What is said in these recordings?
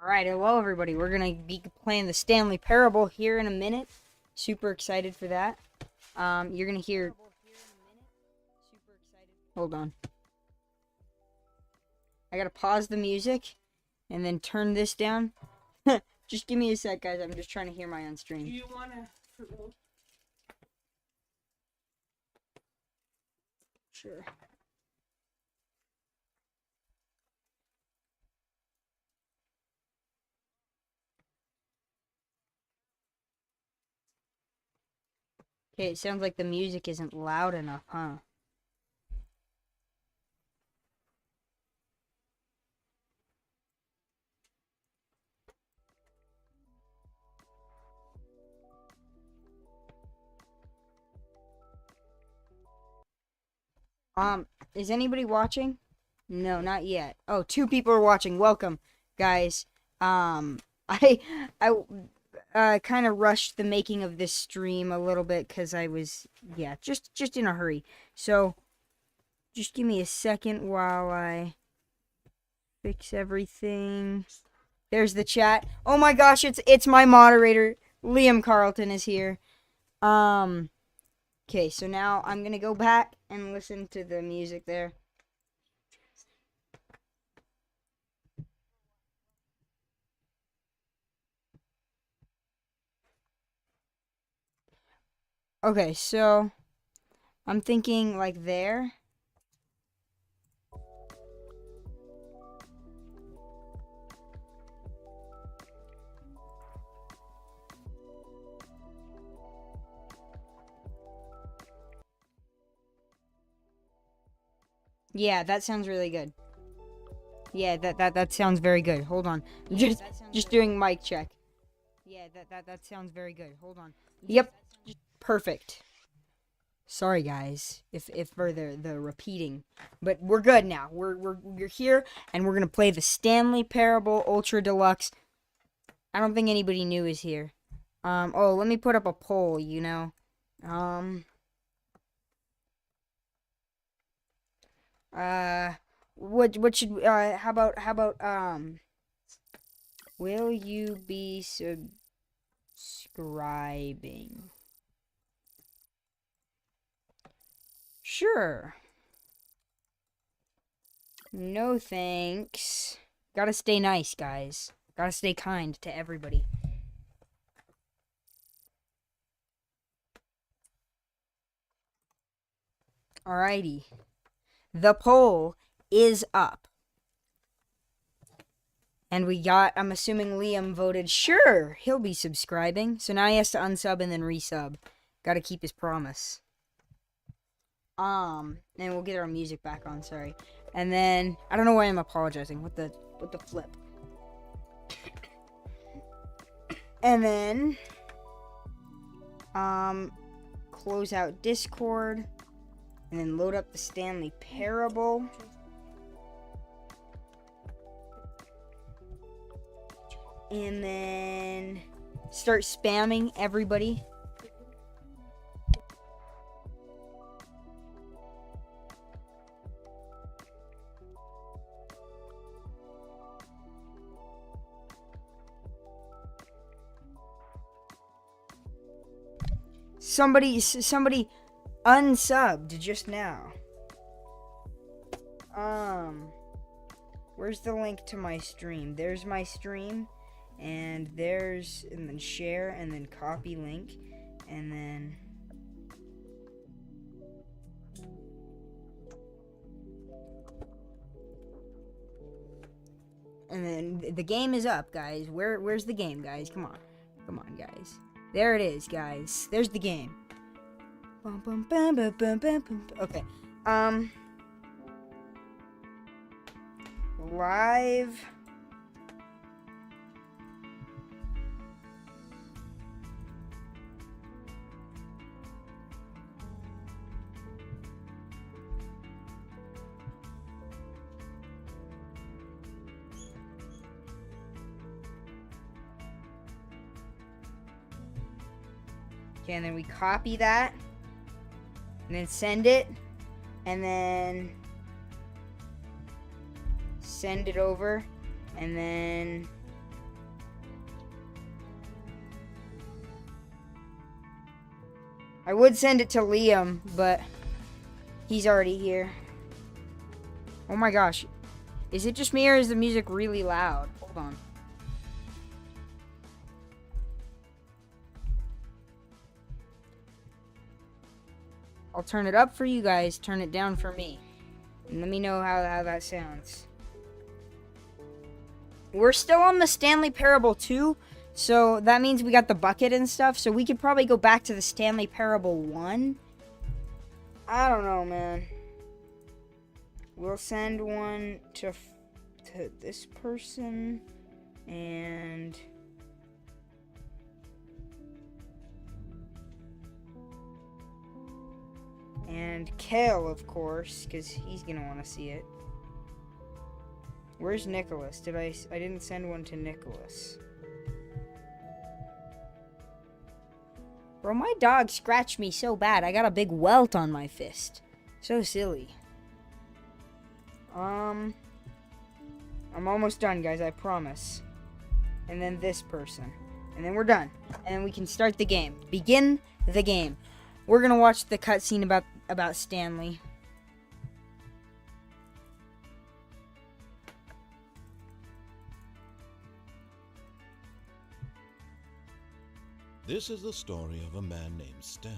Alright, hello everybody. We're gonna be playing the Stanley Parable here in a minute. Super excited for that. You're gonna hear... Hold on. I gotta pause the music and then turn this down. Just give me a sec, guys. I'm just trying to hear my own stream. Do you wanna... Sure. Okay, it sounds like the music isn't loud enough, huh? Is anybody watching? No, not yet. Oh, 2 people are watching. Welcome, guys. I kind of rushed the making of this stream a little bit because I was, yeah, just in a hurry. So, just give me a second while I fix everything. There's the chat. Oh my gosh, it's my moderator. Liam Carlton is here. Okay, so now I'm gonna go back and listen to the music there. Okay, so I'm thinking like there. Yeah, that sounds really good. Yeah, that sounds very good. Hold on. Just doing mic check. Yeah, that sounds very good. Hold on. Yep. Perfect. Sorry guys if for the repeating, but we're good now. We're here and we're going to play the Stanley Parable Ultra Deluxe. I don't think anybody new is here. Oh, let me put up a poll, you know. What should how about will you be subscribing? Sure. No thanks. Gotta stay nice, guys. Gotta stay kind to everybody. Alrighty. The poll is up. And we got, I'm assuming Liam voted, sure, he'll be subscribing. So now he has to unsub and then resub. Gotta keep his promise. And we'll get our music back on, sorry. And then, I don't know why I'm apologizing. What the flip? And then, close out Discord. And then load up the Stanley Parable. And then start spamming everybody. Somebody unsubbed just now. Where's the link to my stream? There's my stream, and then share, and then copy link, and then the game is up, guys. Where's the game, guys? Come on, guys. There it is, guys. There's the game. Okay. Live. Okay, and then we copy that. And then send it. And then send it over. And then I would send it to Liam, but he's already here. Oh my gosh. Is it just me or is the music really loud? Hold on. I'll turn it up for you guys, turn it down for me. And let me know how that sounds. We're still on the Stanley Parable 2, so that means we got the bucket and stuff, so we could probably go back to the Stanley Parable 1. I don't know, man. We'll send one to this person, and Kel, of course, because he's gonna want to see it. Where's Nicholas? I didn't send one to Nicholas. Bro, my dog scratched me so bad. I got a big welt on my fist. So silly. I'm almost done, guys, I promise. And then this person. And then we're done. And then we can start the game. Begin the game. We're gonna watch the cutscene about Stanley. This is the story of a man named Stanley.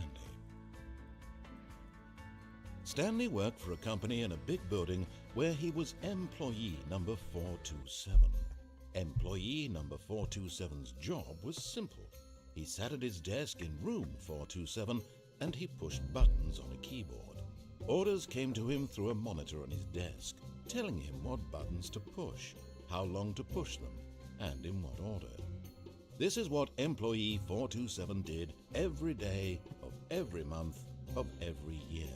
Stanley worked for a company in a big building where he was employee number 427. Employee number 427's job was simple. He sat at his desk in room 427 and he pushed buttons on a keyboard. Orders came to him through a monitor on his desk, telling him what buttons to push, how long to push them, and in what order. This is what employee 427 did every day of every month of every year.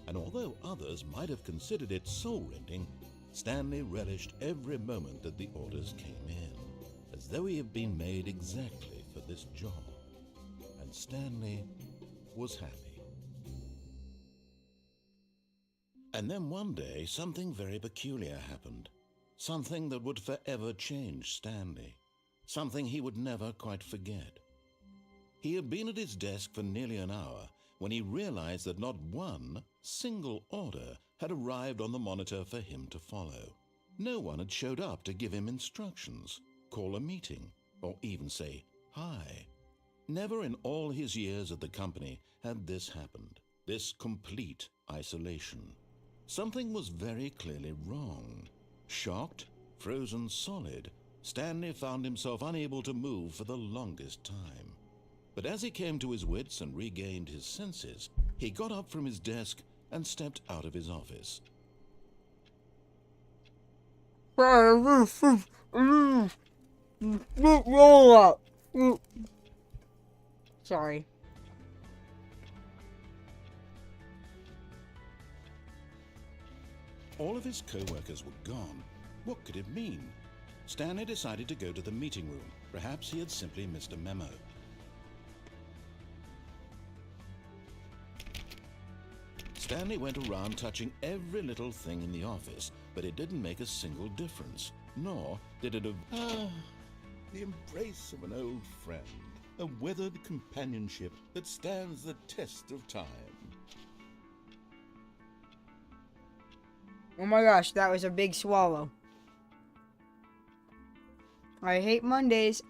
And although others might have considered it soul-rending, Stanley relished every moment that the orders came in, as though he had been made exactly for this job. And Stanley was happy. And then one day, something very peculiar happened. Something that would forever change Stanley. Something he would never quite forget. He had been at his desk for nearly an hour when he realized that not one single order had arrived on the monitor for him to follow. No one had showed up to give him instructions, call a meeting, or even say hi. Never in all his years at the company had this happened, this complete isolation. Something was very clearly wrong. Shocked, frozen solid, Stanley found himself unable to move for the longest time. But as he came to his wits and regained his senses, he got up from his desk and stepped out of his office. Sorry. All of his co-workers were gone. What could it mean? Stanley decided to go to the meeting room. Perhaps he had simply missed a memo. Stanley went around touching every little thing in the office, but it didn't make a single difference, nor did it the embrace of an old friend, a weathered companionship that stands the test of time. Oh my gosh, that was a big swallow. I hate Mondays.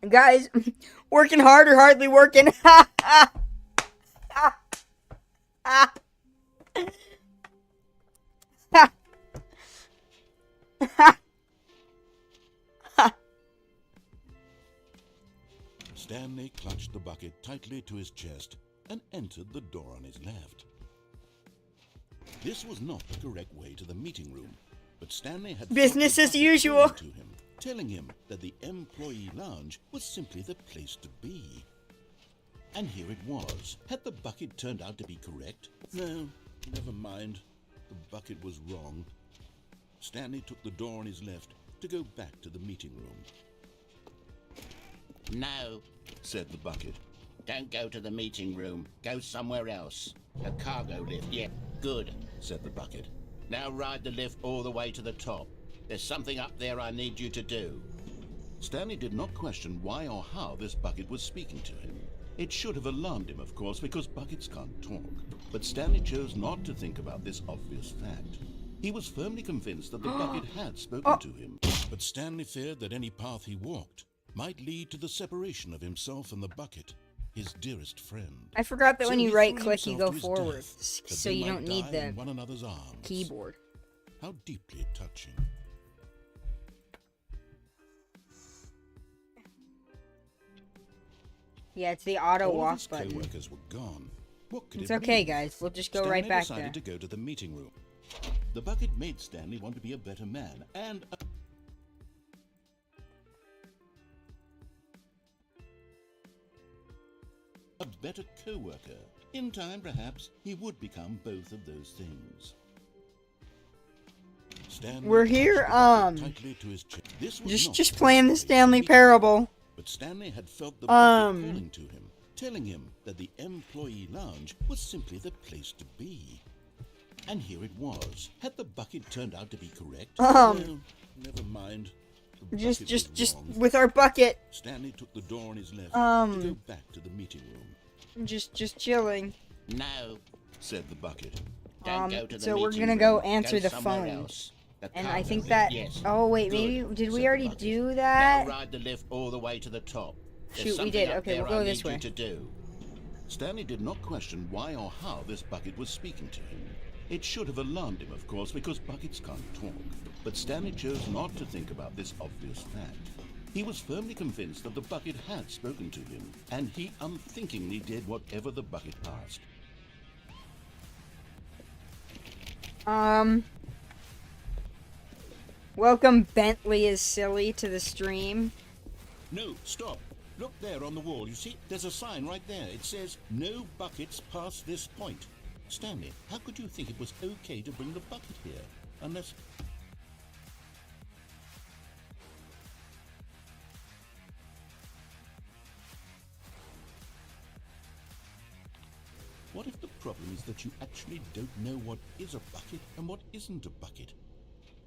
Guys, working hard or hardly working. Stanley clutched the bucket tightly to his chest and entered the door on his left. This was not the correct way to the meeting room, but Stanley had business as usual to him, telling him that the employee lounge was simply the place to be. And here it was. Had the bucket turned out to be correct? No, never mind. The bucket was wrong. Stanley took the door on his left to go back to the meeting room. No, said the bucket. don't go to the meeting room. Go somewhere else. A cargo lift, yeah, good, said the bucket. Now ride the lift all the way to the top. There's something up there I need you to do. Stanley did not question why or how this bucket was speaking to him. It should have alarmed him, of course, because buckets can't talk. But Stanley chose not to think about this obvious fact. He was firmly convinced that the bucket had spoken to him. But Stanley feared that any path he walked might lead to the separation of himself and the bucket, his dearest friend. I forgot that So when you he right threw click, you go himself to his forward, death, that so they you might don't need die the in one another's arms. keyboard. How deeply touching. Oh, Yeah, it's the auto All walk of his button. co-workers were gone. What could It's it okay, mean? guys. We'll just go Stanley right back decided there. to go to the meeting room. The bucket made Stanley want to be a better man and a better co-worker. In time, perhaps, he would become both of those things. Stanley We're here, clutched the bucket tightly to his chest. This was not Just playing the way to Stanley meet him. Parable. But Stanley had felt the bucket calling to him, telling him that the employee lounge was simply the place to be. And here it was. Had the bucket turned out to be correct? Well, never mind. The bucket was wrong. with our bucket. Stanley took the door on his left to go back to the meeting room. Just chilling. No, Said the bucket. don't go to the So we're meeting gonna go room. answer the somewhere phone. else. The And cargo I think lift, that. yes. Oh wait, Good, maybe did said we the already bucket. do Now that? ride the lift all the way to the top. There's Shoot, we something did. up Okay, there we'll go I this need you way. to do. Stanley did not question why or how this bucket was speaking to him. It should have alarmed him, of course, because buckets can't talk. But Stanley chose not to think about this obvious fact. He was firmly convinced that the bucket had spoken to him, and he unthinkingly did whatever the bucket asked. Welcome Bentley is silly to the stream. No, stop. Look there on the wall. You see, there's a sign right there. It says, no buckets past this point. Stanley, how could you think it was okay to bring the bucket here? Unless... What if the problem is that you actually don't know what is a bucket and what isn't a bucket?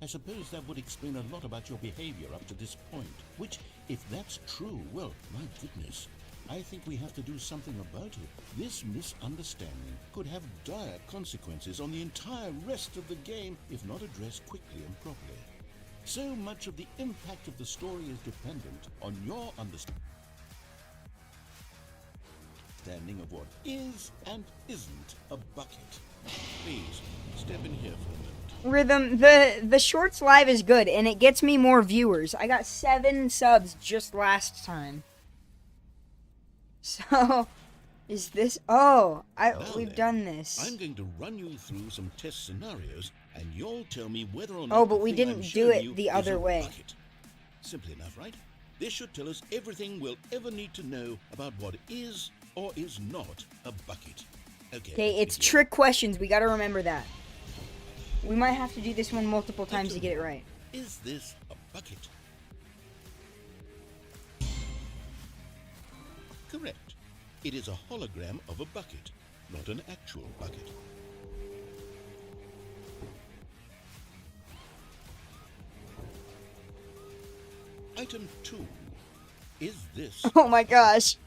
I suppose that would explain a lot about your behavior up to this point. Which, if that's true, well, my goodness, I think we have to do something about it. This misunderstanding could have dire consequences on the entire rest of the game if not addressed quickly and properly. So much of the impact of the story is dependent on your understanding of what is and isn't a bucket. Please, step in here for a minute. Rhythm, the shorts live is good, and it gets me more viewers. I got 7 subs just last time. So, is this... Oh, we've done this. I'm going to run you through some test scenarios, and you'll tell me whether or not Oh, but the we thing I'm didn't do showing it you the is other a way. bucket. Simple enough, right? This should tell us everything we'll ever need to know about what is or is not a bucket. Okay, let's it's begin. trick questions. We gotta remember that. We might have to do this one multiple times to get it right. Is this a bucket? Correct. It is a hologram of a bucket, not an actual bucket. Item 2. Is this Oh my gosh.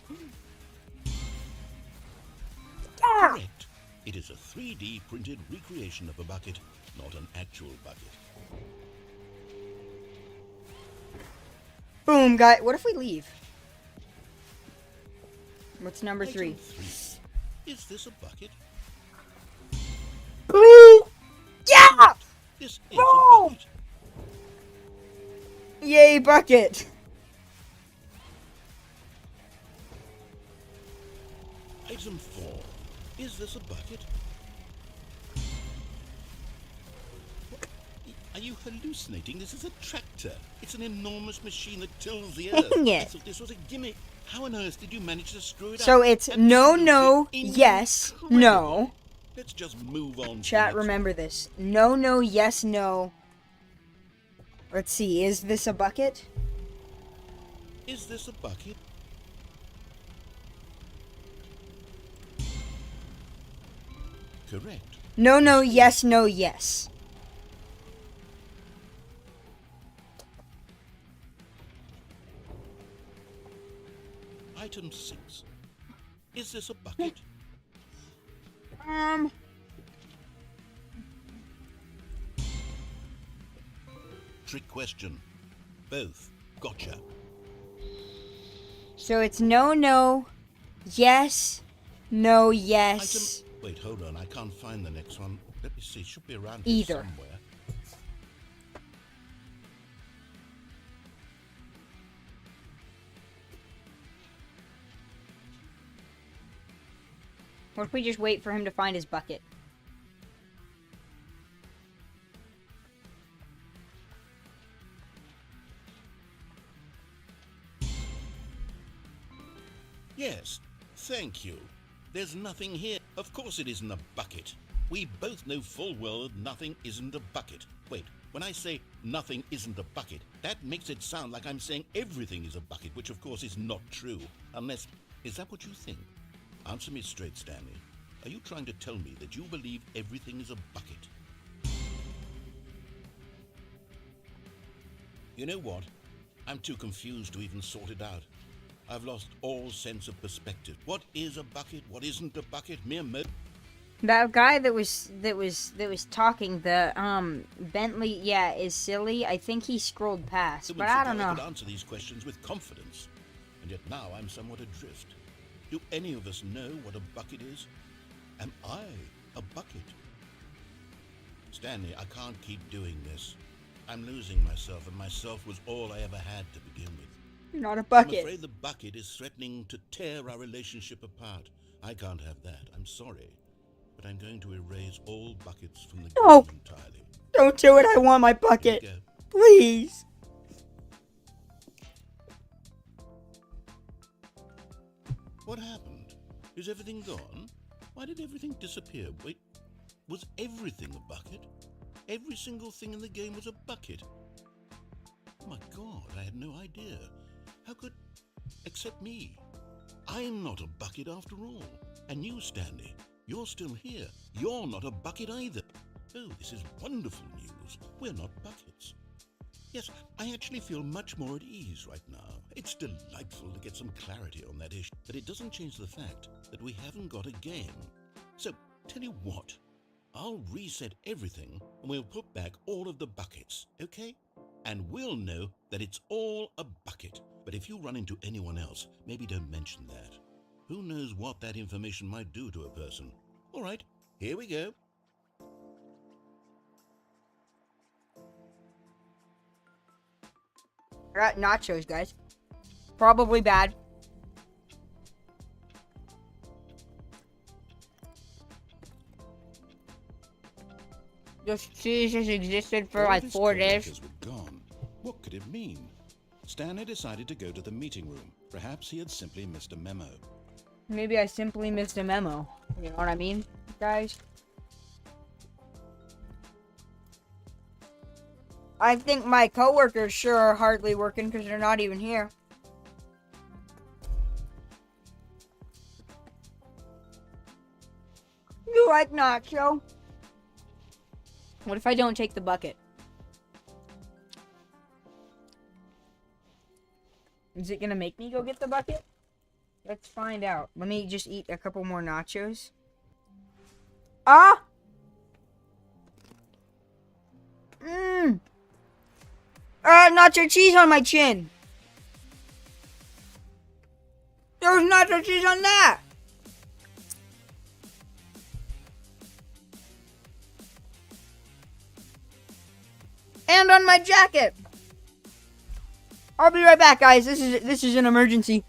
correct? It is a 3D printed recreation of a bucket, not an actual bucket. Boom, guy. What if we leave? What's number 3? Item 3. Is this a bucket? Boom! Yeah! This is Boom! a bucket. Yay, bucket. Item 4. Is this a bucket? What? Are you hallucinating? This is a tractor. It's an enormous machine that tills the earth. Dang I it. thought this was a gimmick. How on earth did you manage to screw it up? So it's no, Absolutely no, yes, incredible. no. Let's just move on. to the Chat, next remember this. No, no, yes, no. Let's see. Is this a bucket? one. Is this a bucket? Correct. No, no, yes, no, yes. Item 6. Is this a bucket? Trick question. Both. Gotcha. So it's no, no, yes, no, yes. Wait, hold on. I can't find the next one. Let me see. It should be around here Either. somewhere. What if we just wait for him to find his bucket? Yes, thank you. There's nothing here. Of course it isn't a bucket. We both know full well that nothing isn't a bucket. Wait, when I say nothing isn't a bucket, that makes it sound like I'm saying everything is a bucket, which of course is not true. Unless, is that what you think? Answer me straight, Stanley. Are you trying to tell me that you believe everything is a bucket? You know what? I'm too confused to even sort it out. I've lost all sense of perspective. What is a bucket? What isn't a bucket? That guy that was talking, the Bentley, yeah, is silly. I think he scrolled past, but I don't know. I could answer these questions with confidence, and yet now I'm somewhat adrift. Do any of us know what a bucket is? Am I a bucket? Stanley, I can't keep doing this. I'm losing myself, and myself was all I ever had to begin with. You're not a bucket. I'm afraid the bucket is threatening to tear our relationship apart. I can't have that. I'm sorry. But I'm going to erase all buckets from the game entirely. Don't do it. I want my bucket. Please. What happened? Is everything gone? Why did everything disappear? Wait, was everything a bucket? Every single thing in the game was a bucket? Oh my God, I had no idea. How could... Except me. I'm not a bucket after all. And you, Stanley, you're still here. You're not a bucket either. Oh, this is wonderful news. We're not buckets. Yes, I actually feel much more at ease right now. It's delightful to get some clarity on that issue. But it doesn't change the fact that we haven't got a game. So, tell you what. I'll reset everything and we'll put back all of the buckets, okay? And we'll know that it's all a bucket. But if you run into anyone else, maybe don't mention that. Who knows what that information might do to a person? All right, here we go. I got nachos, guys. Probably bad. This cheese has existed for like 4 days. Were gone. What could it mean? Stanley decided to go to the meeting room. Perhaps he had simply missed a memo. Maybe I simply missed a memo. You know what I mean, guys? I think my coworkers sure are hardly working because they're not even here. You like nacho? What if I don't take the bucket? Is it gonna make me go get the bucket? Let's find out. Let me just eat a couple more nachos. Ah! Nacho cheese on my chin. There was nacho cheese on that. And on my jacket. I'll be right back, guys. This is an emergency.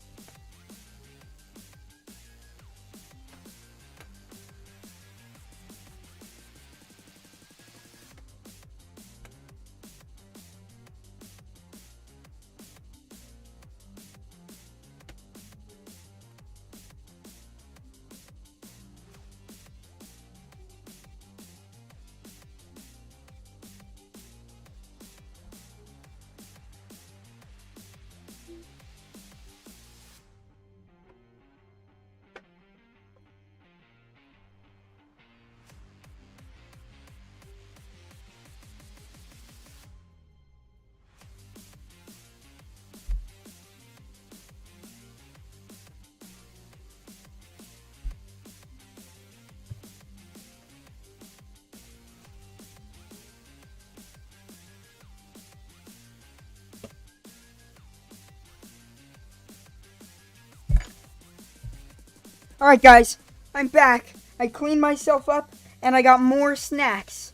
Alright, guys. I'm back. I cleaned myself up, and I got more snacks.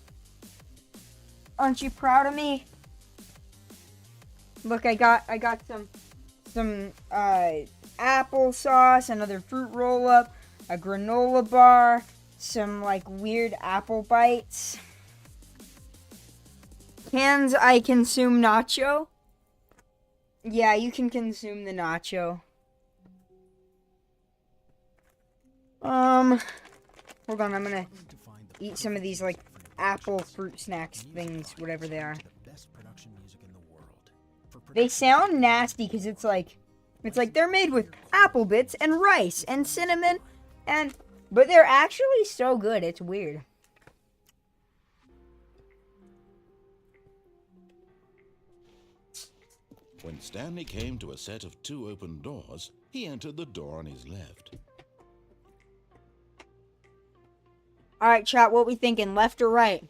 Aren't you proud of me? Look, I got some applesauce, another fruit roll-up, a granola bar, some, like, weird apple bites. Can I consume nacho? Yeah, you can consume the nacho. Hold on, I'm gonna eat some of these, like, apple fruit snacks things, whatever they are. They sound nasty because it's like they're made with apple bits and rice and cinnamon but they're actually so good. It's weird. When Stanley came to a set of 2 open doors, he entered the door on his left. All right, chat, what we thinking, left or right?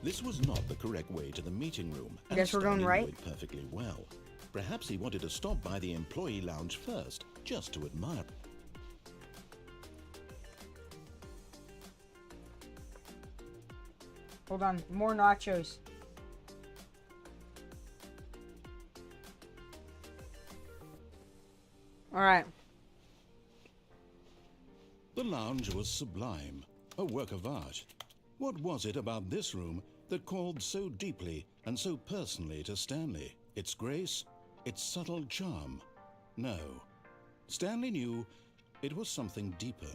This was not the correct way to the meeting room, I guess we're going Stanley right? knew it perfectly well. Perhaps he wanted to stop by the employee lounge first, just to admire. Hold on, more nachos. All right. The lounge was sublime, a work of art. What was it about this room that called so deeply and so personally to Stanley? Its grace? Its subtle charm? No. Stanley knew it was something deeper,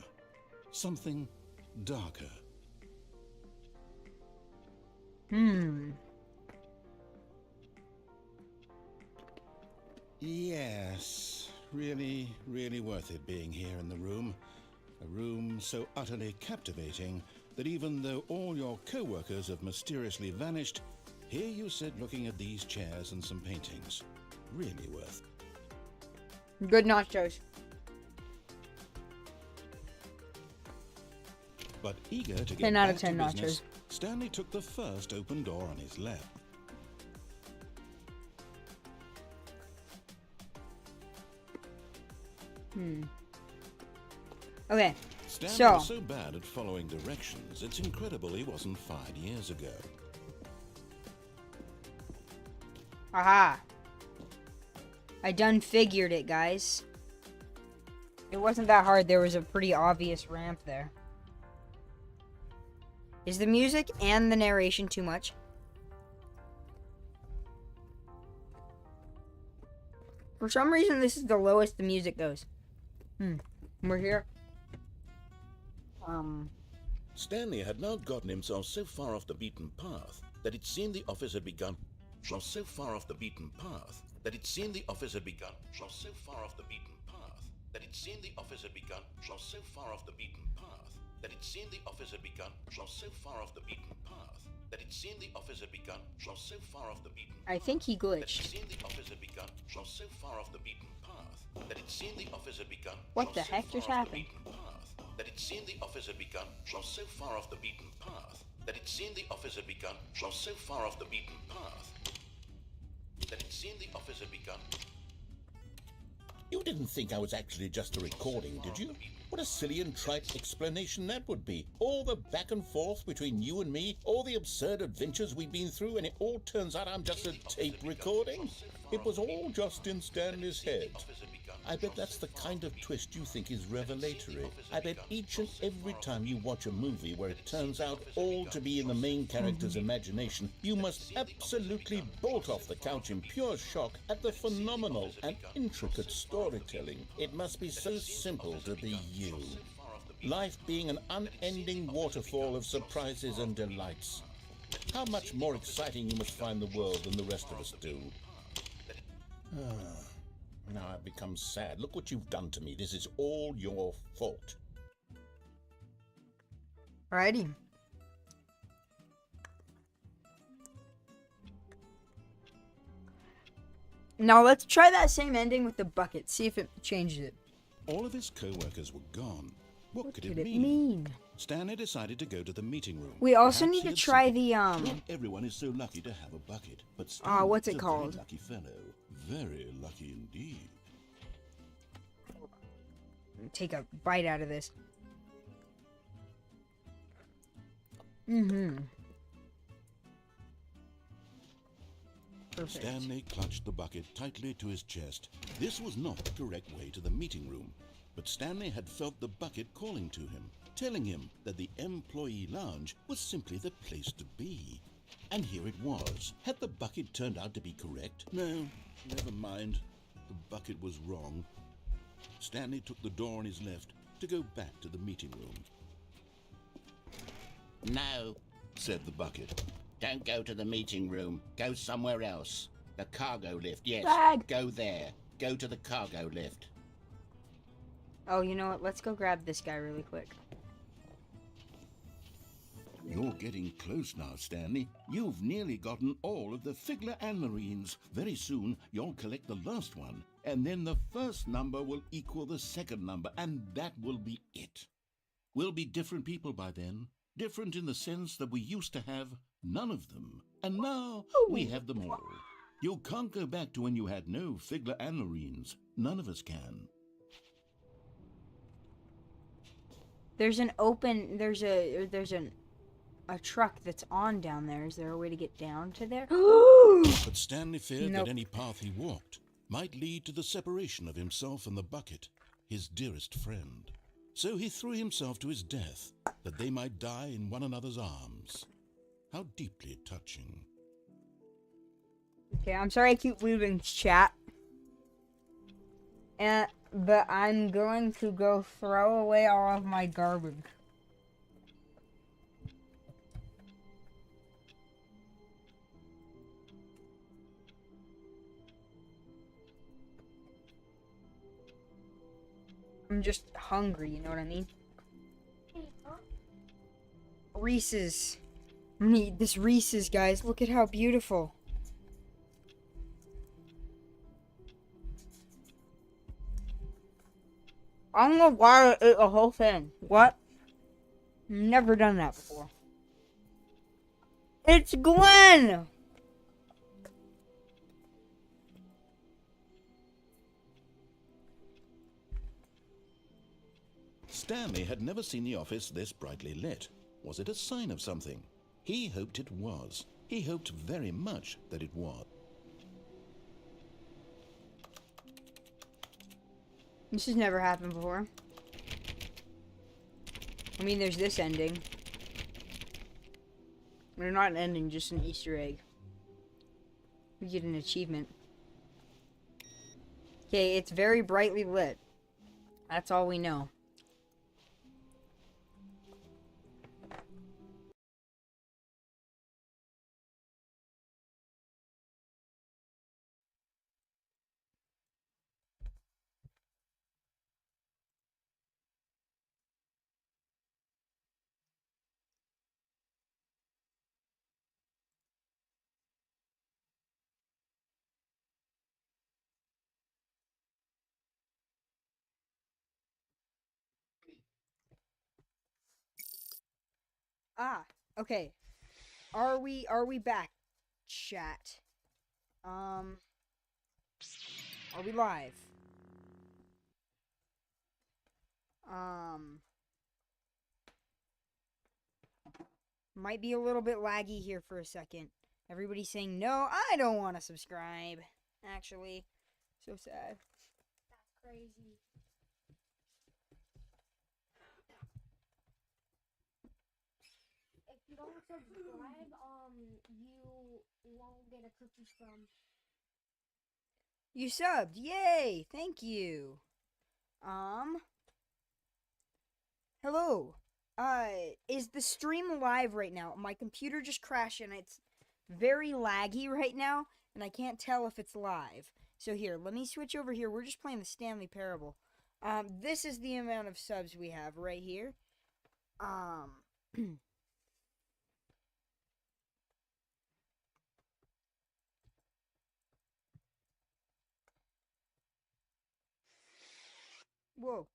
something darker. Yes, really, really worth it being here in the room. A room so utterly captivating that even though all your co-workers have mysteriously vanished, here you sit looking at these chairs and some paintings. Really worth. Good nachos. But eager to get 10 out of back 10 to business, nachos. Stanley took the first open door on his left. Okay. Stanley So, was so bad at following directions, it's incredible he wasn't fired years ago. aha. I done figured it, guys. It wasn't that hard. There was a pretty obvious ramp there. Is the music and the narration too much? For some reason, this is the lowest the music goes. We're here. Stanley had now gotten himself so far off the beaten path that it seemed the office had begun. So far off the beaten path that it seemed the office had begun. So far off the beaten path that it seemed the office had begun. So far off the beaten path that it seemed the office had begun. So far off the beaten path that it seemed the office had begun. So far off the beaten. I think he That it glitched. seemed the office had begun. So far off the beaten path that it seemed the office had begun. What the heck just happened? That it seemed the office had begun. So far off the beaten path that it seemed the office had begun. So far off the beaten path that it seemed the office had begun. You didn't think I was actually just a recording, did you? What a silly and trite explanation that would be. All the back and forth between you and me, all the absurd adventures we've been through, and it all turns out I'm just a tape recording? It was all just in Stanley's head. I bet that's the kind of twist you think is revelatory. I bet each and every time you watch a movie where it turns out all to be in the main character's imagination, you must absolutely bolt off the couch in pure shock at the phenomenal and intricate storytelling. It must be so simple to be you. Life being an unending waterfall of surprises and delights. How much more exciting you must find the world than the rest of us do. Now I've become sad. Look what you've done to me. This is all your fault. Alrighty. Now let's try that same ending with the bucket. See if it changes it. All of his co-workers were gone. What could Could it it mean? mean? Stanley decided to go to the meeting room. We also Perhaps need he to had try something. the Not everyone is so lucky to have a bucket, but Stanley what's is it a called? very lucky fellow. Very lucky indeed. Take a bite out of this. Mm-hmm. Perfect. Stanley clutched the bucket tightly to his chest. This was not the correct way to the meeting room, but Stanley had felt the bucket calling to him, telling him that the employee lounge was simply the place to be. And here it was. Had the bucket turned out to be correct? No, never mind. The bucket was wrong. Stanley took the door on his left to go back to the meeting room. No, Said the bucket. don't go to the meeting room. Go somewhere else. The cargo lift, yes. Bag. Go there. Go to the cargo lift. Oh, you know what? Let's go grab this guy really quick. You're getting close now, Stanley. You've nearly gotten all of the Figler and Marines. Very soon, you'll collect the last one, and then the first number will equal the second number, and that will be it. We'll be different people by then. Different in the sense that we used to have none of them, and now we have them all. You can't go back to when you had no Figler and Marines. None of us can. There's a truck that's on down there. Is there a way to get down to there? But Stanley feared Nope. that any path he walked might lead to the separation of himself and the bucket, his dearest friend. So he threw himself to his death, that they might die in one another's arms. How deeply touching. Okay, I'm sorry I keep leaving chat. But I'm going to go throw away all of my garbage. I'm just hungry, you know what I mean? Reese's. I'm gonna eat this Reese's, guys. Look at how beautiful. I don't know why I ate the whole thing. What? Never done that before. It's Glenn! Stanley had never seen the office this brightly lit. Was it a sign of something? He hoped it was. He hoped very much that it was. This has never happened before. I mean, there's this ending. Or not an ending, just an Easter egg. We get an achievement. Okay, it's very brightly lit. That's all we know. Ah, okay. Are we back, chat? Are we live? Might be a little bit laggy here for a second. Everybody's saying, no, I don't want to subscribe. Actually, so sad. That's crazy. If you don't subscribe, you won't get a cookie from. You subbed. Yay. Thank you. Hello. Is the stream live right now? My computer just crashed and it's very laggy right now, and I can't tell if it's live. So here, let me switch over here. We're just playing the Stanley Parable. This is the amount of subs we have right here. Whoa.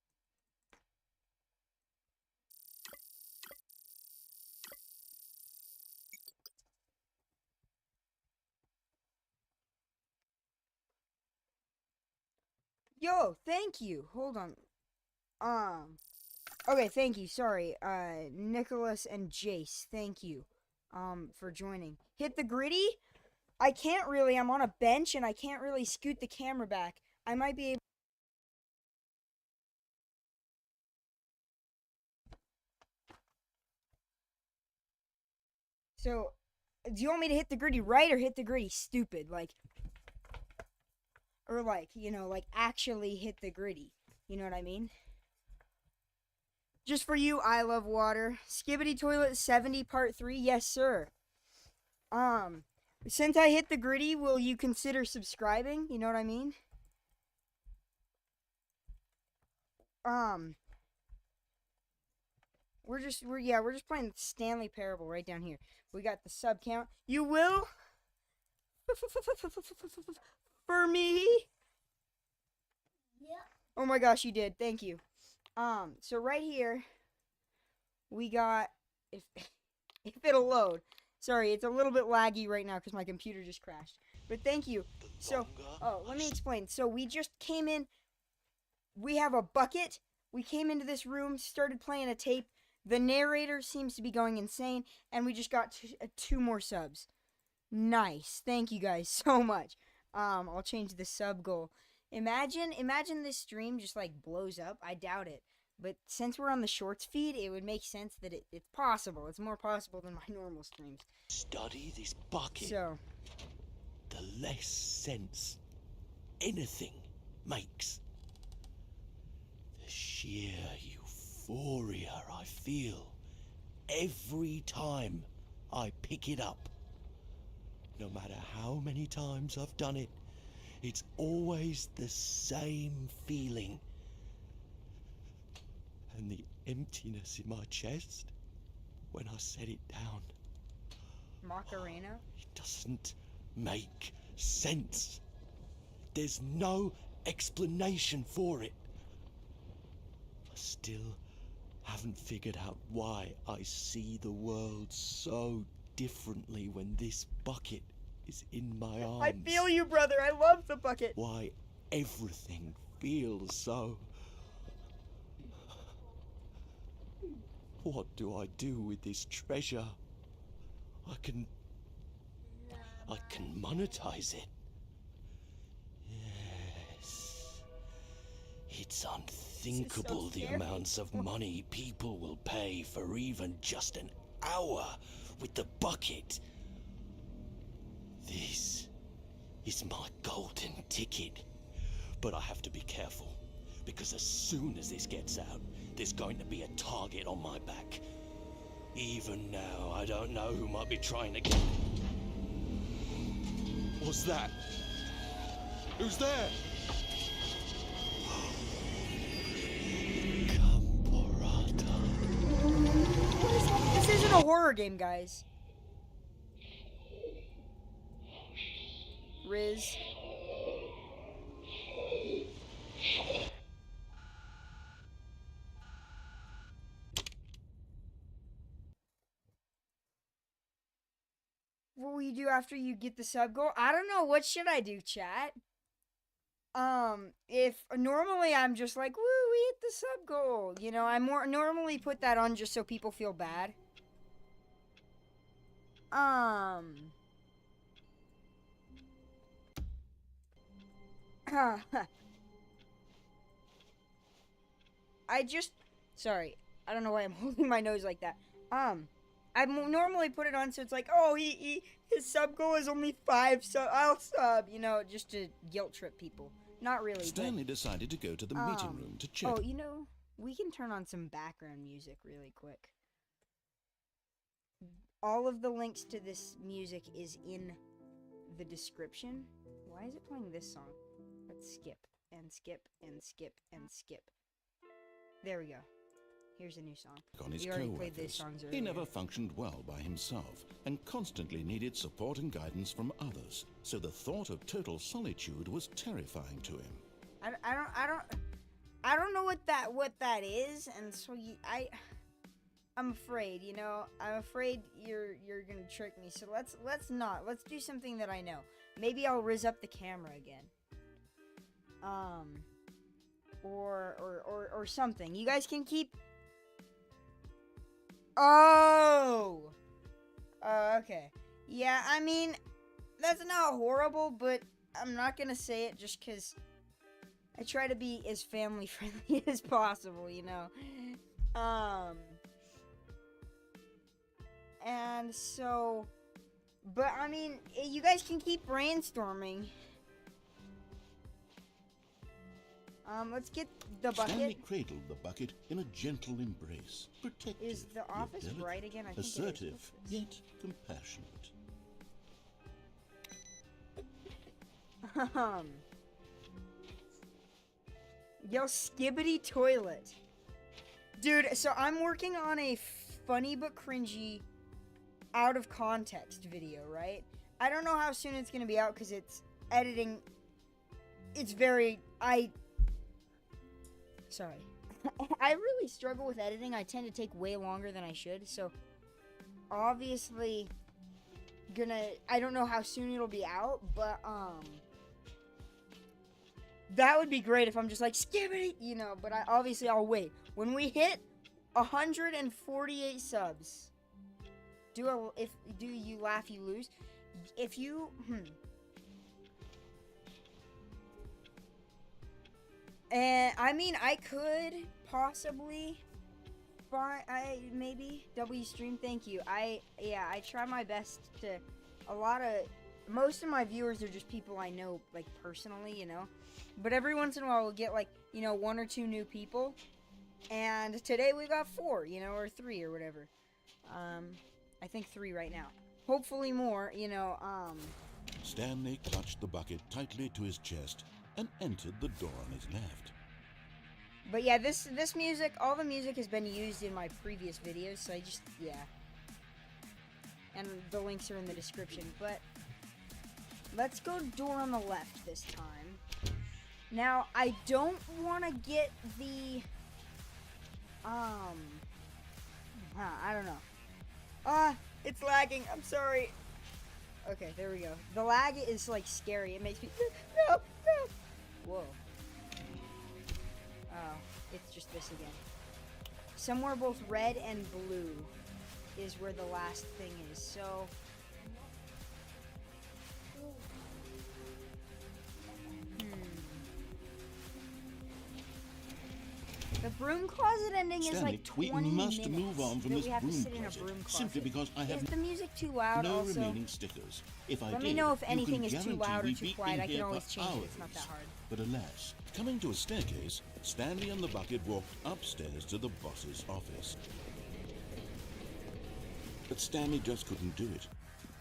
Yo, thank you. Hold on. Okay, thank you. Sorry. Nicholas and Jace, thank you. For joining. Hit the gritty? I can't really. I'm on a bench and I can't really scoot the camera back. I might be able. So, do you want me to hit the gritty right or hit the gritty stupid? Like, or like, you know, like actually hit the gritty. You know what I mean? Just for you, I love water. Skibbity Toilet 70 Part 3, yes sir. Since I hit the gritty, will you consider subscribing? You know what I mean? We're just playing Stanley Parable right down here. We got the sub count. You will? For me? Yeah. Oh my gosh, you did. Thank you. So right here, we got, if it'll load. Sorry, it's a little bit laggy right now because my computer just crashed. But thank you. So, let me explain. So we just came in. We have a bucket. We came into this room, started playing a tape. The narrator seems to be going insane, and we just got two more subs. Nice. Thank you guys so much. I'll change the sub goal. Imagine this stream just like blows up. I doubt it. But since we're on the shorts feed, it would make sense that it's possible. It's more possible than my normal streams. Study this bucket. So, The less sense anything makes. The sheer euphoria I feel every time I pick it up. No matter how many times I've done it, it's always the same feeling. And the emptiness in my chest when I set it down. Macarena? It doesn't make sense. There's no explanation for it. I still haven't figured out why I see the world so differently when this bucket is in my arms. I feel you, brother. I love the bucket. Why everything feels so... What do I do with this treasure? I can monetize it. Yes. It's unthinkable the amounts of money people will pay for even just an hour with the bucket. This is my golden ticket. But I have to be careful, because as soon as this gets out, there's going to be a target on my back. Even now, I don't know who might be trying to get... What's that? Who's there? Camporata. This isn't a horror game, guys. Riz. What will you do after you get the sub goal? I don't know. What should I do, chat? If normally I'm just like, woo, we hit the sub goal. You know, I normally put that on just so people feel bad. Sorry, I don't know why I'm holding my nose like that. I normally put it on so it's like, oh, his sub goal is only 5, so I'll sub, you know, just to guilt trip people. Not really. Stanley decided to go to the meeting room to check. Oh, you know, we can turn on some background music really quick. All of the links to this music is in the description. Why is it playing this song? Let's skip and skip and skip and skip. There we go. Here's a new song. On his We already played these co-workers. songs He earlier. never functioned well by himself and constantly needed support and guidance from others. So the thought of total solitude was terrifying to him. I don't know what that is, and so I'm afraid, you know. I'm afraid you're gonna trick me. So let's not. Let's do something that I know. Maybe I'll riz up the camera again. Or something. You guys can keep. Oh. Okay. Yeah, I mean, that's not horrible, but I'm not gonna say it just because I try to be as family friendly as possible, you know. And so, but I mean, you guys can keep brainstorming. Let's get the bucket. Stanley cradled the bucket in a gentle embrace, protective, Is the yet office delicate, bright again? I think assertive, it is. yet compassionate. Yo, skibbity toilet. Dude, so I'm working on a funny but cringy out of context video, right? I don't know how soon it's gonna be out because it's editing. It's very, sorry. I really struggle with editing. I tend to take way longer than I should, so obviously I don't know how soon it'll be out, but that would be great if I'm just like skibbity, you know, but I'll wait. When we hit 148 subs, do you laugh, you lose. If you and I mean, I could possibly maybe W stream. Thank you. I try my best to. Most of my viewers are just people I know, like, personally, you know. But every once in a while we'll get, like, you know, 1 or 2 new people. And today we got 4, you know, or 3 or whatever. I think 3 right now. Hopefully more, you know, Stanley clutched the bucket tightly to his chest and entered the door on his left. But yeah, this music, all the music has been used in my previous videos, so yeah. And the links are in the description, but let's go door on the left this time. Now, I don't want to get the, I don't know. It's lagging, I'm sorry. Okay, there we go. The lag is, like, scary. It makes me, no. Whoa. Oh, it's just this again. Somewhere both red and blue is where the last thing is, so... The broom closet ending Stanley, is like 20 we must minutes move on from that this we have to broom sit in a closet, broom closet. simply because I have Is the music too loud no also? remaining stickers. If I Let did, me know if you anything can is too loud or guarantee too we'd be quiet. in I can here always for change it. It's not hours. that hard. But alas, coming to a staircase, Stanley and the bucket walked upstairs to the boss's office. But Stanley just couldn't do it.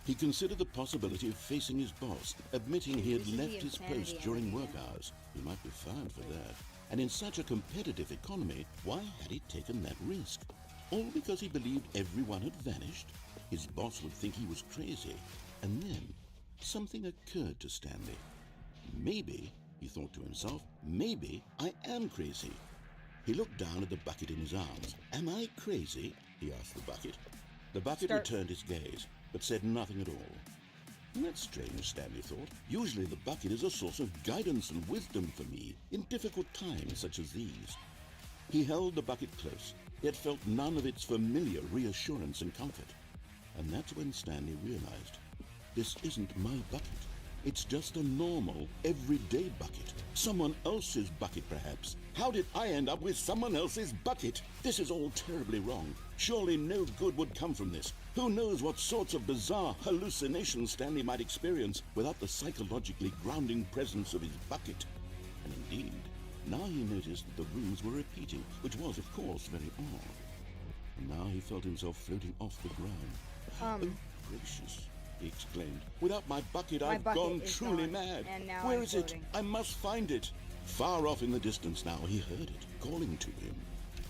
He considered the possibility of facing his boss, admitting he had This is the left his insanity post during energy work hours. He might be fired for that. And in such a competitive economy, why had he taken that risk? All because he believed everyone had vanished? His boss would think he was crazy. And then, something occurred to Stanley. Maybe, he thought to himself, maybe I am crazy. He looked down at the bucket in his arms. Am I crazy? He asked the bucket. The bucket returned his gaze, but said nothing at all. That's strange, Stanley thought. Usually the bucket is a source of guidance and wisdom for me in difficult times such as these. He held the bucket close, yet felt none of its familiar reassurance and comfort. And that's when Stanley realized, this isn't my bucket. It's just a normal, everyday bucket. Someone else's bucket, perhaps. How did I end up with someone else's bucket? This is all terribly wrong. Surely no good would come from this. Who knows what sorts of bizarre hallucinations Stanley might experience without the psychologically grounding presence of his bucket. And indeed, now he noticed that the rooms were repeating, which was, of course, very odd. And now he felt himself floating off the ground. Oh, gracious, he exclaimed. Without my bucket, I've gone truly mad. And now Where I'm is floating. it? I must find it. Far off in the distance now, he heard it, calling to him.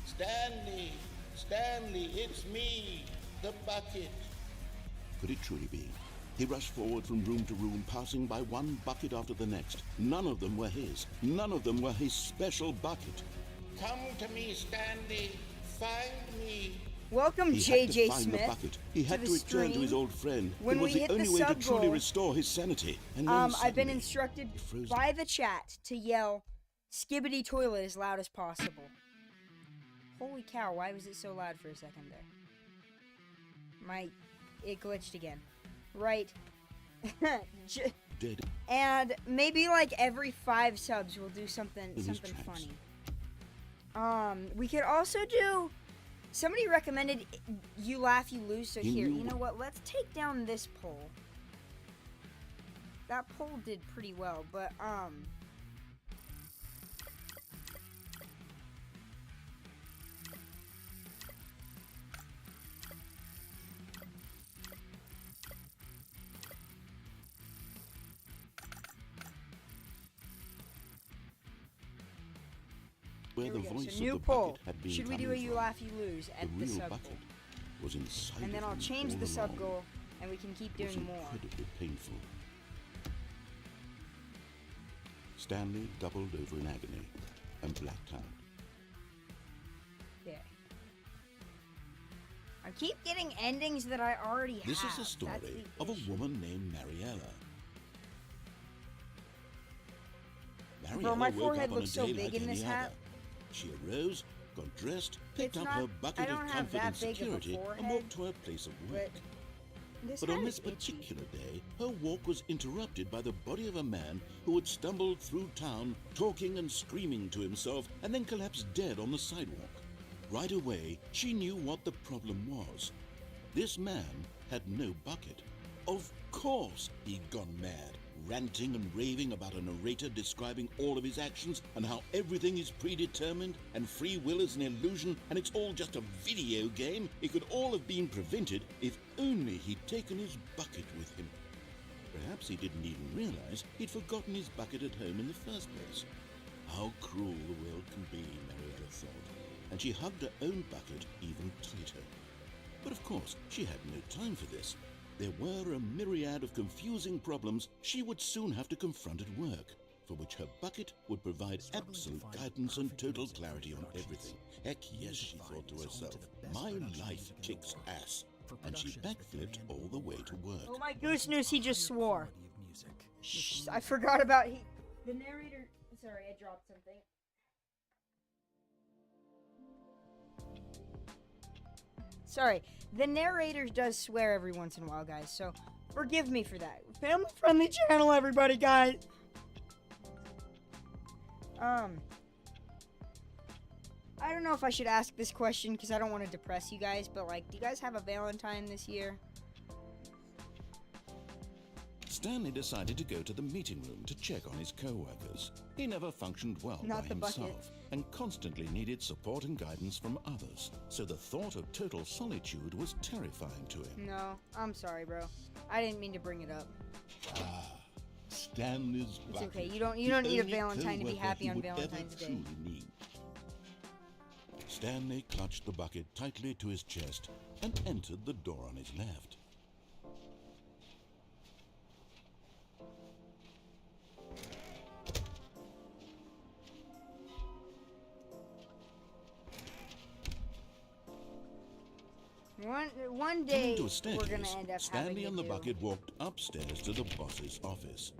Stanley! Stanley, it's me, the bucket. Could it truly be? He rushed forward from room to room, passing by one bucket after the next. None of them were his. None of them were his special bucket. Come to me, Stanley. Find me. Welcome, He had to JJ find the Smith. bucket. He had the to return to his stream. old friend. When It was we the hit the only way to sub truly goal, restore his sanity. And then I've been suddenly, instructed he froze. by the chat to yell "Skibbity toilet" as loud as possible. Holy cow! Why was it so loud for a second there? It glitched again. Right. Dead. And maybe like every 5 subs we'll do something In his funny. tracks. We could also do. Somebody recommended "You Laugh, You Lose." So He here, knew you know what? Let's take down this poll. That poll did pretty well, but Where here the we go. voice So new of the poll. bucket had been Should we do a coming "You from. Laugh, You Lose" The at the real sub bucket goal? was inside And then of I'll him change all the sub along. goal, and we can keep It was doing more. incredibly painful. Stanley doubled over in agony and blacked out. Yeah. I keep getting endings that I already have. This is the That's story the of a issue. woman named Mariella. Bro, my Mariella woke forehead up on a looks so day big like in this any hat. other. She arose, got dressed, picked It's up not- her I bucket don't of have comfort that and big of a security, and forehead, walked to her place of work. This But hat on is this itchy. particular day, her walk was interrupted by the body of a man who had stumbled through town, talking and screaming to himself, and then collapsed dead on the sidewalk. Right away, she knew what the problem was. This man had no bucket. Of course he'd gone mad, ranting and raving about a narrator describing all of his actions and how everything is predetermined and free will is an illusion and it's all just a video game. It could all have been prevented if only he'd taken his bucket with him. Perhaps he didn't even realize he'd forgotten his bucket at home in the first place. How cruel the world can be, Mariella thought, and she hugged her own bucket even tighter. But of course, she had no time for this. There were a myriad of confusing problems she would soon have to confront at work, for which her bucket would provide absolute guidance and total clarity on everything. Heck yes, she thought to herself, my life kicks ass. And she backflipped all the way to work. Oh my goose news, he just swore. Shh, I forgot about the narrator. Sorry, I dropped something. Sorry, the narrator does swear every once in a while, guys, so forgive me for that. Family-friendly channel, everybody, guys! I don't know if I should ask this question, because I don't want to depress you guys, but, like, do you guys have a Valentine this year? Stanley decided to go to the meeting room to check on his co-workers. He never functioned well Not by the bucket. himself and constantly needed support and guidance from others. So the thought of total solitude was terrifying to him. No, I'm sorry, bro. I didn't mean to bring it up. Stanley's It's bucket. okay. You don't need The a only Valentine to be co-worker happy he on would ever Valentine's Day. truly need. Stanley clutched the bucket tightly to his chest and entered the door on his left. One day Coming to a we're staircase, gonna end up Stanley having and to the do bucket walked upstairs to the boss's office.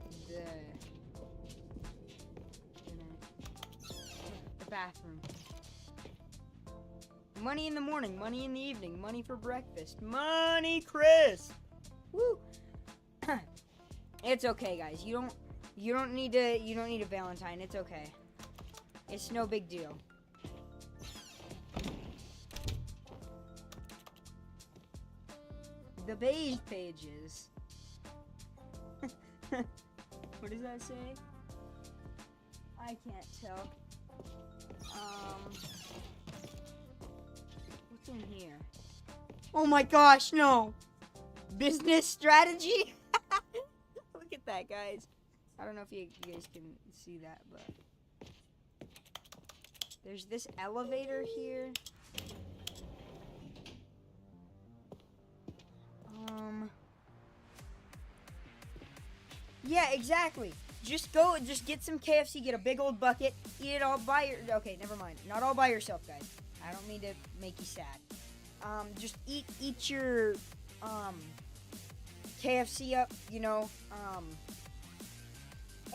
the bathroom. Money in the morning, money in the evening, money for breakfast, money, Chris. Woo! It's okay, guys. You don't need a Valentine. It's okay. It's no big deal. The beige pages. What does that say? I can't tell. What's in here? Oh my gosh, no! Business strategy? Look at that, guys. I don't know if you guys can see that, but there's this elevator here. Yeah, exactly. just go, just get some KFC, get a big old bucket, eat it all by your. Okay, never mind. Not all by yourself, guys. I don't mean to make you sad. Just eat your KFC up, you know.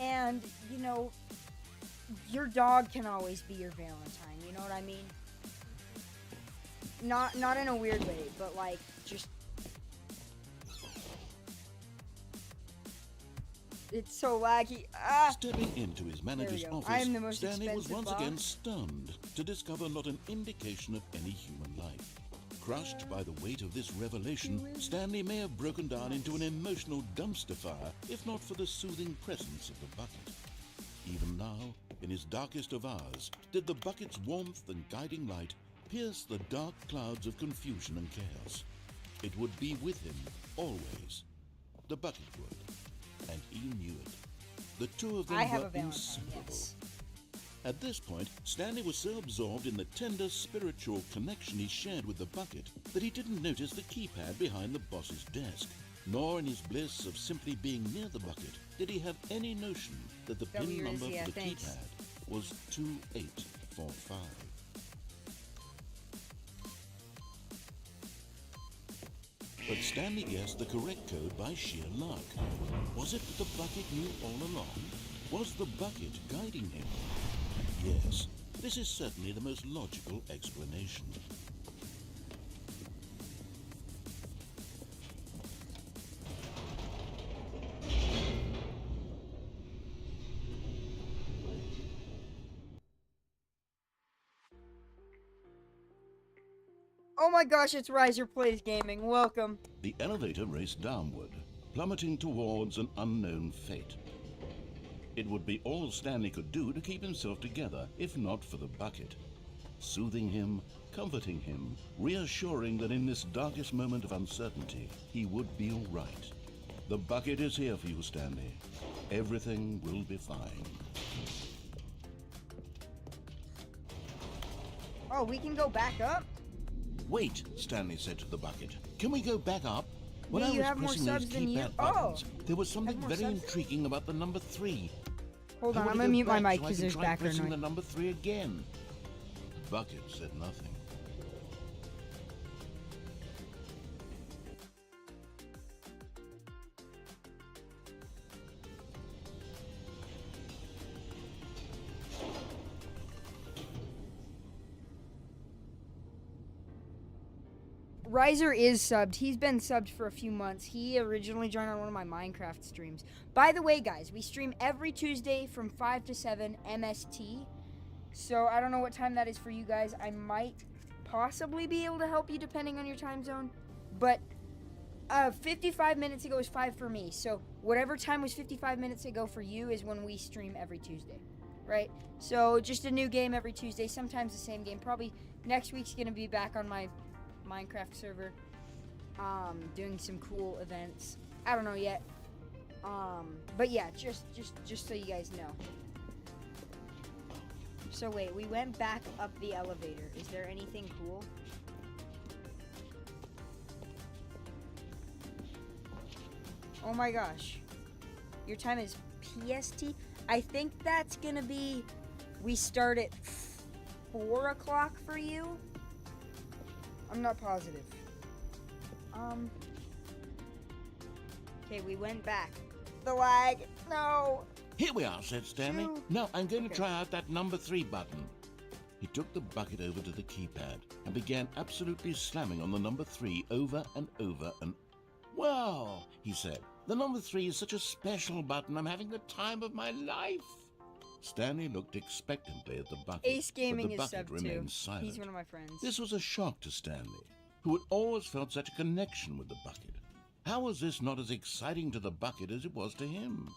And you know, your dog can always be your Valentine. You know what I mean? Not in a weird way, but like just. It's so laggy. Ah! Stepping into his manager's go. office, I am the most Stanley was expensive once boss. again stunned to discover not an indication of any human life. Crushed by the weight of this revelation, Stanley may have broken down into an emotional dumpster fire if not for the soothing presence of the bucket. Even now, in his darkest of hours, did the bucket's warmth and guiding light pierce the dark clouds of confusion and chaos. It would be with him, always. The bucket would. And he knew it. The two of them I have were a Valentine, inseparable. yes. At this point, Stanley was so absorbed in the tender spiritual connection he shared with the bucket that he didn't notice the keypad behind the boss's desk. Nor in his bliss of simply being near the bucket did he have any notion that the pin number for the keypad was 2845. But Stanley guessed the correct code by sheer luck. Was it that the bucket knew all along? Was the bucket guiding him? Yes, this is certainly the most logical explanation. Oh my gosh, it's Riser Plays Gaming. Welcome. The elevator raced downward, plummeting towards an unknown fate. It would be all Stanley could do to keep himself together, if not for the bucket. Soothing him, comforting him, reassuring that in this darkest moment of uncertainty, he would be all right. The bucket is here for you, Stanley. Everything will be fine. Oh, we can go back up? Wait, Stanley said to the bucket. Can we go back up? When Me, I you was have more pressing those subs than you? keypad Oh. buttons, there was something more very subs? intriguing about the number 3. Hold I on, want I'm to gonna go mute my back mic so I because can there's try background pressing noise. the number 3 again. The bucket said nothing. Riser is subbed. He's been subbed for a few months. He originally joined on one of my Minecraft streams. By the way, guys, we stream every Tuesday from 5 to 7 MST. So I don't know what time that is for you guys. I might possibly be able to help you depending on your time zone. But 55 minutes ago was 5 for me. So whatever time was 55 minutes ago for you is when we stream every Tuesday. Right? So just a new game every Tuesday. Sometimes the same game. Probably next week's going to be back on my Minecraft server, doing some cool events. I don't know yet, but yeah, just so you guys know. So wait, we went back up the elevator. Is there anything cool? Oh my gosh, your time is PST. I think that's gonna be. We start at 4 o'clock for you. I'm not positive. Okay, we went back. The lag. No. Here we are, said Stanley. Shoo. Now I'm going to Okay. try out that number 3 button. He took the bucket over to the keypad and began absolutely slamming on the number 3 over and over and... Well, he said, the number 3 is such a special button. I'm having the time of my life. Stanley looked expectantly at the bucket, Ace Gaming but the is bucket sub too. remained silent. He's one of my friends. This was a shock to Stanley, who had always felt such a connection with the bucket. How was this not as exciting to the bucket as it was to him?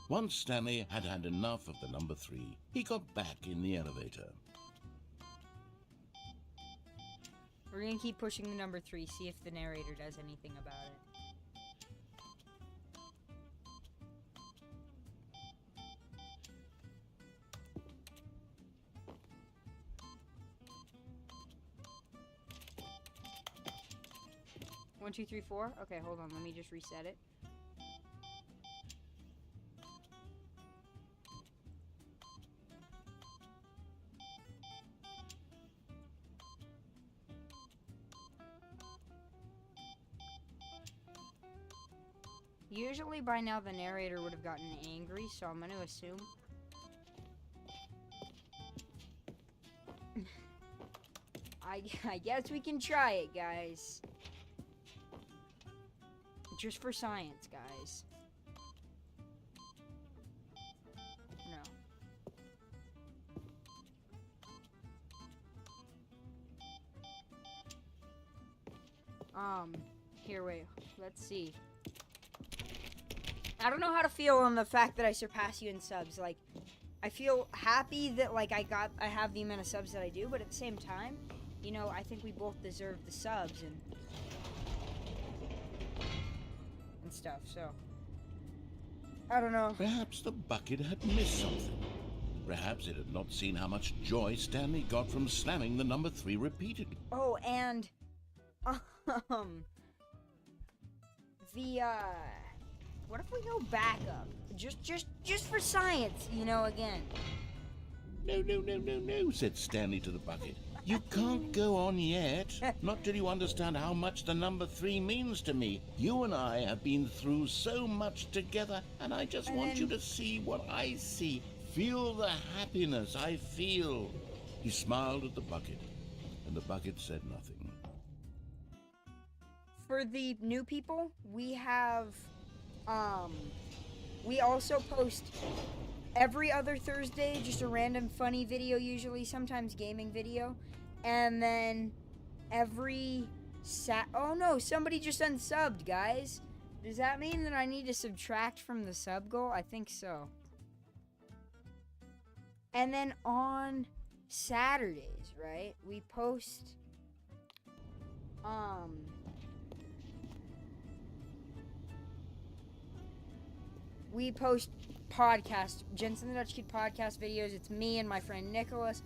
Once Stanley had had enough of the number 3, he got back in the elevator. We're gonna keep pushing the number 3, see if the narrator does anything about it. One, two, three, 4. Okay, hold on. Let me just reset it. Usually by now the narrator would have gotten angry, so I'm gonna assume. I guess we can try it, guys. Just for science, guys. No. Here, wait. Let's see. I don't know how to feel on the fact that I surpass you in subs. Like, I feel happy that, like, I have the amount of subs that I do, but at the same time, you know, I think we both deserve the subs and stuff, so. I don't know. Perhaps the bucket had missed something. Perhaps it had not seen how much joy Stanley got from slamming the number 3 repeatedly. Oh, and what if we go back up? Just for science, you know, again. No, said Stanley to the bucket. You can't go on yet. Not till you understand how much the number 3 means to me. You and I have been through so much together, and I just want you to see what I see. Feel the happiness I feel. He smiled at the bucket, and the bucket said nothing. For the new people, we have, we also post every other Thursday, just a random funny video usually, sometimes gaming video. And then every oh no, somebody just unsubbed, guys. Does that mean that I need to subtract from the sub goal? I think so. And then on Saturdays, right, we post, podcast, Jensen the Dutch Kid podcast videos. It's me and my friend Nicholas,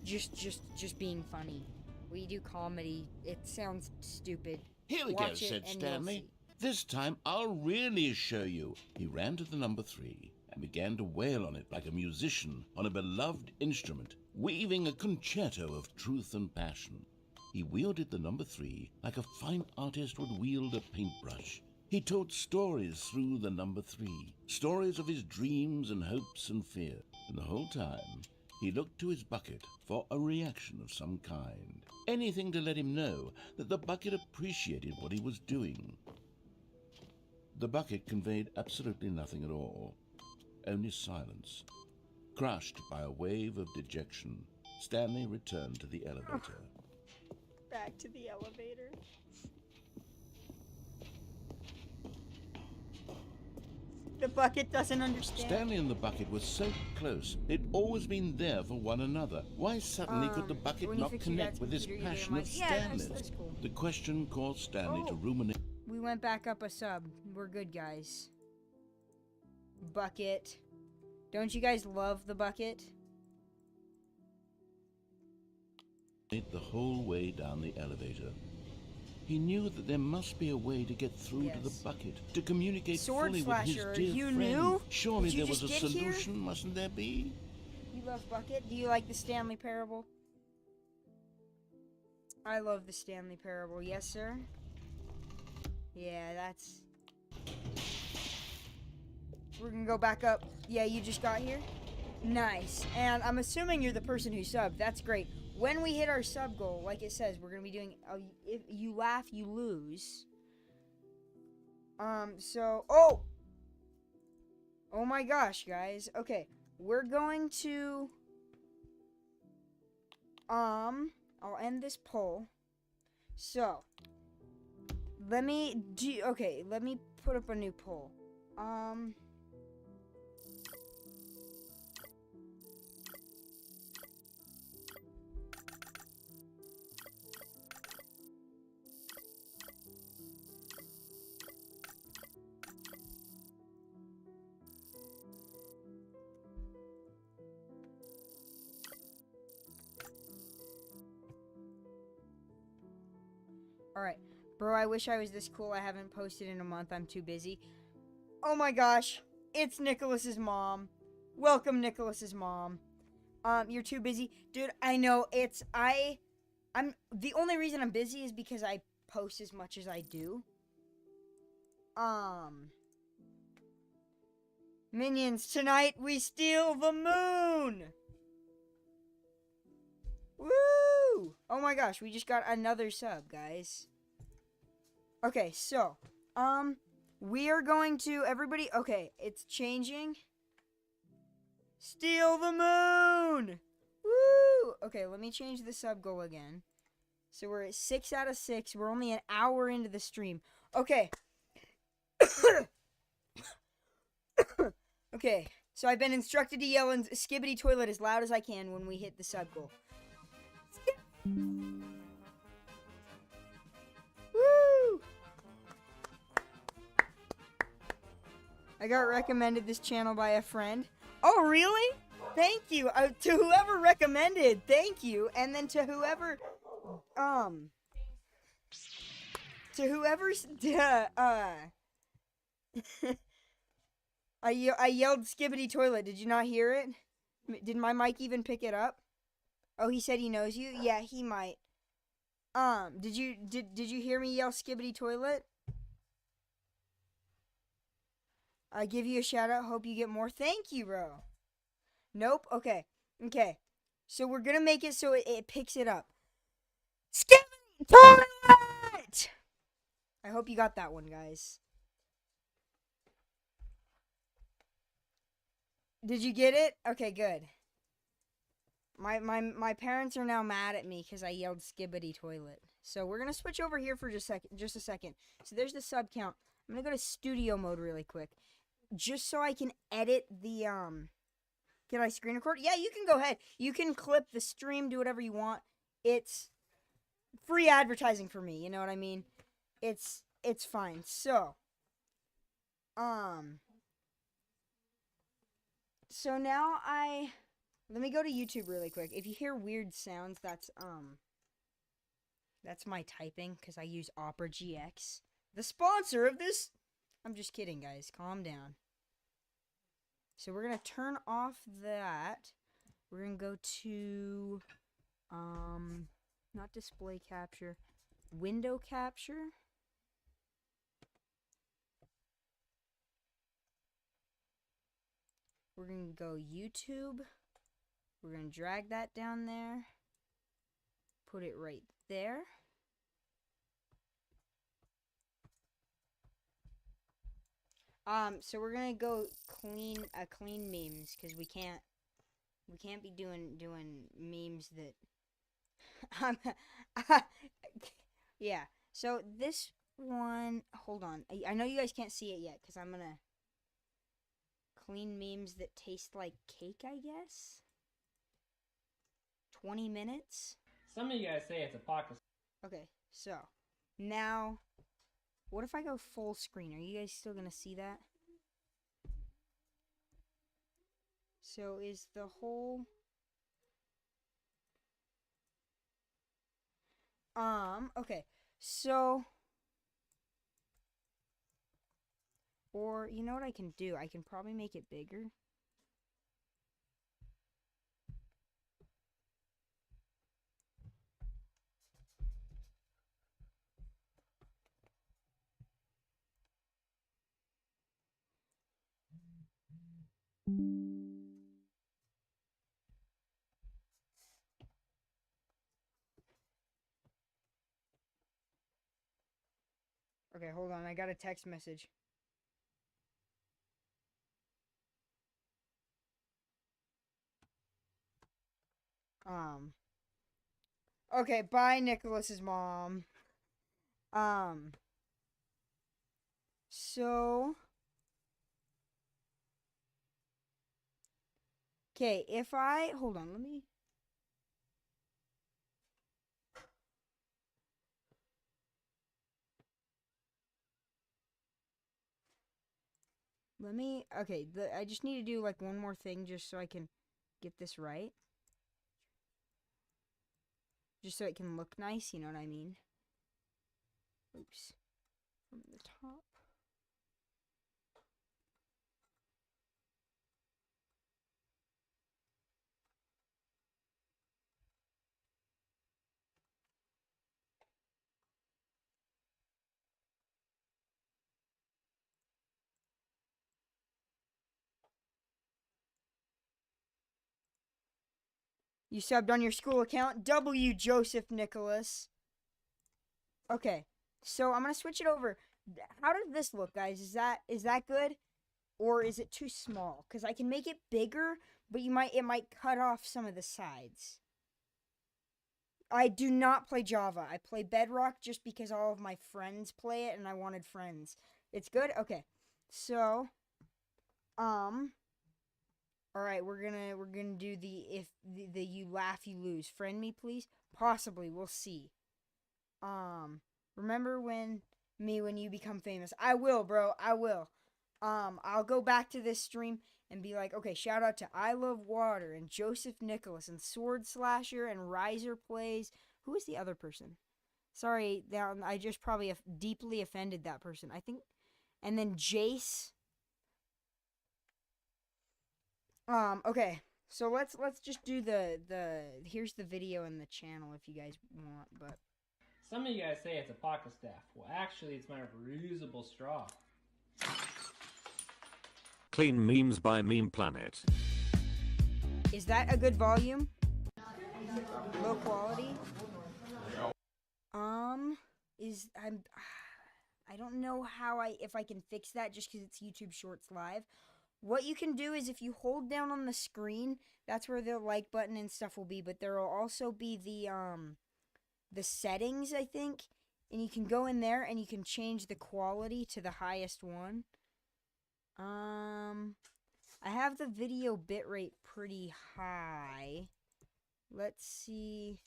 just being funny. We do comedy. It sounds stupid. Here we go, said Stanley. This time I'll really show you. He ran to the number 3 and began to wail on it like a musician on a beloved instrument, weaving a concerto of truth and passion. He wielded the number 3 like a fine artist would wield a paintbrush. He told stories through the number 3, stories of his dreams and hopes and fear. And the whole time, he looked to his bucket for a reaction of some kind. Anything to let him know that the bucket appreciated what he was doing. The bucket conveyed absolutely nothing at all, only silence. Crushed by a wave of dejection, Stanley returned to the elevator. Back to the elevator. The bucket doesn't understand. Stanley and the bucket were so close. They'd always been there for one another. Why suddenly could the bucket not connect with this passion of Stanley's? That's cool. The question caused Stanley to ruminate. We went back up a sub. We're good, guys. Bucket. Don't you guys love the bucket? The whole way down the elevator. He knew that there must be a way to get through to the bucket, to communicate fully with his dear friend. Knew? Surely there was a solution, mustn't there be? You love bucket? Do you like the Stanley Parable? I love the Stanley Parable. Yes, sir? Yeah, that's... We're gonna go back up. Yeah, you just got here? Nice. And I'm assuming you're the person who subbed. That's great. When we hit our sub goal, like it says, we're going to be doing, if you laugh, you lose. Oh my gosh, guys. Okay, we're going to, I'll end this poll. So, let me put up a new poll. Alright. Bro, I wish I was this cool. I haven't posted in a month. I'm too busy. Oh my gosh. It's Nicholas's mom. Welcome, Nicholas's mom. You're too busy. Dude, I know. I'm the only reason I'm busy is because I post as much as I do. Minions, tonight we steal the moon! Woo! Oh my gosh, we just got another sub, guys. Okay, so, we are going to, everybody, okay, it's changing. Steal the moon! Woo! Okay, let me change the sub goal again. So we're at 6 out of 6. We're only an hour into the stream. Okay. Okay, so I've been instructed to yell in Skibbity Toilet as loud as I can when we hit the sub goal. Woo! I got recommended this channel by a friend. Oh, really? Thank you. To whoever recommended, thank you. And then to whoever, I yelled Skibbity Toilet. Did you not hear it? Did my mic even pick it up? Oh, he said he knows you? Yeah, he might. Did you hear me yell Skibbity Toilet? I give you a shout out. Hope you get more. Thank you, bro. Nope. Okay. Okay. So we're gonna make it so it picks it up. Skibbity Toilet! I hope you got that one, guys. Did you get it? Okay, good. My parents are now mad at me because I yelled Skibbity Toilet. So we're gonna switch over here for just a second. So there's the sub count. I'm gonna go to studio mode really quick, just so I can edit the Can I screen record? Yeah, you can go ahead. You can clip the stream, do whatever you want. It's free advertising for me. You know what I mean? It's fine. So So now let me go to YouTube really quick. If you hear weird sounds, that's my typing because I use Opera GX, the sponsor of this. I'm just kidding, guys. Calm down. So we're gonna turn off that. We're gonna go to not display capture, window capture. We're going to go YouTube. We're going to drag that down there. Put it right there. So we're going to go clean memes because we can't be doing memes that yeah. So this one, hold on. I know you guys can't see it yet cuz I'm going to clean memes that taste like cake, I guess. 20 minutes. Some of you guys say it's apocryphal. Okay, so now, what if I go full screen? Are you guys still gonna see that? So is the whole okay, so, or you know what I can do? I can probably make it bigger. Okay, hold on. I got a text message. Okay, bye, Nicholas's mom. So, okay, if I, hold on, okay, I just need to do like one more thing just so I can get this right. Just so it can look nice, you know what I mean? Oops. From the top. You subbed on your school account. W Joseph Nicholas. Okay. So I'm gonna switch it over. How does this look, guys? Is that good? Or is it too small? Because I can make it bigger, but it might cut off some of the sides. I do not play Java. I play Bedrock just because all of my friends play it and I wanted friends. It's good? Okay. So, alright, we're gonna do the you laugh, you lose. Friend me, please? Possibly, we'll see. Remember when you become famous? I will, bro. I will. I'll go back to this stream and be like, okay, shout out to I Love Water and Joseph Nicholas and Sword Slasher and Riser Plays. Who is the other person? Sorry, I just probably deeply offended that person. I think, and then Jace. Okay. So let's just do here's the video and the channel if you guys want, but Some of you guys say it's a pocket staff. Well, actually, it's my reusable straw. Clean memes by Meme Planet. is that a good volume? Low quality? I don't know if I can fix that just because it's YouTube Shorts Live. What you can do is if you hold down on the screen, that's where the like button and stuff will be, but there will also be the settings, I think, and you can go in there and you can change the quality to the highest one. I have the video bitrate pretty high. Let's see.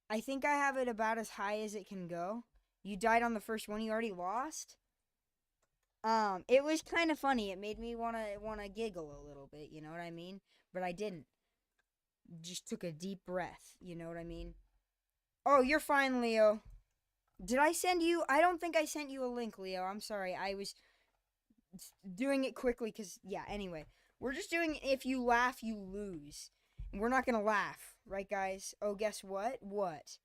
I think I have it about as high as it can go. You died on the first one, you already lost? It was kind of funny. It made me wanna giggle a little bit, you know what I mean? But I didn't. Just took a deep breath, you know what I mean? Oh, you're fine, Leo. Did I send you? I don't think I sent you a link, Leo. I'm sorry. I was doing it quickly because, yeah, anyway. We're just doing if you laugh, you lose. And we're not going to laugh, right, guys? Oh, guess what? What?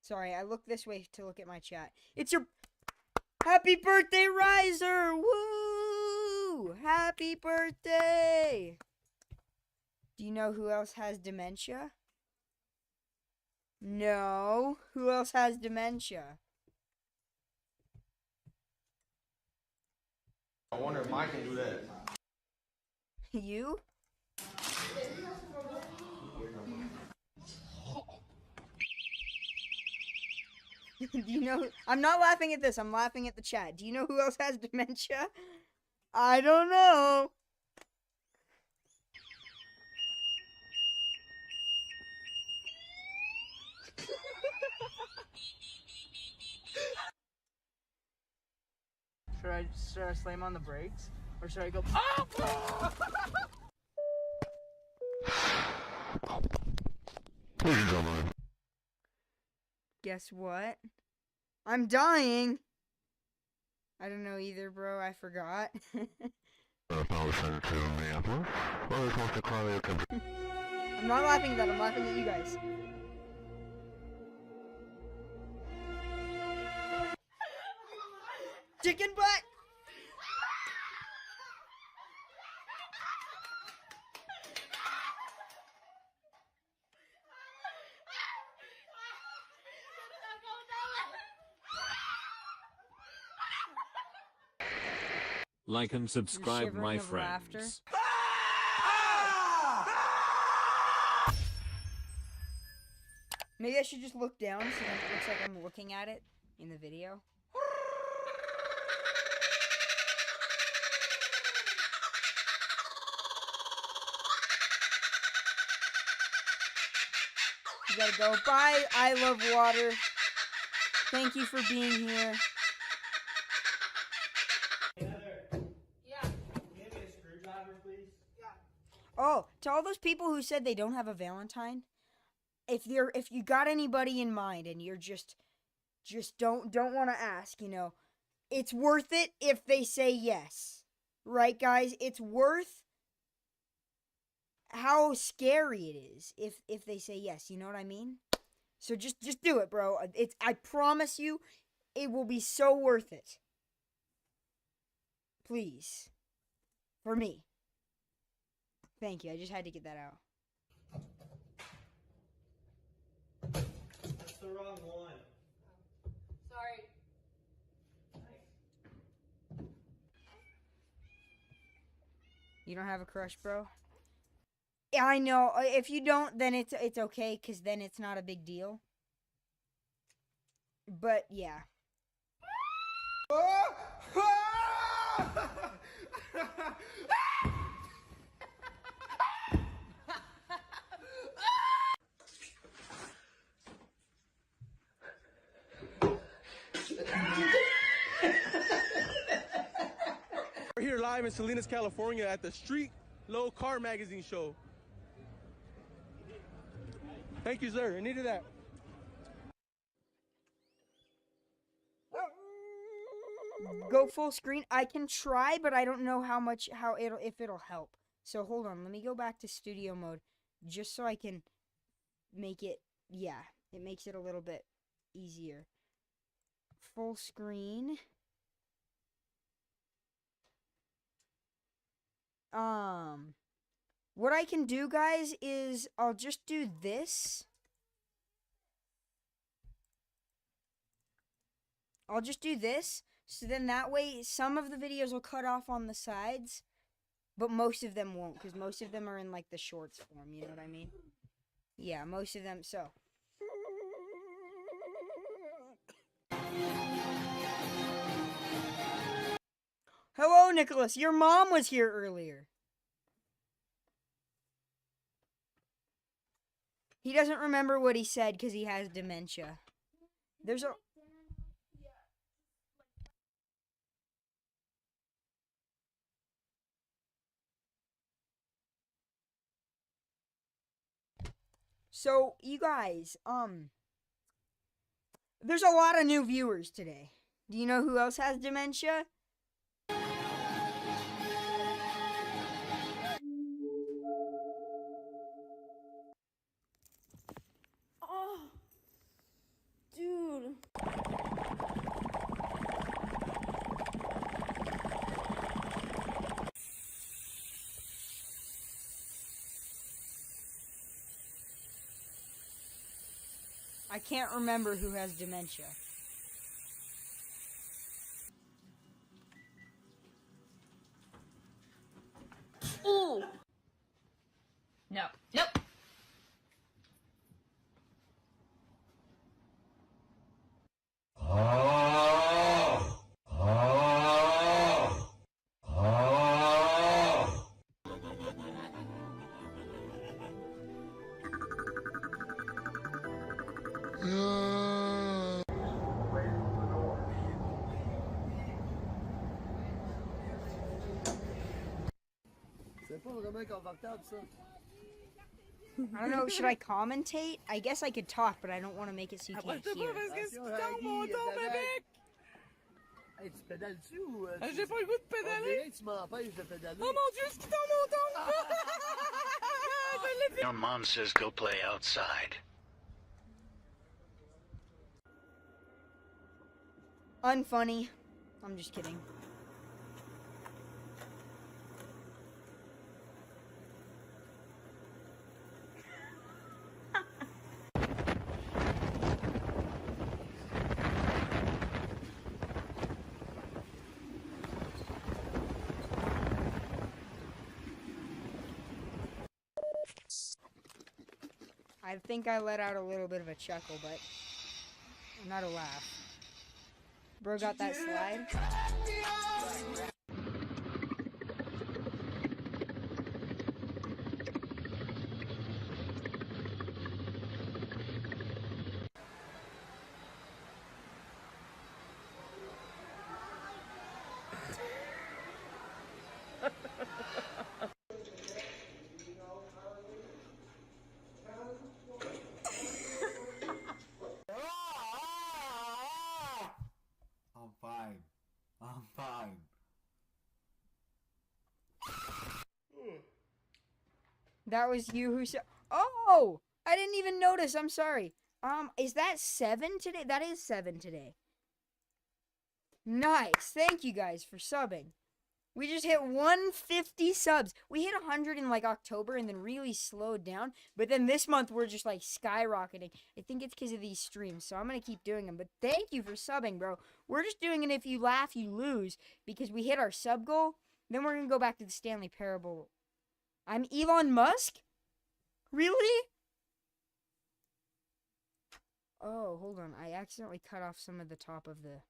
Sorry, I look this way to look at my chat. It's your happy birthday, Riser! Woo! Happy birthday! Do you know who else has dementia? No. Who else has dementia? I wonder if I can do that. You? Do you know? I'm not laughing at this. I'm laughing at the chat. Do you know who else has dementia? I don't know. Should I slam on the brakes? Or should I go, oh! Guess what? I'm dying. I don't know either, bro. I forgot. I'm not laughing at that. I'm laughing at you guys. Chicken butt! Like and subscribe, Shivering my of laughter. friends. Maybe I should just look down so that it looks like I'm looking at it in the video. You gotta go. Bye, I Love Water. Thank you for being here. Oh, to all those people who said they don't have a Valentine, if you got anybody in mind and you're just don't want to ask, you know, it's worth it if they say yes. Right, guys? It's worth how scary it is if they say yes, you know what I mean? So just do it, bro. I promise you, it will be so worth it. Please. For me. Thank you. I just had to get that out. That's the wrong one. Sorry. You don't have a crush, bro? Yeah, I know. If you don't, then it's okay, because then it's not a big deal. But, yeah. We're here live in Salinas, California at the Street Low Car Magazine show. Thank you, sir. I needed that. Go full screen. I can try, but I don't know if it'll help. So hold on, let me go back to studio mode just so I can make it, yeah, it makes it a little bit easier. Full screen. What I can do, guys, is I'll just do this. I'll just do this, so then that way some of the videos will cut off on the sides, but most of them won't, because most of them are in, like, the shorts form, you know what I mean? Yeah, most of them, so. Hello, Nicholas, your mom was here earlier. He doesn't remember what he said because he has dementia. There's a... So, you guys, there's a lot of new viewers today. Do you know who else has dementia? Oh, dude. I can't remember who has dementia. Ooh. No. Nope. C'est pas vraiment confortable, ça. I don't know, should I commentate? I guess I could talk, but I don't want to make it so you can't hear. Hey, tu pédales dessus ou... J'ai pas le goût de pédaler. On dirait que tu m'empêches de pédaler. Oh mon Dieu, c'est dans mon temps. Your mom says go play outside. Unfunny. I'm just kidding. I think I let out a little bit of a chuckle, but not a laugh. Bro got that slide? I'm fine. I'm fine. That was you who said... Oh! I didn't even notice. I'm sorry. Is that 7 today? That is 7 today. Nice. Thank you guys for subbing. We just hit 150 subs. We hit 100 in like October and then really slowed down. But then this month we're just like skyrocketing. I think it's because of these streams. So I'm going to keep doing them. But thank you for subbing, bro. We're just doing it if you laugh, you lose. Because we hit our sub goal. Then we're going to go back to the Stanley Parable. I'm Elon Musk? Really? Oh, hold on. I accidentally cut off some of the top of the...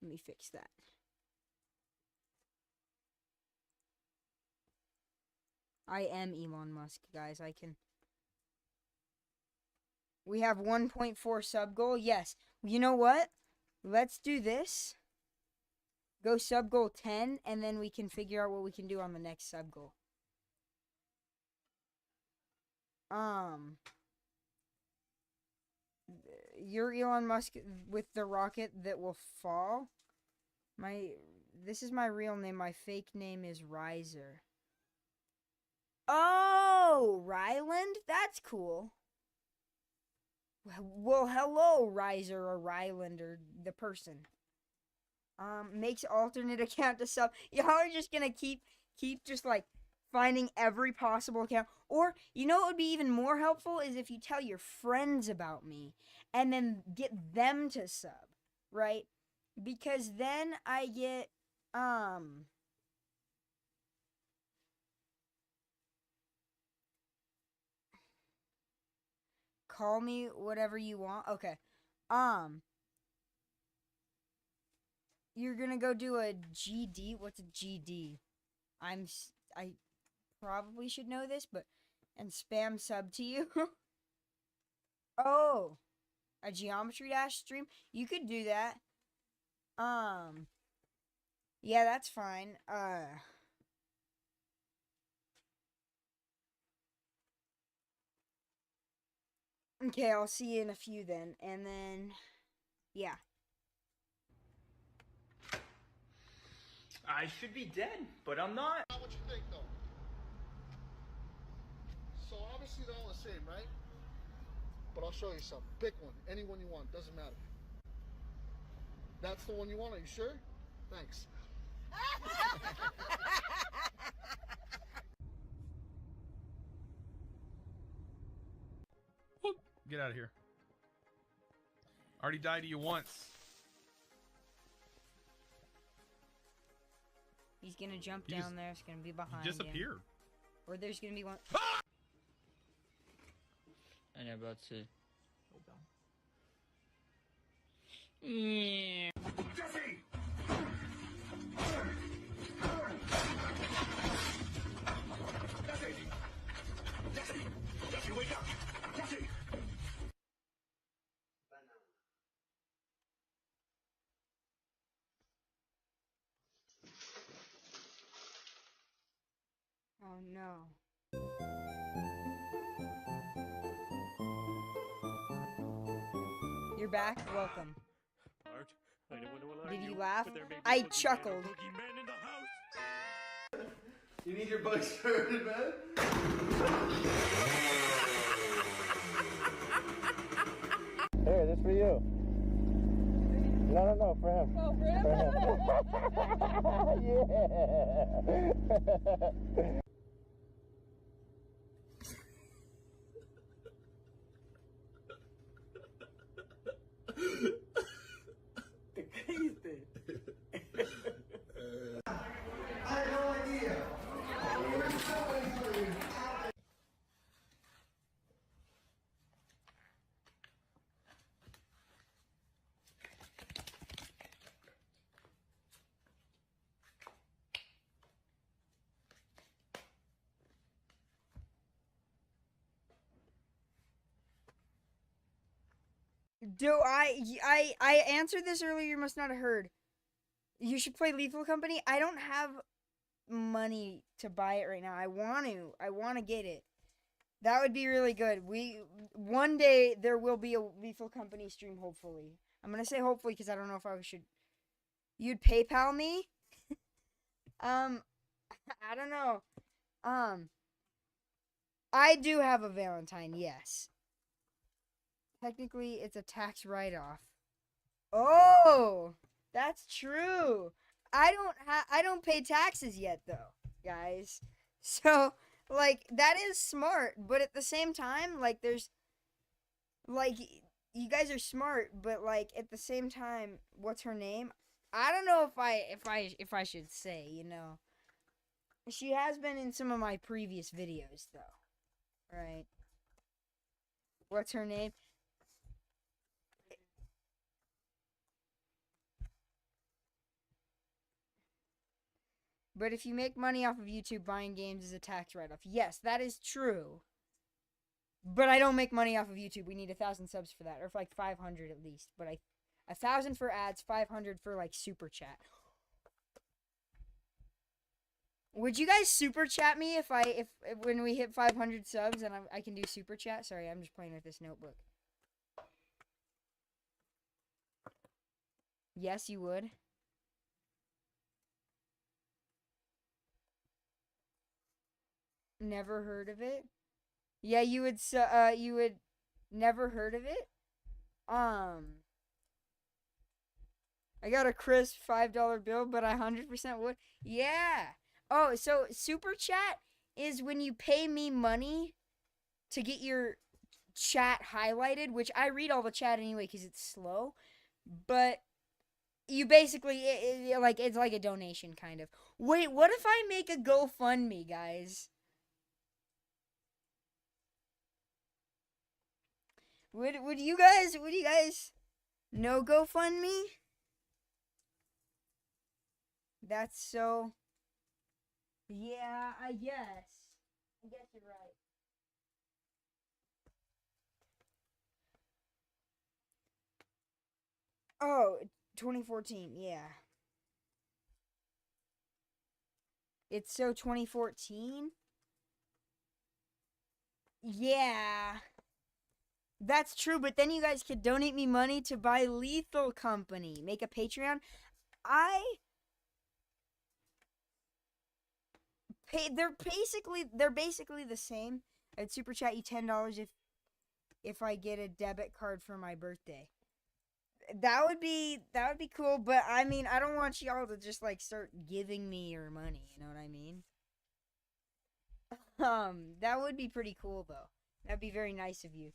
Let me fix that. I am Elon Musk, guys. I can... We have 1.4 sub goal. Yes. You know what? Let's do this. Go sub goal 10, and then we can figure out what we can do on the next sub goal. You're Elon Musk with the rocket that will fall. This is my real name. My fake name is Riser. Oh, Ryland? That's cool. Well, hello, Riser or Ryland or the person. Makes alternate account to sub. Y'all are just gonna keep just like finding every possible account. Or, you know what would be even more helpful is if you tell your friends about me and then get them to sub, right? Because then I get, call me whatever you want. Okay. You're gonna go do a GD. What's a GD? I probably should know this, but and spam sub to you. Oh, a Geometry Dash stream. You could do that. Yeah, that's fine. Okay, I'll see you in a few then, and then yeah. I should be dead, but I'm not. What you think, though? So obviously they're all the same, right? But I'll show you some. Pick one. Any one you want. Doesn't matter. That's the one you want. Are you sure? Thanks. Whoop. Get out of here. Already died to you once. He's gonna jump He down just- there. It's gonna be behind He disappeared. him. Or there's gonna be one. And I'm about to. Jesse! Jesse, wake up! Jesse! Oh no. You're back. Welcome. Did you laugh? I chuckled. You need your bugs hurted, man? Here, this for you. No, for him. Oh, For him. Yeah. ¿Te caíste? I had no idea. I answered this earlier. You must not have heard. You should play Lethal Company. I don't have money to buy it right now. I want to get it. That would be really good. One day there will be a Lethal Company stream. Hopefully, I'm gonna say hopefully because I don't know if I should. You'd PayPal me? I don't know. I do have a Valentine, yes. Technically, it's a tax write-off. Oh, that's true. I don't pay taxes yet though, guys. So, like, that is smart, but at the same time, like, there's like, you guys are smart, but like at the same time, what's her name? I don't know if I should say, you know. She has been in some of my previous videos though. Right? What's her name? But if you make money off of YouTube, buying games is a tax write-off. Yes, that is true. But I don't make money off of YouTube. We need 1,000 subs for that, or for like 500 at least. But 1,000 for ads, 500 for like super chat. Would you guys super chat me if when we hit 500 subs and I can do super chat? Sorry, I'm just playing with this notebook. Yes, you would. Never heard of it? Yeah, you would never heard of it? I got a crisp $5 bill, but I 100% would. Yeah. Oh, so super chat is when you pay me money to get your chat highlighted, which I read all the chat anyway because it's slow. But you basically, it's like a donation kind of. Wait, what if I make a GoFundMe, guys? Would you guys know GoFundMe? That's so. Yeah, I guess. I guess you're right. Oh, 2014, yeah. It's so 2014? Yeah. That's true, but then you guys could donate me money to buy Lethal Company. Make a Patreon. They're basically the same. I'd super chat you $10 if I get a debit card for my birthday. That would be cool, but I mean, I don't want y'all to just like start giving me your money, you know what I mean? That would be pretty cool though. That'd be very nice of you.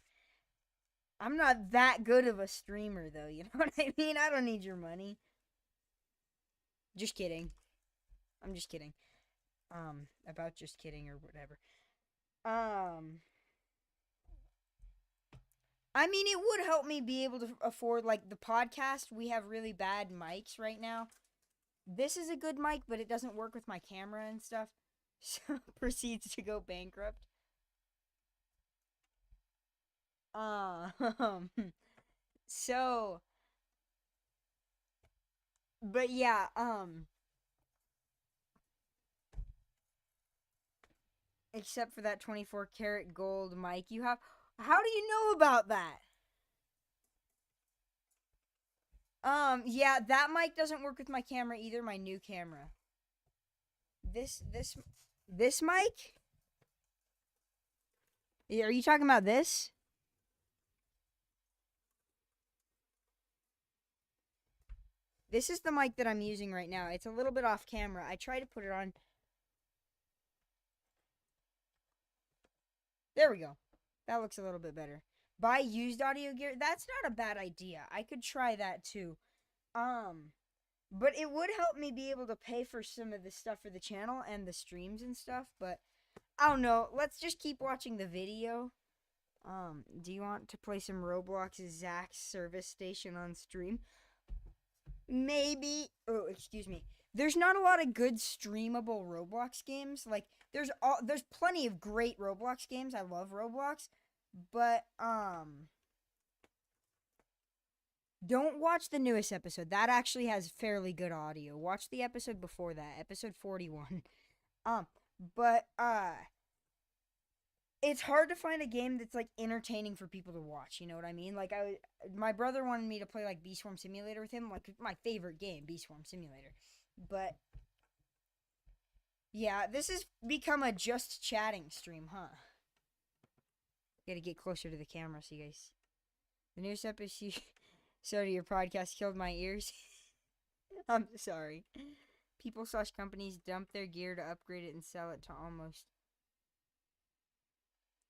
I'm not that good of a streamer though, you know what I mean? I don't need your money. Just kidding. I'm just kidding. About just kidding or whatever. I mean, it would help me be able to afford, like, the podcast. We have really bad mics right now. This is a good mic, but it doesn't work with my camera and stuff. So, proceeds to go bankrupt. So, but yeah, except for that 24 karat gold mic you have. How do you know about that? Yeah, that mic doesn't work with my camera either, my new camera. This mic? Are you talking about this? This is the mic that I'm using right now. It's a little bit off camera. I try to put it on. There we go. That looks a little bit better. Buy used audio gear. That's not a bad idea. I could try that too. But it would help me be able to pay for some of the stuff for the channel and the streams and stuff, but I don't know. Let's just keep watching the video. Do you want to play some Roblox Zach's service station on stream? Maybe. Oh, excuse me. There's not a lot of good streamable Roblox games. Like there's plenty of great Roblox games. I love Roblox, but don't watch the newest episode. That actually has fairly good audio. Watch the episode before that, episode 41. But it's hard to find a game that's like entertaining for people to watch, you know what I mean? Like my brother wanted me to play like Bee Swarm Simulator with him, like my favorite game, Bee Swarm Simulator. But yeah, this has become a just chatting stream, huh? Gotta get closer to the camera so you guys. The newest episode of your podcast killed my ears. I'm sorry. People/companies dump their gear to upgrade it and sell it to almost.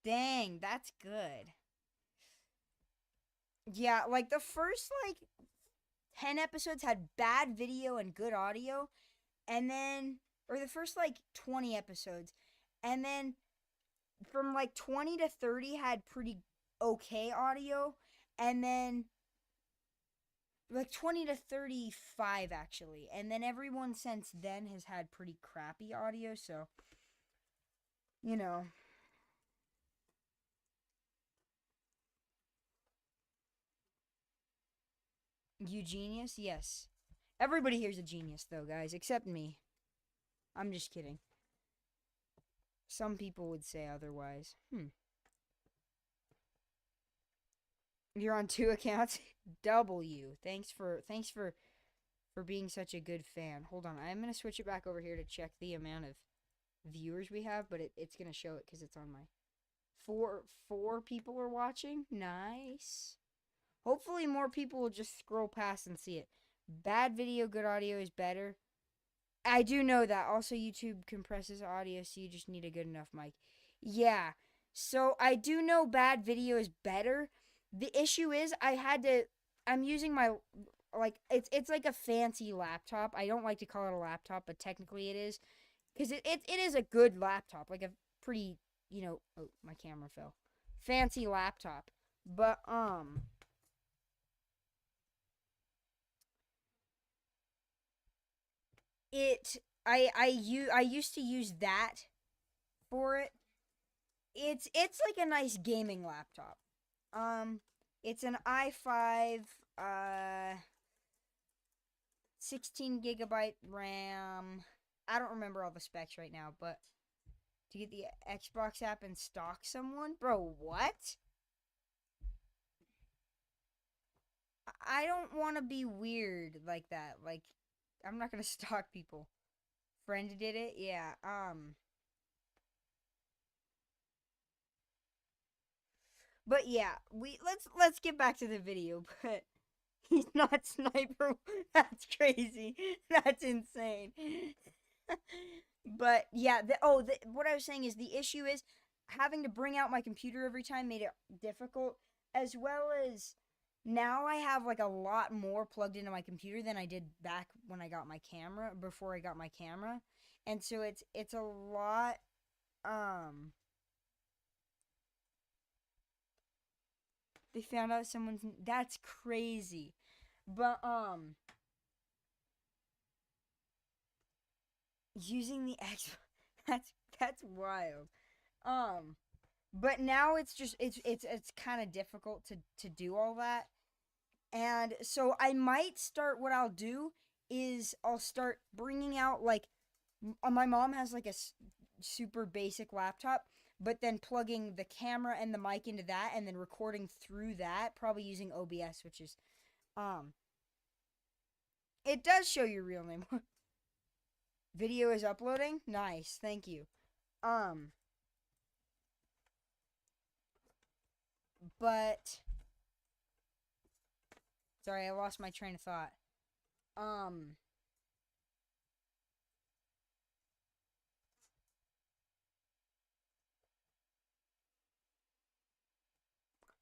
Dang, that's good. Yeah, like the first 10 episodes had bad video and good audio, and then or the first 20 episodes, and then from 20 to 30 had pretty okay audio, and then 20 to 35 actually, and then everyone since then has had pretty crappy audio, so you know. You genius? Yes. Everybody here's a genius though, guys, except me. I'm just kidding. Some people would say otherwise. You're on 2 accounts? W. Thanks for being such a good fan. Hold on, I'm gonna switch it back over here to check the amount of viewers we have, but it's gonna show it because it's on my four people are watching. Nice. Hopefully more people will just scroll past and see it. Bad video, good audio is better. I do know that. Also, YouTube compresses audio, so you just need a good enough mic. Yeah. So, I do know bad video is better. The issue is, I'm using my, it's like a fancy laptop. I don't like to call it a laptop, but technically it is. Because it is a good laptop. Like a pretty, oh, my camera fell. Fancy laptop. But, I used to use that for it. It's like a nice gaming laptop. It's an i5 16 gigabyte RAM. I don't remember all the specs right now, but to get the Xbox app and stalk someone? Bro, what? I don't want to be weird like that. Like, I'm not gonna stalk people. Friend did it? Yeah, But yeah, let's get back to the video, but he's not sniper. That's crazy. That's insane. But yeah, what I was saying is the issue is having to bring out my computer every time made it difficult, as well as now I have a lot more plugged into my computer than I did back when I got my camera, before I got my camera. And so it's a lot they found out that's crazy. But using the X that's wild. But now it's just it's kind of difficult to do all that. And so I might start, what I'll do is I'll start bringing out my mom has a super basic laptop, but then plugging the camera and the mic into that and then recording through that, probably using OBS, which is it does show your real name. Video is uploading? Nice, thank you. But sorry, I lost my train of thought.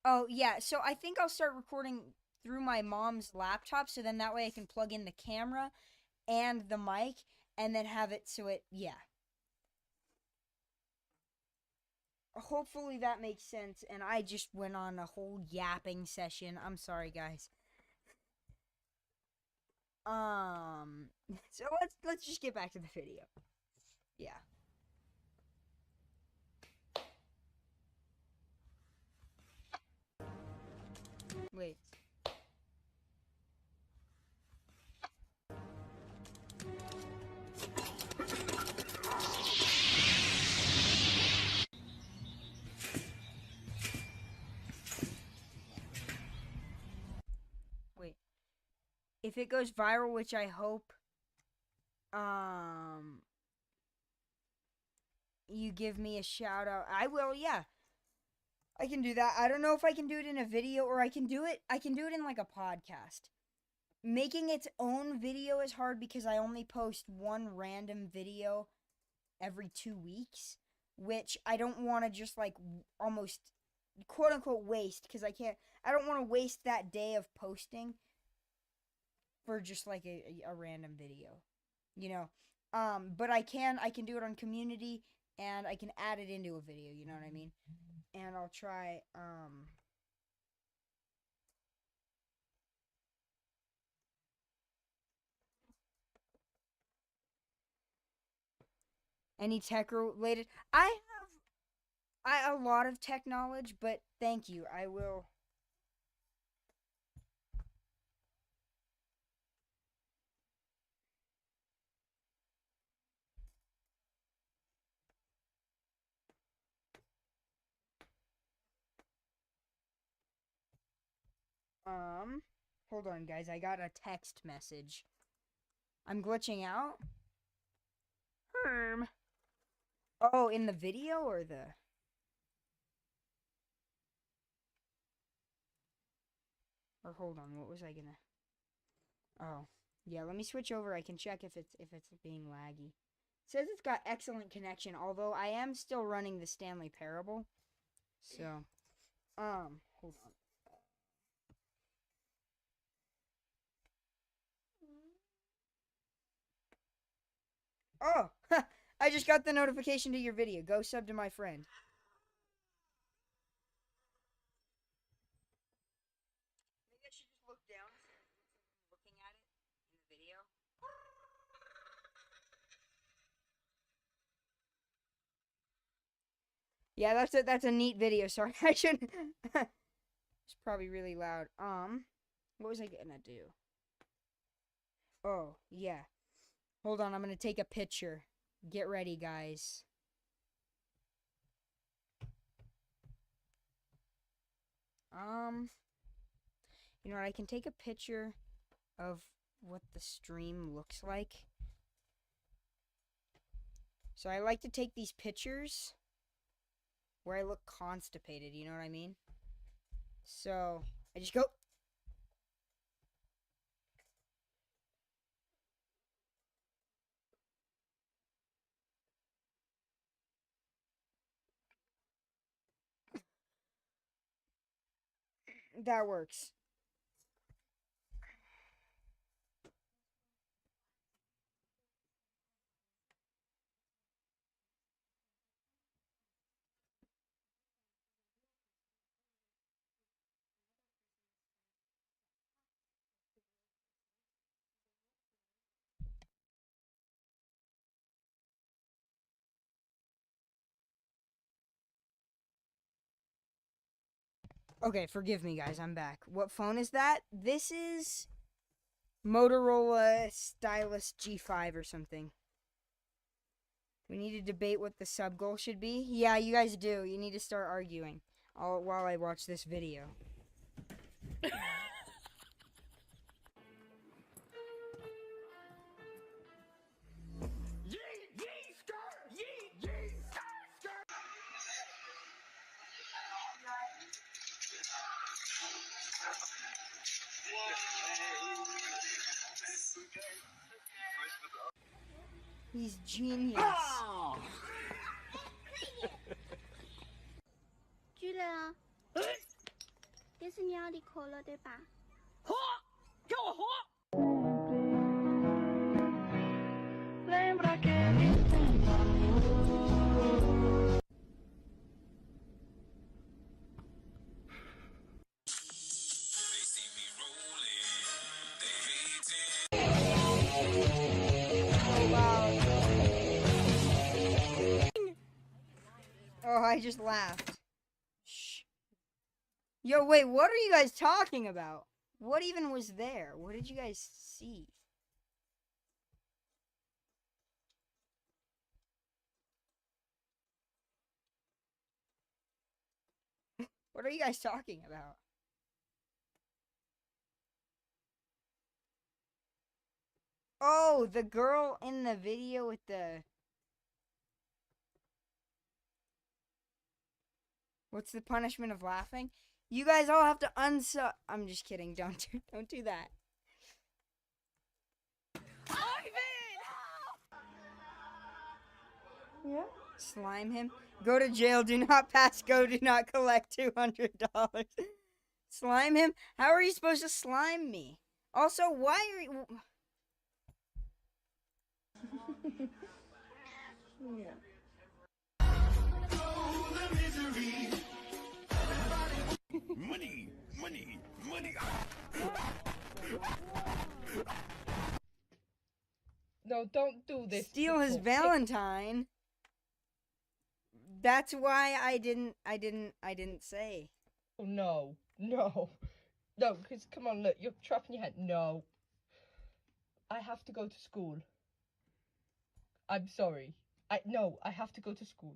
Oh, yeah, so I think I'll start recording through my mom's laptop, so then that way I can plug in the camera and the mic, and then have it so yeah. Hopefully that makes sense, and I just went on a whole yapping session. I'm sorry, guys. So let's just get back to the video. Yeah. Wait. Wait. If it goes viral, which I hope, you give me a shout out. I will, yeah. I can do that. I don't know if I can do it in a video or I can do it in like a podcast. Making its own video is hard because I only post one random video every 2 weeks, which I don't want to just like almost quote unquote waste because I don't want to waste that day of posting for just like a random video, you know. But I can do it on community and I can add it into a video, you know what I mean? And I'll try any tech related. I have a lot of tech knowledge, but thank you. I will. Hold on, guys. I got a text message. I'm glitching out. Herm. Oh, in the video or the? Or hold on, what was I gonna? Oh, yeah. Let me switch over. I can check if it's being laggy. It says it's got excellent connection, although I am still running the Stanley Parable. So, hold on. Oh, I just got the notification to your video. Go sub to my friend. Maybe I should just look down instead of looking at it in the video. Yeah, that's a neat video. Sorry, I shouldn't. It's probably really loud. What was I gonna do? Oh, yeah. Hold on, I'm gonna take a picture. Get ready, guys. You know what? I can take a picture of what the stream looks like. So I like to take these pictures where I look constipated, you know what I mean? So I just go. That works. Okay, forgive me, guys. I'm back. What phone is that? This is Motorola Stylus G5 or something. We need to debate what the sub goal should be. Yeah, you guys do. You need to start arguing while I watch this video. He's genius. 巨人啊，也是你要离口了对吧？活，给我活！ Oh, I just laughed. Shh. Yo, wait, what are you guys talking about? What even was there? What did you guys see? What are you guys talking about? Oh, the girl in the video with the... What's the punishment of laughing? You guys all have to unsub. I'm just kidding. Don't do that. Yeah. Slime him. Go to jail. Do not pass go. Do not collect $200. Slime him? How are you supposed to slime me? Also, why are you... Yeah. Money, money, money. No, don't do this. Steal his people. Valentine? That's why I didn't say. Oh, no. No. No, because, come on, look, you're trapping your head. No. I have to go to school. I'm sorry. No, I have to go to school.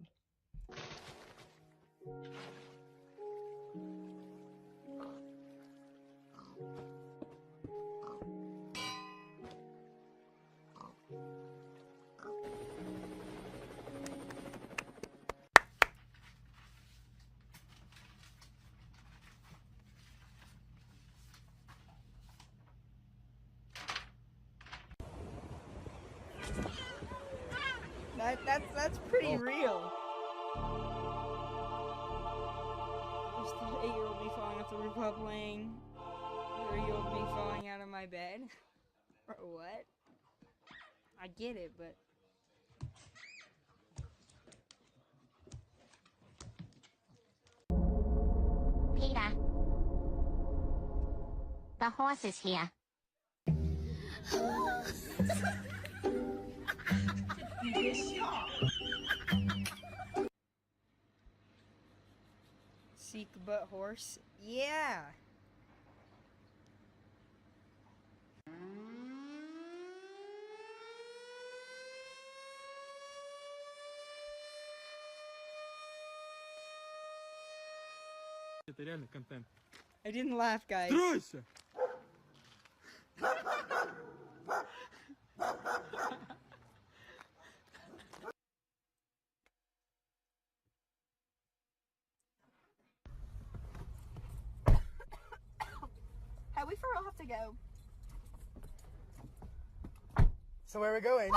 That's pretty real. Just the 8-year-old me falling off the roof while playing. 3-year-old me falling out of my bed. Or what? I get it, but Peter, the horse is here. seek butt horse. Yeah. Это реально контент. I didn't laugh, guys. Стройся! Hey, we for real have to go. So where are we going?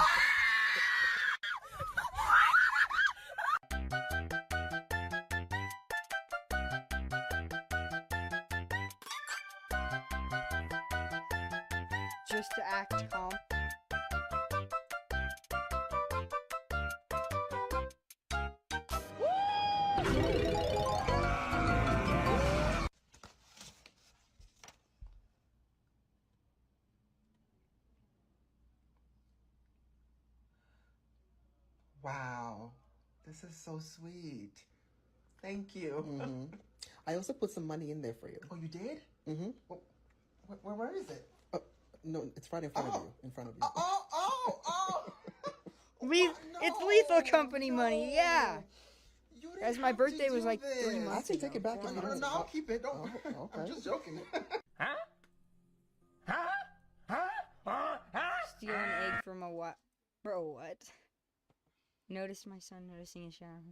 Just to act calm. Wow, this is so sweet. Thank you. I also put some money in there for you. Oh, you did? Mm-hmm. Well, where is it? No, it's right in front of you. In front of you. It's Lethal Company money, yeah. As my birthday was like 3 months I can ago. take it back if you don't. No, I'll keep it. Don't. Okay. I'm just joking. Steal an egg from a what? Bro, what? Notice my son noticing a shower.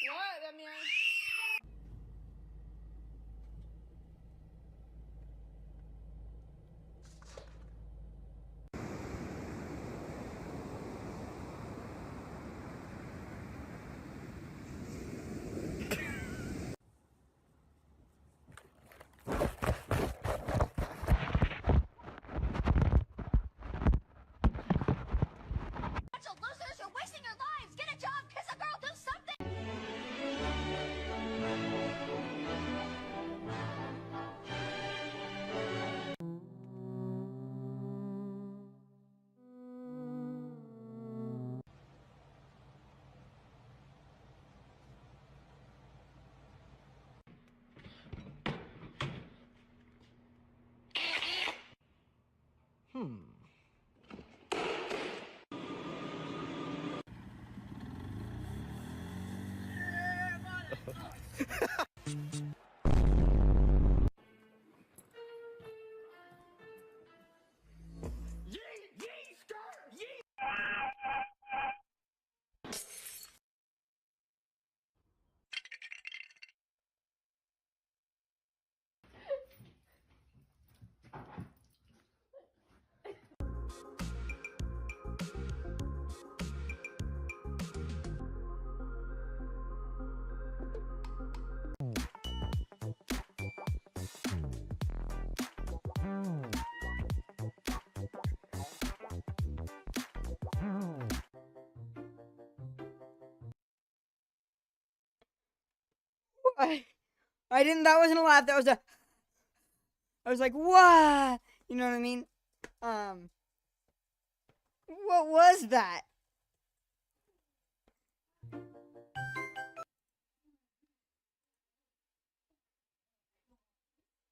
What? I mean, I didn't. That wasn't a laugh. That was a. I was like, what? You know what I mean? What was that?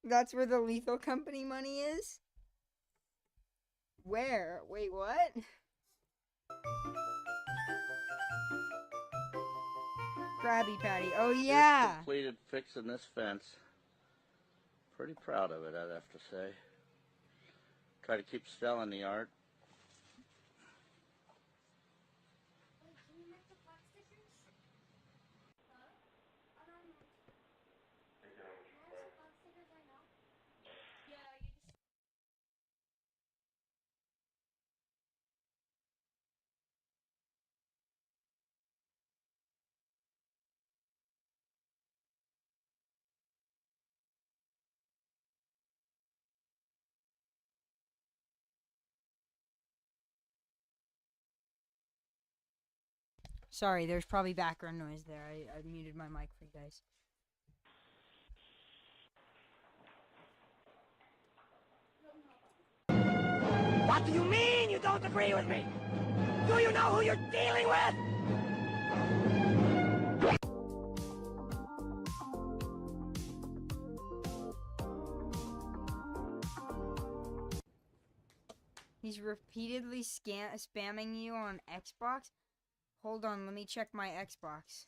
That's where the Lethal Company money is? Where? Wait, what? Krabby Patty. Oh, yeah. Just completed fixing this fence. Pretty proud of it, I'd have to say. Try to keep selling the art. Sorry, there's probably background noise there. I muted my mic for you guys. What do you mean you don't agree with me? Do you know who you're dealing with? He's repeatedly spamming you on Xbox? Hold on, let me check my Xbox.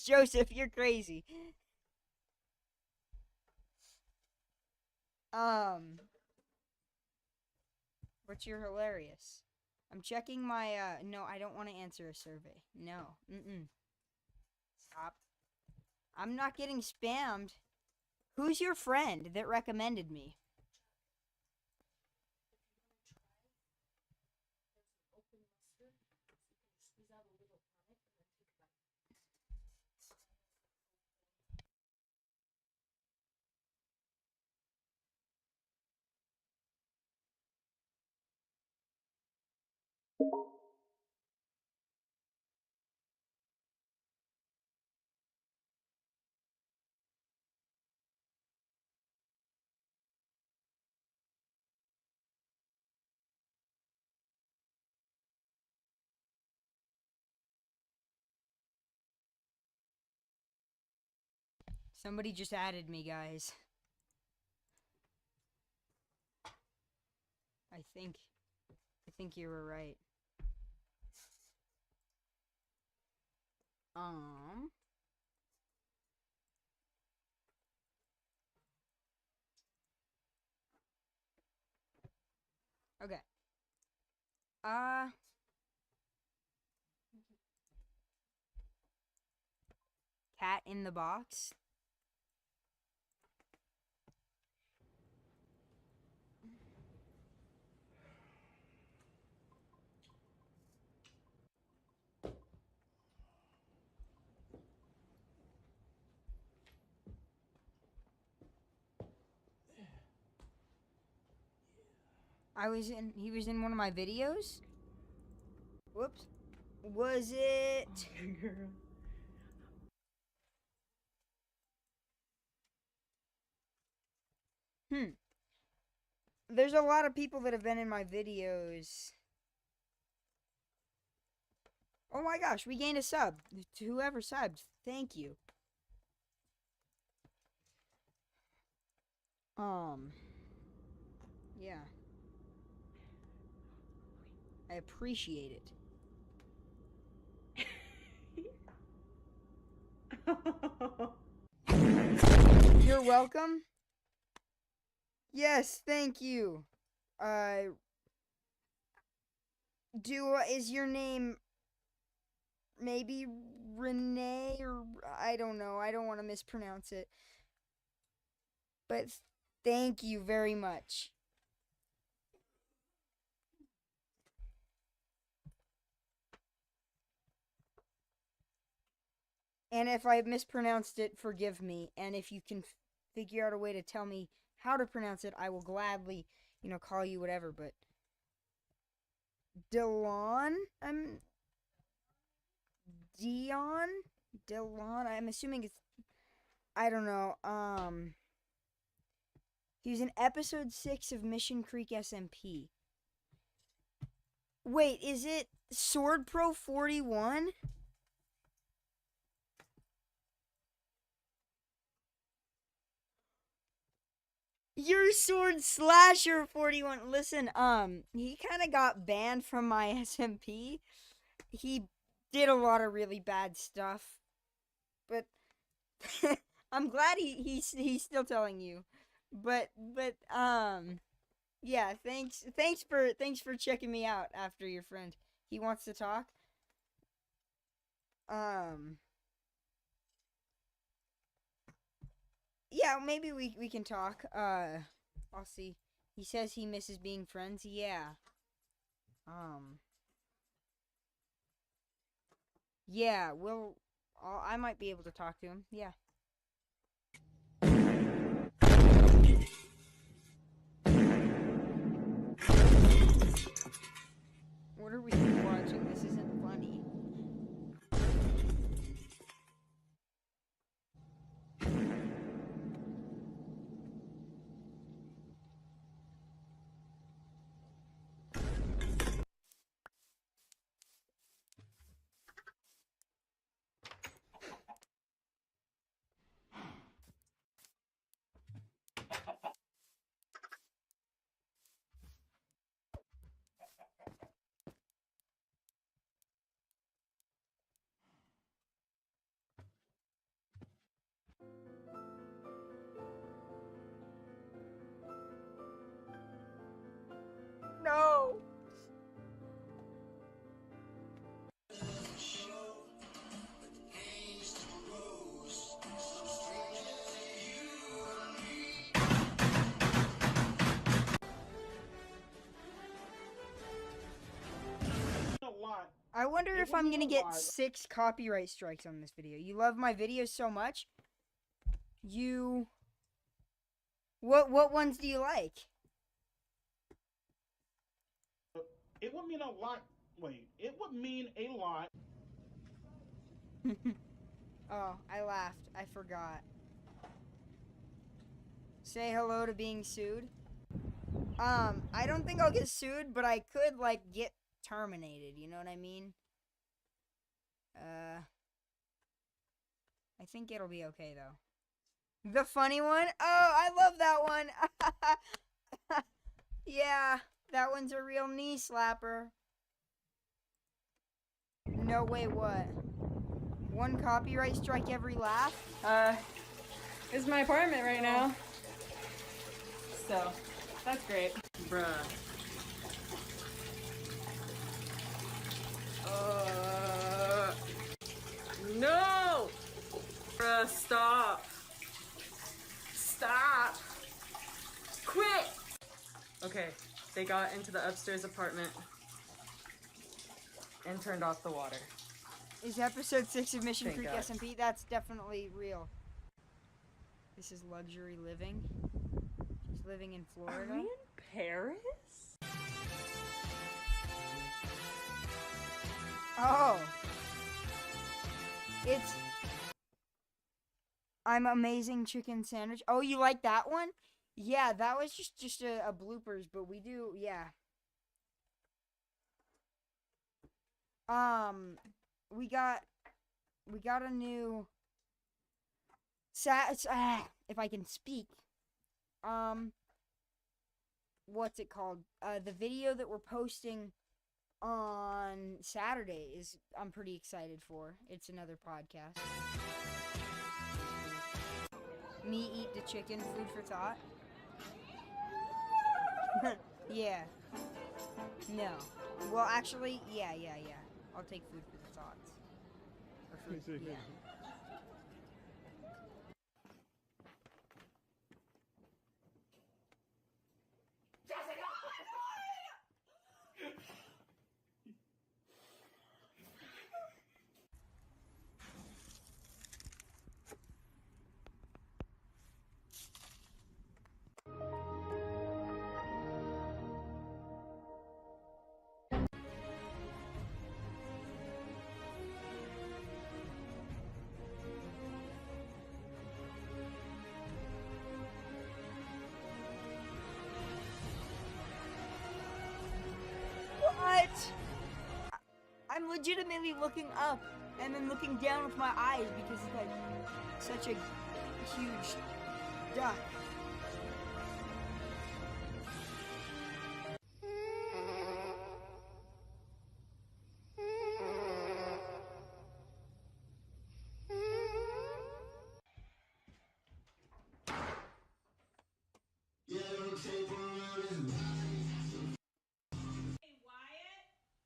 Joseph, you're crazy. But you're hilarious. I'm checking my, no, I don't want to answer a survey. No. Stop. I'm not getting spammed. Who's your friend that recommended me? Somebody just added me, guys. I think you were right. Okay. Cat in the box. He was in one of my videos? Whoops. Was it? There's a lot of people that have been in my videos. Oh my gosh, we gained a sub. To whoever subbed, thank you. Yeah. I appreciate it. You're welcome. Yes, thank you. Is your name maybe Renee or I don't know. I don't want to mispronounce it. But Thank you very much. And if I mispronounced it, forgive me. And if you can figure out a way to tell me how to pronounce it, I will gladly, call you whatever. But Delon, Delon. I'm assuming it's. I don't know. He was in episode 6 of Mission Creek SMP. Wait, is it Sword Pro 41? Your Sword Slasher 41. Listen, he kind of got banned from my SMP. He did a lot of really bad stuff. But I'm glad he's still telling you. But yeah, thanks for checking me out after your friend. He wants to talk. Yeah, maybe we can talk. I'll see. He says he misses being friends. Yeah. Yeah, I might be able to talk to him. Yeah. What are we watching? This isn't funny. No! I wonder if I'm gonna get 6 copyright strikes on this video. You love my videos so much. What ones do you like? It would mean a lot. Wait, it would mean a lot. Oh, I laughed. I forgot. Say hello to being sued. I don't think I'll get sued, but I could, get terminated. You know what I mean? I think it'll be okay, though. The funny one? Oh, I love that one! Yeah, that one's a real knee slapper. No way, what? 1 copyright strike every laugh? This is my apartment right now. So, that's great. Bruh. No! Bruh, stop. Stop. Quit! Okay, they got into the upstairs apartment and turned off the water. Is episode 6 of Mission Thank Creek God. SMP? That's definitely real. This is luxury living. She's living in Florida. Are we in Paris? Oh. It's I'm Amazing Chicken Sandwich. Oh, you like that one? Yeah, that was just a bloopers, but we do, yeah. We got a new if I can speak. What's it called? The video that we're posting on Saturday I'm pretty excited for. It's another podcast. Me eat the chicken, food for thought. Yeah. No. Well, actually, yeah. I'll take food for the thoughts. Or food, yeah. legitimately looking up and then looking down with my eyes because it's like such a huge duck.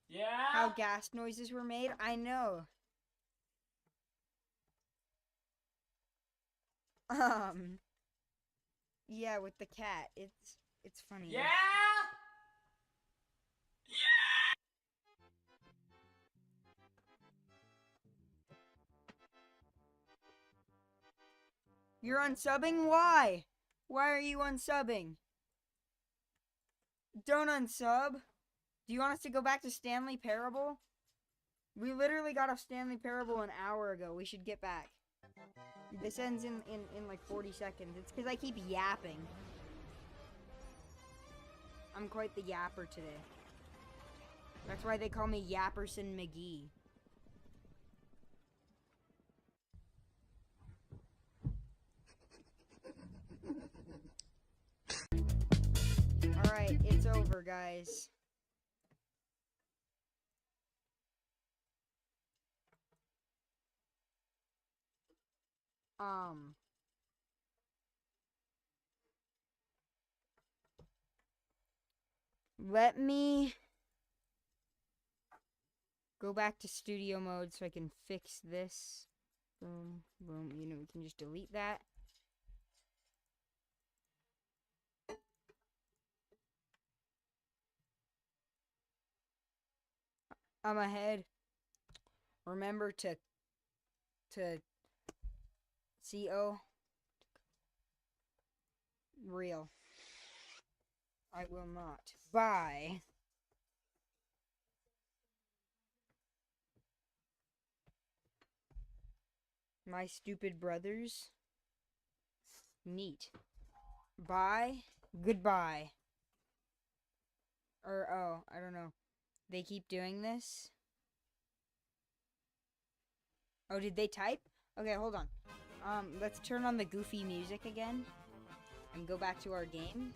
Yeah. How gas noises were made? I know. Yeah, with the cat. It's funny. Yeah. You're unsubbing? Why? Why are you unsubbing? Don't unsub. Do you want us to go back to Stanley Parable? We literally got off Stanley Parable an hour ago. We should get back. This ends in like 40 seconds. It's because I keep yapping. I'm quite the yapper today. That's why they call me Yapperson McGee. Alright, it's over, guys. Let me go back to studio mode so I can fix this. Boom, boom. You know, we can just delete that. I'm ahead. Remember to CO real. I will not. Bye. My stupid brothers. Neat. Bye. Goodbye. Or, oh, I don't know. They keep doing this. Oh, did they type? Okay, hold on. Let's turn on the goofy music again. And go back to our game.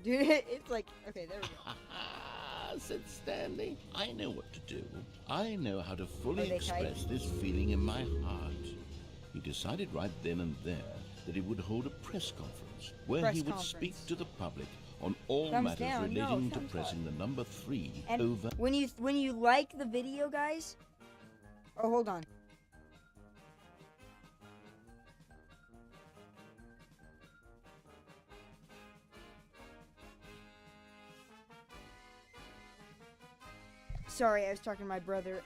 Dude, it's like... Okay, there we go. Said Stanley. I know what to do. I know how to fully they express this feeling in my heart. He decided right then and there that he would hold a press conference where he would speak to the public on all Thumbs matters down. relating No, to thumbs pressing the number 3 And over. when you like the video, guys... Oh, hold on. Sorry, I was talking to my brother.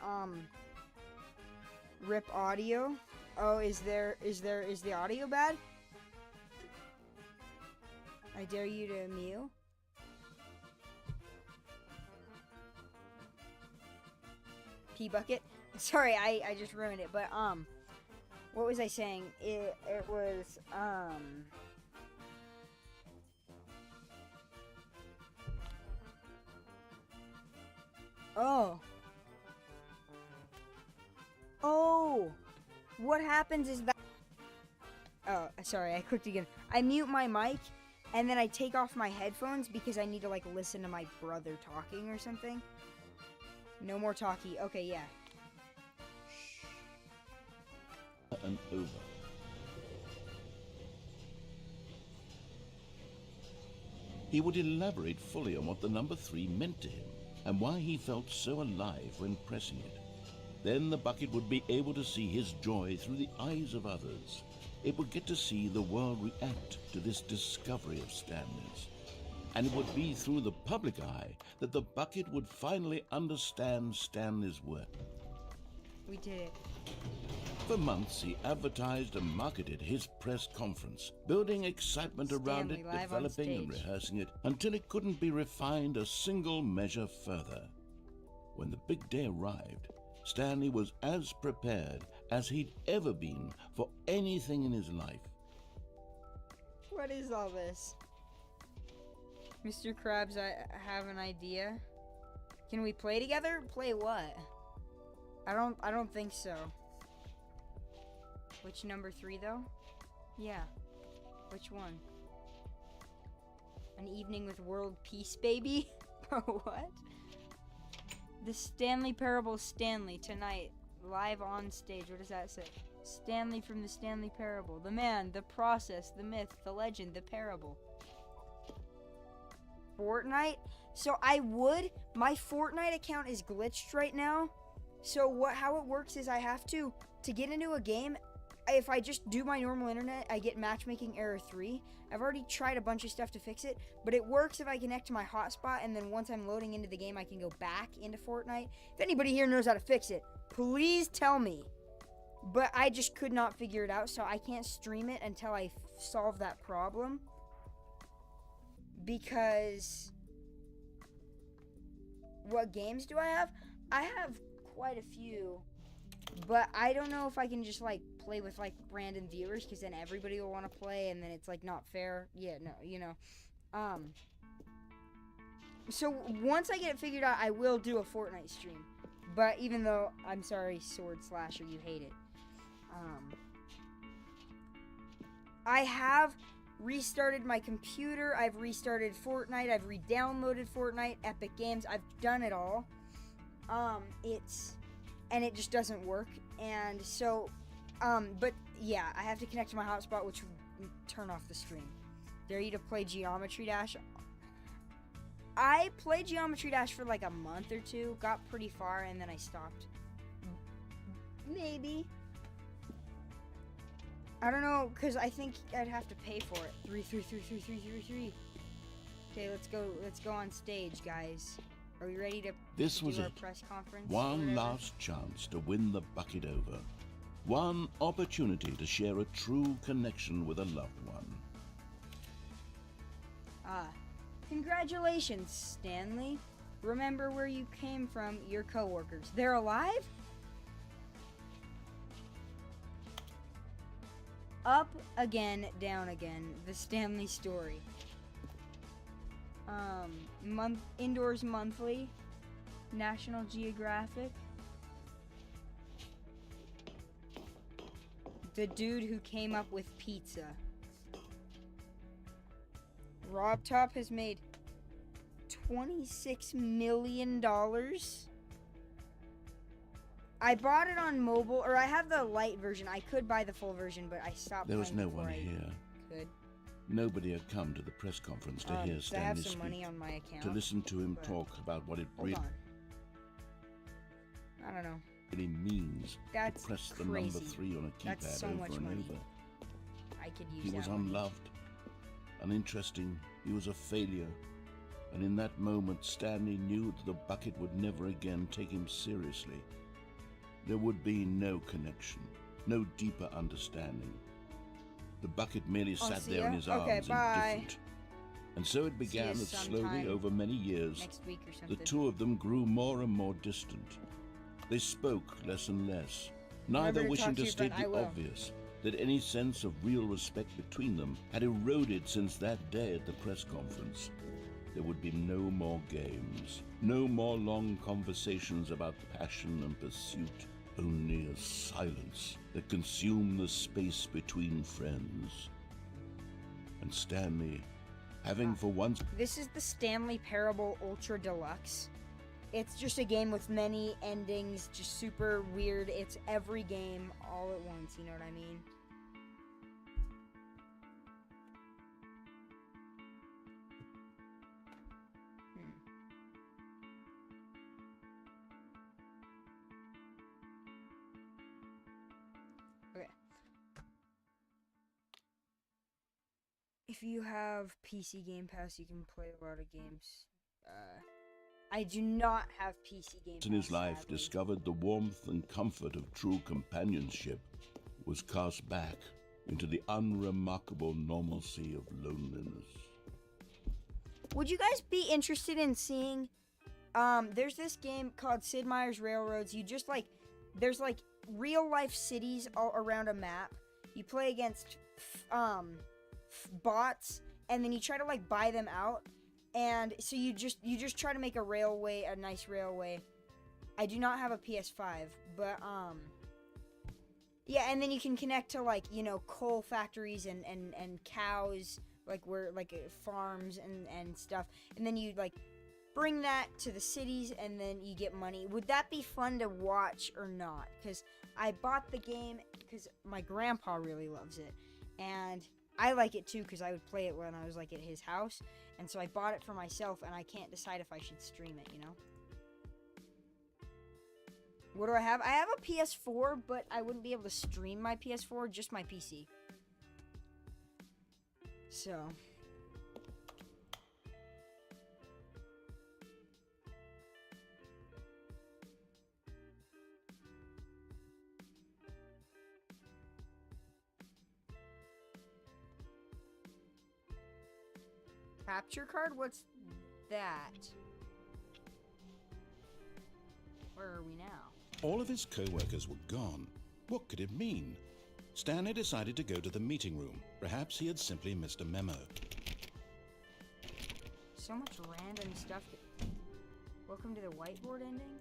Rip audio. Oh, is the audio bad? I dare you to mew. Pee bucket. Sorry, I just ruined it. But what was I saying? It was Oh. Oh. What happens is that... Oh, sorry, I clicked again. I mute my mic, and then I take off my headphones because I need to, like, listen to my brother talking or something. No more talkie. Okay, yeah. And over. He would elaborate fully on what the number 3 meant to him and why he felt so alive when pressing it. Then the bucket would be able to see his joy through the eyes of others. It would get to see the world react to this discovery of Stanley's. And it would be through the public eye that the bucket would finally understand Stanley's work. We did it. For months, he advertised and marketed his press conference, building excitement around it, Stanley live on developing and stage. rehearsing it, until it couldn't be refined a single measure further. When the big day arrived, Stanley was as prepared as he'd ever been for anything in his life. What is all this? Mr. Krabs, I have an idea. Can we play together? Play what? I don't think so. Which number 3 though? Yeah. Which one? An evening with world peace, baby? What? The Stanley Parable Stanley tonight. Live on stage. What does that say? Stanley from the Stanley Parable. The man, the process, the myth, the legend, the parable. Fortnite? So my Fortnite account is glitched right now. So how it works is I have to get into a game, if I just do my normal internet, I get matchmaking error 3. I've already tried a bunch of stuff to fix it, but it works if I connect to my hotspot, and then once I'm loading into the game, I can go back into Fortnite. If anybody here knows how to fix it, please tell me. But I just could not figure it out, so I can't stream it until I solve that problem. Because what games do I have? I have quite a few, but I don't know if I can just like play with like random viewers, because then everybody will want to play, and then it's like not fair. Yeah, no, you know. So once I get it figured out, I will do a Fortnite stream. But even though, I'm sorry, Sword Slasher, you hate it. I have restarted my computer. I've restarted Fortnite. I've re-downloaded Fortnite, Epic Games. I've done it all. It just doesn't work. And so, but yeah, I have to connect to my hotspot, which will turn off the stream. Dare you to play Geometry Dash? I played Geometry Dash for like a month or two, got pretty far, and then I stopped. Maybe. I don't know, because I think I'd have to pay for it. 3. Okay, let's go on stage, guys. Are we ready to This do was our it. press conference? One last chance to win the bucket over. One opportunity to share a true connection with a loved one. Congratulations, Stanley. Remember where you came from, your coworkers. They're alive? Up again, down again. The Stanley story. Indoors Monthly. National Geographic. The dude who came up with pizza. Rob Top has made $26 million. I bought it on mobile, or I have the light version. I could buy the full version, but I stopped. There was playing no one before I here. Could. Nobody had come to the press conference to hear I have Stanley some speak, money on my account, to listen to him but- talk about what it Hold really on. I don't know. means That's to press the crazy. number 3 on a keypad That's so over much and money. over. I could use He that was money. unloved, uninteresting, he was a failure. And in that moment, Stanley knew that the bucket would never again take him seriously. There would be no connection, no deeper understanding. The bucket merely I'll sat see there ya. in his Okay, arms, bye. indifferent. And so it began ya that slowly, sometime over many years, next week or the something. two of them grew more and more distant. They spoke less and less, neither Remember to wishing talk to to your state friend, the I will. obvious, that any sense of real respect between them had eroded since that day at the press conference. There would be no more games, no more long conversations about passion and pursuit, only a silence that consumed the space between friends. And Stanley, having for once This is the Stanley Parable Ultra Deluxe. It's just a game with many endings, just super weird. It's every game all at once, you know what I mean? Okay. If you have PC Game Pass, you can play a lot of games. I do not have PC Game Pass. in his life sadly. discovered the warmth and comfort of true companionship, was cast back into the unremarkable normalcy of loneliness. Would you guys be interested in seeing, there's this game called Sid Meier's Railroads. You just like, there's like real life cities all around a map. You play against bots, and then you try to like buy them out. And so you just try to make a nice railway. I do not have a PS5, but yeah, and then you can connect to like, you know, coal factories and cows, like where like farms and stuff. And then you like bring that to the cities and then you get money. Would that be fun to watch or not? Cuz I bought the game cuz my grandpa really loves it. And I like it too because I would play it when I was like at his house. And so I bought it for myself and I can't decide if I should stream it, you know? What do I have? I have a PS4, but I wouldn't be able to stream my PS4, just my PC. So. Capture card? What's that? Where are we now? All of his co-workers were gone. What could it mean? Stanley decided to go to the meeting room. Perhaps he had simply missed a memo. So much random stuff. Welcome to the whiteboard ending?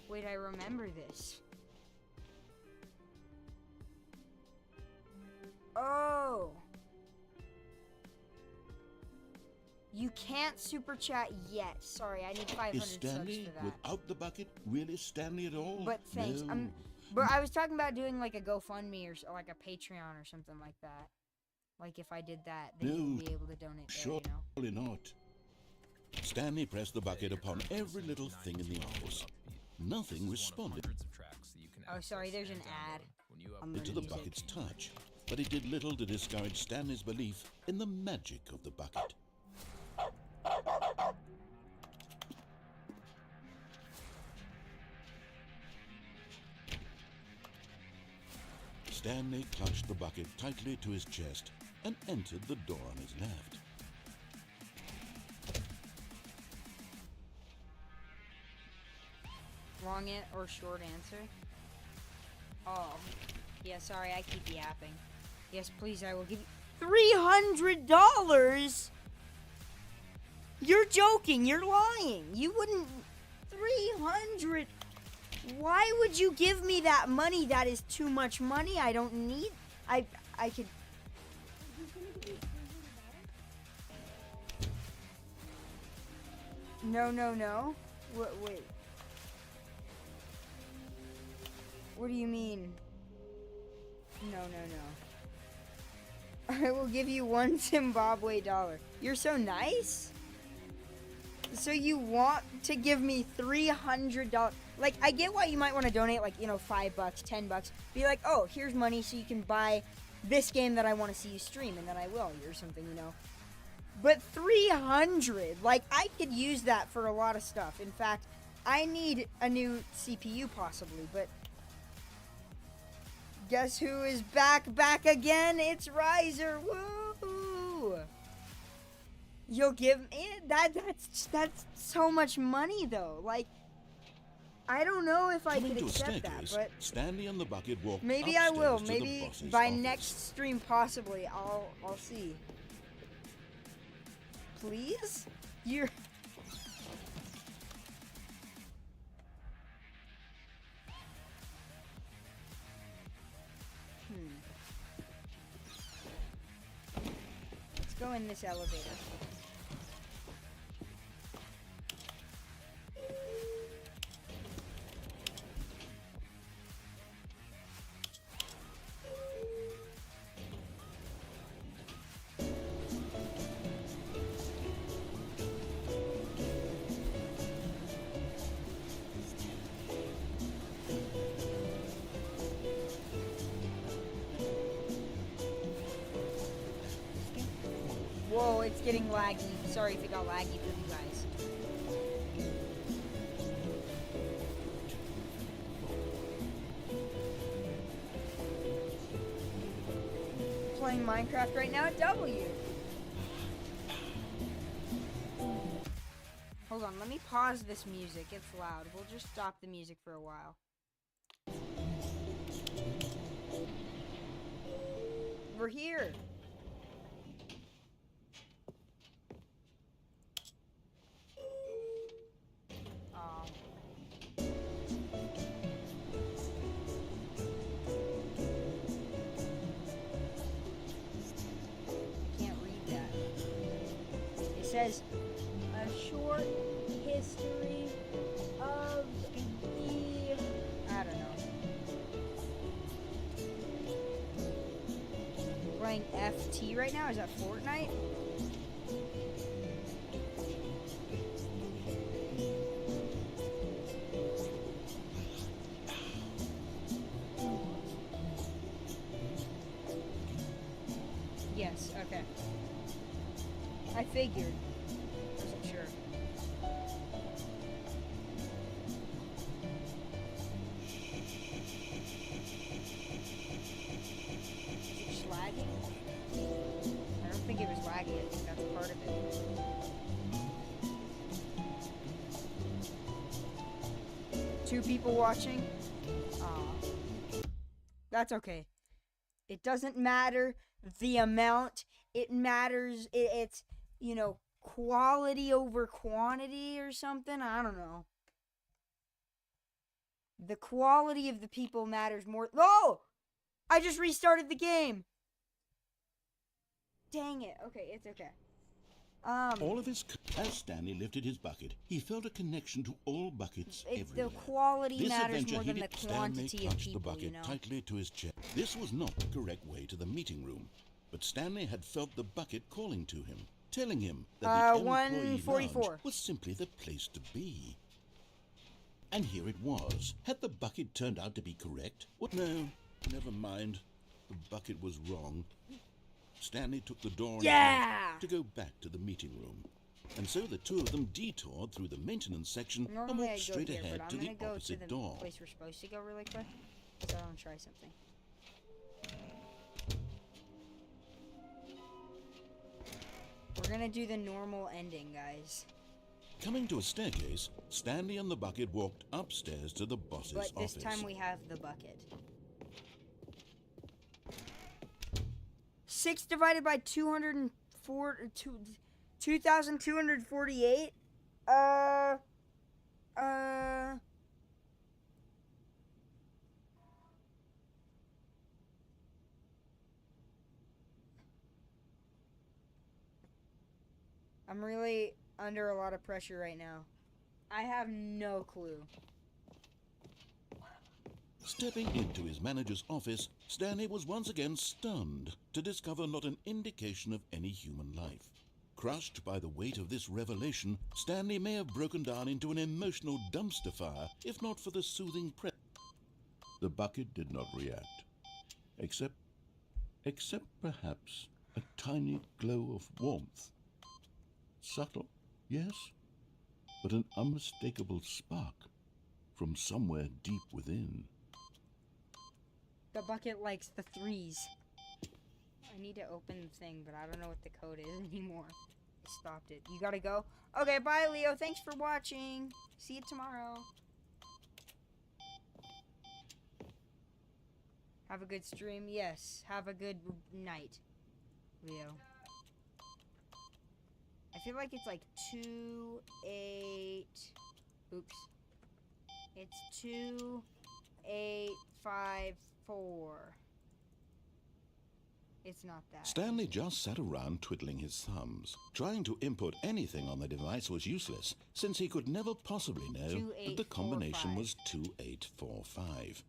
Wait, I remember this. Oh! You can't super chat yet. Sorry, I need 500 Is Stanley subs for that. without the bucket really Stanley at all? But thanks. No. But I was talking about doing like a GoFundMe or like a Patreon or something like that. Like if I did that, then you would be able to donate there, Surely you know? not. Stanley pressed the bucket upon every little thing in the office. Nothing responded Oh, sorry, there's an ad. I'm to gonna the use bucket's it. touch, but it did little to discourage Stanley's belief in the magic of the bucket. Stanley clutched the bucket tightly to his chest and entered the door on his left. Long or short answer? Oh. Yeah, sorry, I keep yapping. Yes, please, I will give you $300? You're joking, you're lying. You wouldn't 300. Why would you give me that money? That is too much money. I don't need I could No. Wait. What do you mean? No. I will give you $1 Zimbabwe dollar. You're so nice? So you want to give me $300? Like, I get why you might want to donate, like, you know, $5, $10. Be like, oh, here's money so you can buy this game that I want to see you stream, and then I will, or something, you know. But 300, like, I could use that for a lot of stuff. In fact, I need a new CPU possibly, but guess who is back again? It's Riser. Woo! You'll give me that's so much money though. Like, I don't know if I could accept that, but Stanley and the bucket walked maybe I will. upstairs to the Maybe boss's by office. next stream, possibly. I'll see. Please? You're... Let's go in this elevator. Whoa, it's getting laggy. Sorry if it got laggy for you guys. Playing Minecraft right now at W. Hold on, let me pause this music. It's loud. We'll just stop the music for a while. over here. Can't read that. It says a short history of the... I don't know. Playing FT right now? Is that Fortnite? Yes, okay. I figured. Wasn't sure. Is it just lagging? I don't think it was lagging. I think that's part of it. 2 people watching? That's okay. It doesn't matter the amount. It matters. It's, you know, quality over quantity or something. I don't know. The quality of the people matters more. Oh! I just restarted the game. Dang it. Okay, it's okay. All of his... As Stanley lifted his bucket, he felt a connection to all buckets everywhere. The quality This matters adventure more than the Stanley quantity of clutched people, the bucket you know. tightly to his chest. This was not the correct way to the meeting room, but Stanley had felt the bucket calling to him, telling him that the employee 144 lounge was simply the place to be. And here it was. Had the bucket turned out to be correct? What? No, never mind. The bucket was wrong. Stanley took the door in hand to go back to the meeting room. And so the two of them detoured through the maintenance section and Normally walked I go straight here, ahead but to I'm the gonna go opposite to the door. place we're supposed to go really quick. So I'm gonna try something. We're gonna do the normal ending, guys. Coming to a staircase, Stanley and the bucket walked upstairs to the boss's But this office. time we have the bucket. 6 divided by 2,248? I'm really under a lot of pressure right now. I have no clue. Stepping into his manager's office, Stanley was once again stunned to discover not an indication of any human life. Crushed by the weight of this revelation, Stanley may have broken down into an emotional dumpster fire, if not for the soothing presence. The bucket did not react, except perhaps a tiny glow of warmth. Subtle, yes, but an unmistakable spark from somewhere deep within. The bucket likes the 3s. I need to open the thing, but I don't know what the code is anymore. I stopped it. You gotta go? Okay, bye, Leo. Thanks for watching. See you tomorrow. Have a good stream. Yes. Have a good night, Leo. I feel like it's like 2-8. Oops. It's 2-8-5-4. It's not that. Stanley just sat around twiddling his thumbs. Trying to input anything on the device was useless, since he could never possibly know that the combination was 2845.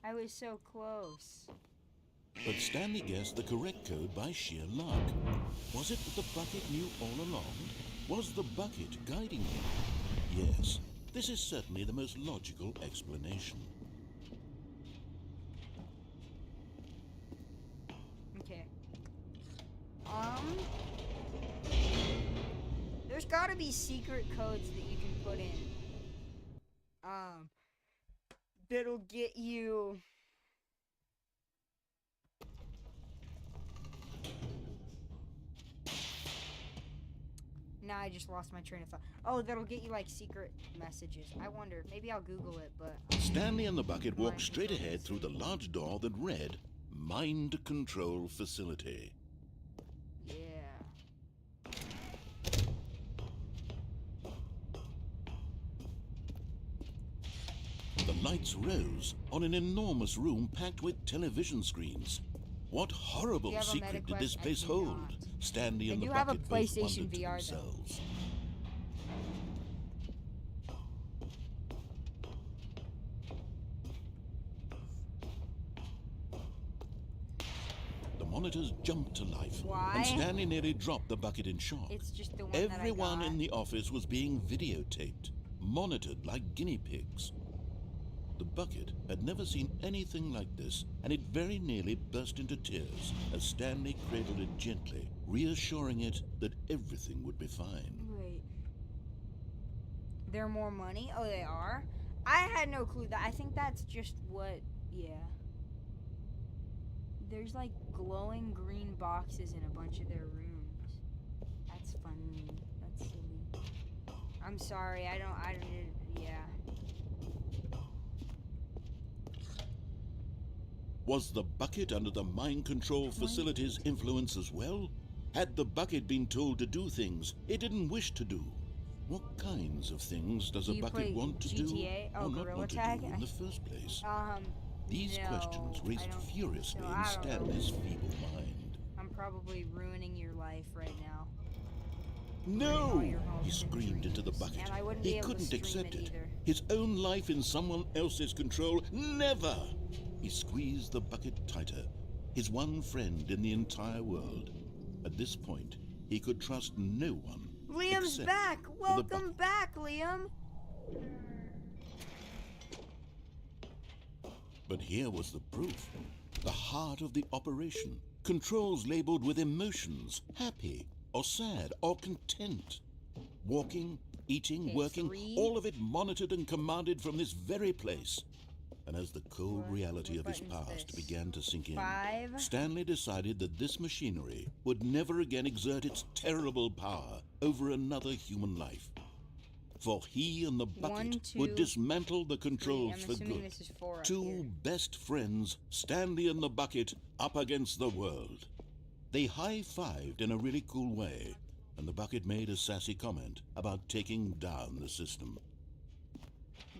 I was so close. But Stanley guessed the correct code by sheer luck. Was it that the bucket knew all along? Was the bucket guiding him? Yes, this is certainly the most logical explanation. Okay. There's gotta be secret codes that you can put in. That'll get you... Now I just lost my train of thought. Oh, that'll get you, like, secret messages. I wonder. Maybe I'll Google it, but... Stanley and the bucket walked straight ahead through the large door that read, mind control facility. Yeah. The lights rose on an enormous room packed with television screens. What horrible secret did this place hold? Stanley and the Bucket both wondered to themselves. The monitors jumped to life, and Stanley nearly dropped the bucket in shock. It's just the one Everyone in the office was being videotaped, monitored like guinea pigs. The bucket had never seen anything like this, and it very nearly burst into tears as Stanley cradled it gently, reassuring it that everything would be fine. Wait. They're more money? Oh, they are? I had no clue. I think that's just what... Yeah. There's like glowing green boxes in a bunch of their rooms. That's funny. That's silly. I'm sorry. I don't... Yeah. Was the bucket under the mind control facility's influence as well? Had the bucket been told to do things it didn't wish to do? What kinds of things does a bucket want to GTA? do or not want to do in the first place? These questions raced furiously in Stanley's feeble mind. I'm probably ruining your life right now. No! He screamed into the bucket. He couldn't accept it. His own life in someone else's control? Never! He squeezed the bucket tighter, his one friend in the entire world. At this point, he could trust no one. Liam's back! Welcome back, Liam! But here was the proof. The heart of the operation. Controls labeled with emotions, happy, or sad, or content. Walking, eating, working, all of it monitored and commanded from this very place. And as the cold reality of his past began to sink in, Stanley decided that this machinery would never again exert its terrible power over another human life. For he and the bucket would dismantle the controls for good. Two best friends, Stanley and the bucket, up against the world. They high-fived in a really cool way, and the bucket made a sassy comment about taking down the system.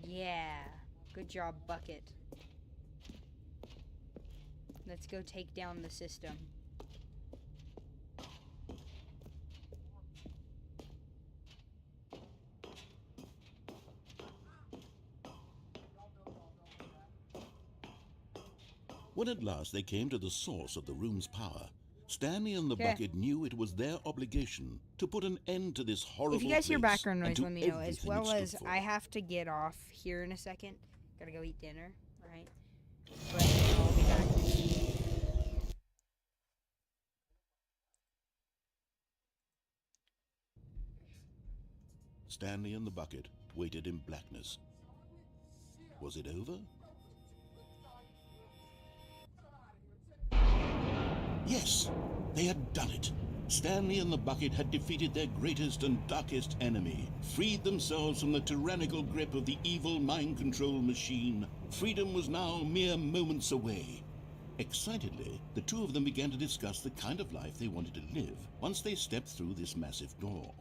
Yeah. Good job, Bucket. Let's go take down the system. When at last they came to the source of the room's power, Stanley and the bucket knew it was their obligation to put an end to this horrible place. If you guys hear background noise, let me know. As well as I have to get off here in a second. Gotta go eat dinner, right? But I'll be back. Stanley and the bucket waited in blackness. Was it over? Yes, they had done it. Stanley and the bucket had defeated their greatest and darkest enemy, freed themselves from the tyrannical grip of the evil mind control machine. Freedom was now mere moments away. Excitedly, the two of them began to discuss the kind of life they wanted to live once they stepped through this massive door.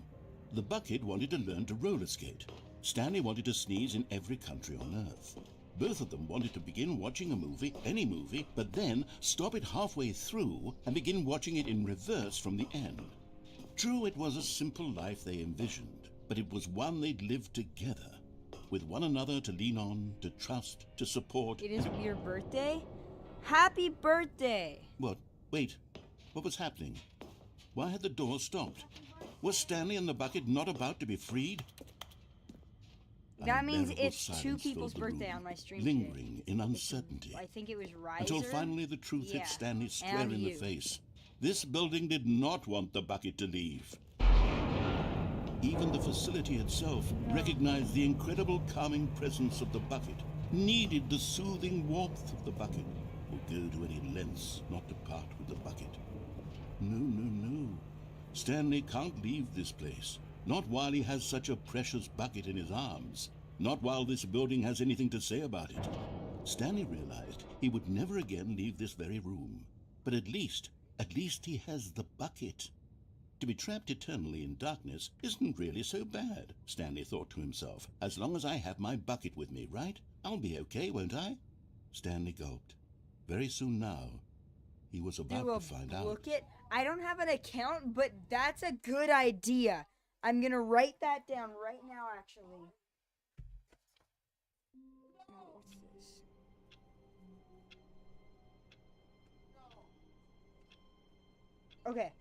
The bucket wanted to learn to roller skate. Stanley wanted to sneeze in every country on Earth. Both of them wanted to begin watching a movie, any movie, but then stop it halfway through and begin watching it in reverse from the end. True, it was a simple life they envisioned, but it was one they'd lived together, with one another to lean on, to trust, to support. It is your birthday? Happy birthday! What? Wait. What was happening? Why had the door stopped? Was Stanley and the bucket not about to be freed? That means it's two people's birthday on my stream lingering in uncertainty. I think it was Riser. Until finally the truth hit Stanley square in the face. This building did not want the bucket to leave. Even the facility itself recognized the incredible calming presence of the bucket, needed the soothing warmth of the bucket, would go to any lengths not to part with the bucket. No. Stanley can't leave this place. Not while he has such a precious bucket in his arms. Not while this building has anything to say about it. Stanley realized he would never again leave this very room. But at least he has the bucket. To be trapped eternally in darkness isn't really so bad, Stanley thought to himself. As long as I have my bucket with me, right? I'll be okay, won't I? Stanley gulped. Very soon now, he was about to find out. Bucket? I don't have an account, but that's a good idea. I'm gonna write that down right now, actually. What's this? Okay.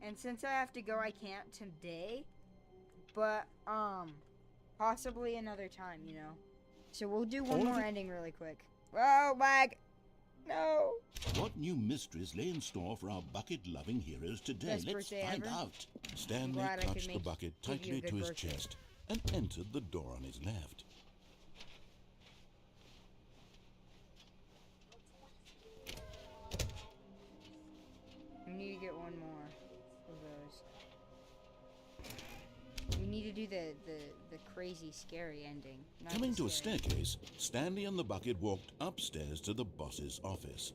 And since I have to go, I can't today. But, possibly another time, you know. So we'll do one more ending really quick. Whoa, lag! No! What new mysteries lay in store for our bucket-loving heroes today? Let's find out. Stanley clutched the bucket tightly to his chest and entered the door on his left. We need to get one more of those. We need to do the crazy, scary ending. Coming to a staircase, Stanley and the bucket walked upstairs to the boss's office.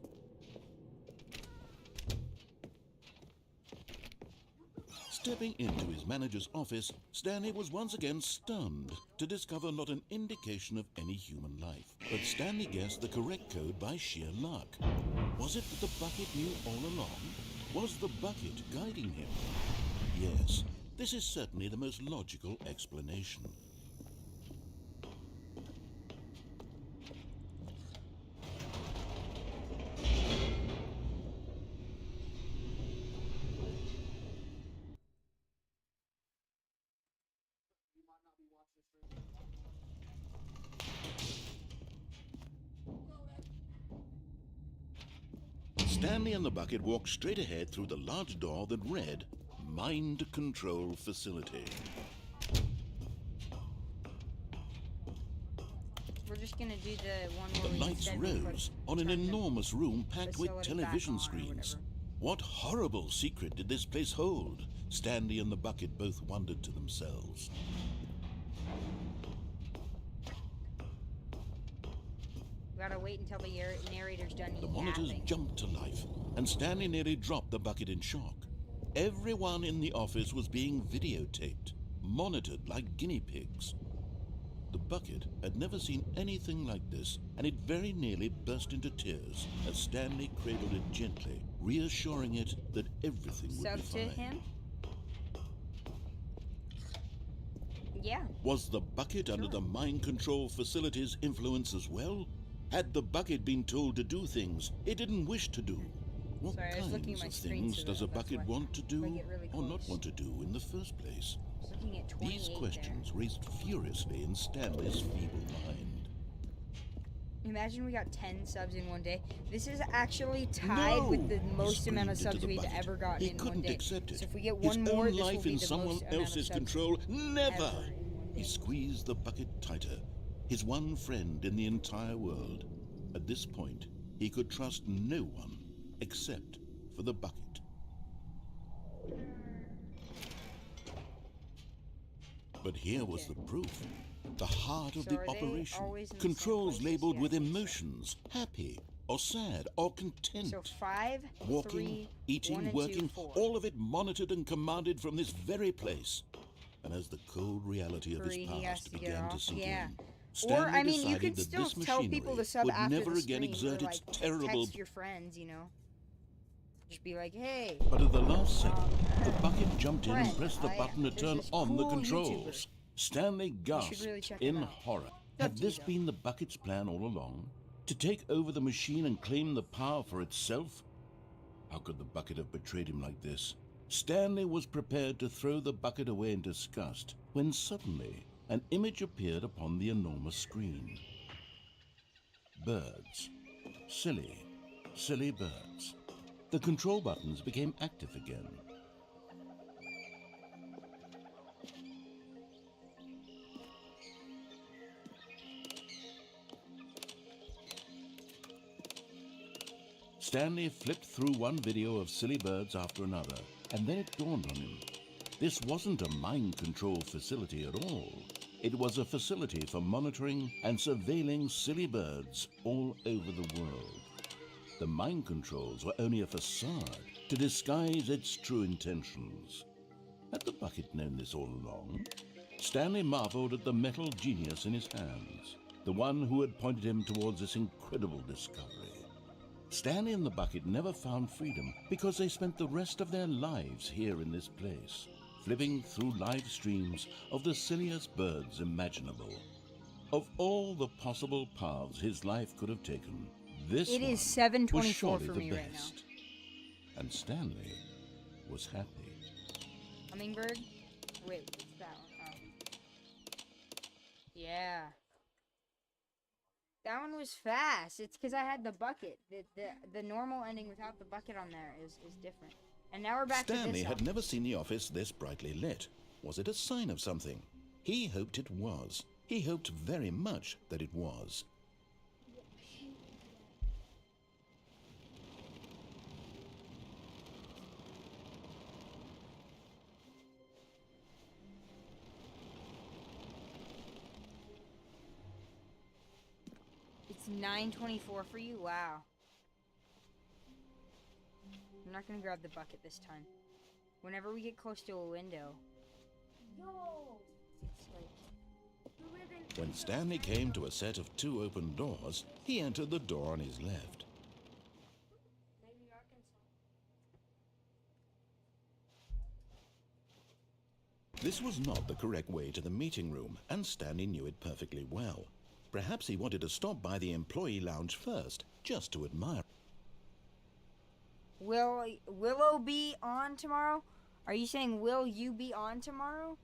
Stepping into his manager's office, Stanley was once again stunned to discover not an indication of any human life. But Stanley guessed the correct code by sheer luck. Was it that the bucket knew all along? Was the bucket guiding him? Yes, this is certainly the most logical explanation. Stanley and the bucket walked straight ahead through the large door that read, Mind Control Facility. We're just gonna do the one The lights rose on an enormous room packed with television screens. What horrible secret did this place hold? Stanley and the bucket both wondered to themselves. Gotta wait until the narrator's done. The monitors jumped to life, and Stanley nearly dropped the bucket in shock. Everyone in the office was being videotaped, monitored like guinea pigs. The bucket had never seen anything like this, and it very nearly burst into tears as Stanley cradled it gently, reassuring it that everything would be fine. To him? Yeah. Was the bucket under the mind control facility's influence as well? Had the bucket been told to do things it didn't wish to do? What kinds of things does a bucket want to do or not want to do in the first place? These questions raced furiously in Stanley's feeble mind. Imagine we got 10 subs in one day. This is actually tied with the most amount of subs we've ever gotten in one day. Accept it. So if we get one more, His own life in someone else's control, never! He squeezed the bucket tighter. His one friend in the entire world. At this point, he could trust no one except for the bucket. But here was the proof. The heart of the operation. Controls labeled with emotions, happy or sad or content. So 5, walking, 3, eating, 1 and working, 2, 4. all of it monitored and commanded from this very place. And as the cold reality of his past began to sink in, Stanley I mean, you decided could that still this tell people to sub would after never the again stream, exert or, its like, terrible. text your friends, you know. Just be like, hey. But at the last second, the bucket jumped in and pressed the button to turn on the controls. Stanley gasped in horror. Had this been the bucket's plan all along? To take over the machine and claim the power for itself? How could the bucket have betrayed him like this? Stanley was prepared to throw the bucket away in disgust when suddenly an image appeared upon the enormous screen. Birds. Silly, silly birds. The control buttons became active again. Stanley flipped through one video of silly birds after another, and then it dawned on him. This wasn't a mind control facility at all. It was a facility for monitoring and surveilling silly birds all over the world. The mind controls were only a facade to disguise its true intentions. Had the bucket known this all along? Stanley marveled at the metal genius in his hands, the one who had pointed him towards this incredible discovery. Stanley and the bucket never found freedom because they spent the rest of their lives here in this place, flipping through live streams of the silliest birds imaginable. Of all the possible paths his life could have taken, this It is one 7:24 was surely for the me right best. And Stanley was happy. Hummingbird? Wait, what's that one? Oh. Yeah. That one was fast. It's because I had the bucket. The normal ending without the bucket on there is different. And now we're back to Stanley this had one. never seen the office this brightly lit. Was it a sign of something? He hoped it was. He hoped very much that it was. It's 9:24 for you? Wow. I'm not gonna grab the bucket this time. Whenever we get close to a window, Yo! it's like... When Stanley came to a set of two open doors, he entered the door on his left. This was not the correct way to the meeting room, and Stanley knew it perfectly well. Perhaps he wanted to stop by the employee lounge first, just to admire. Will Willow be on tomorrow? Are you saying will you be on tomorrow?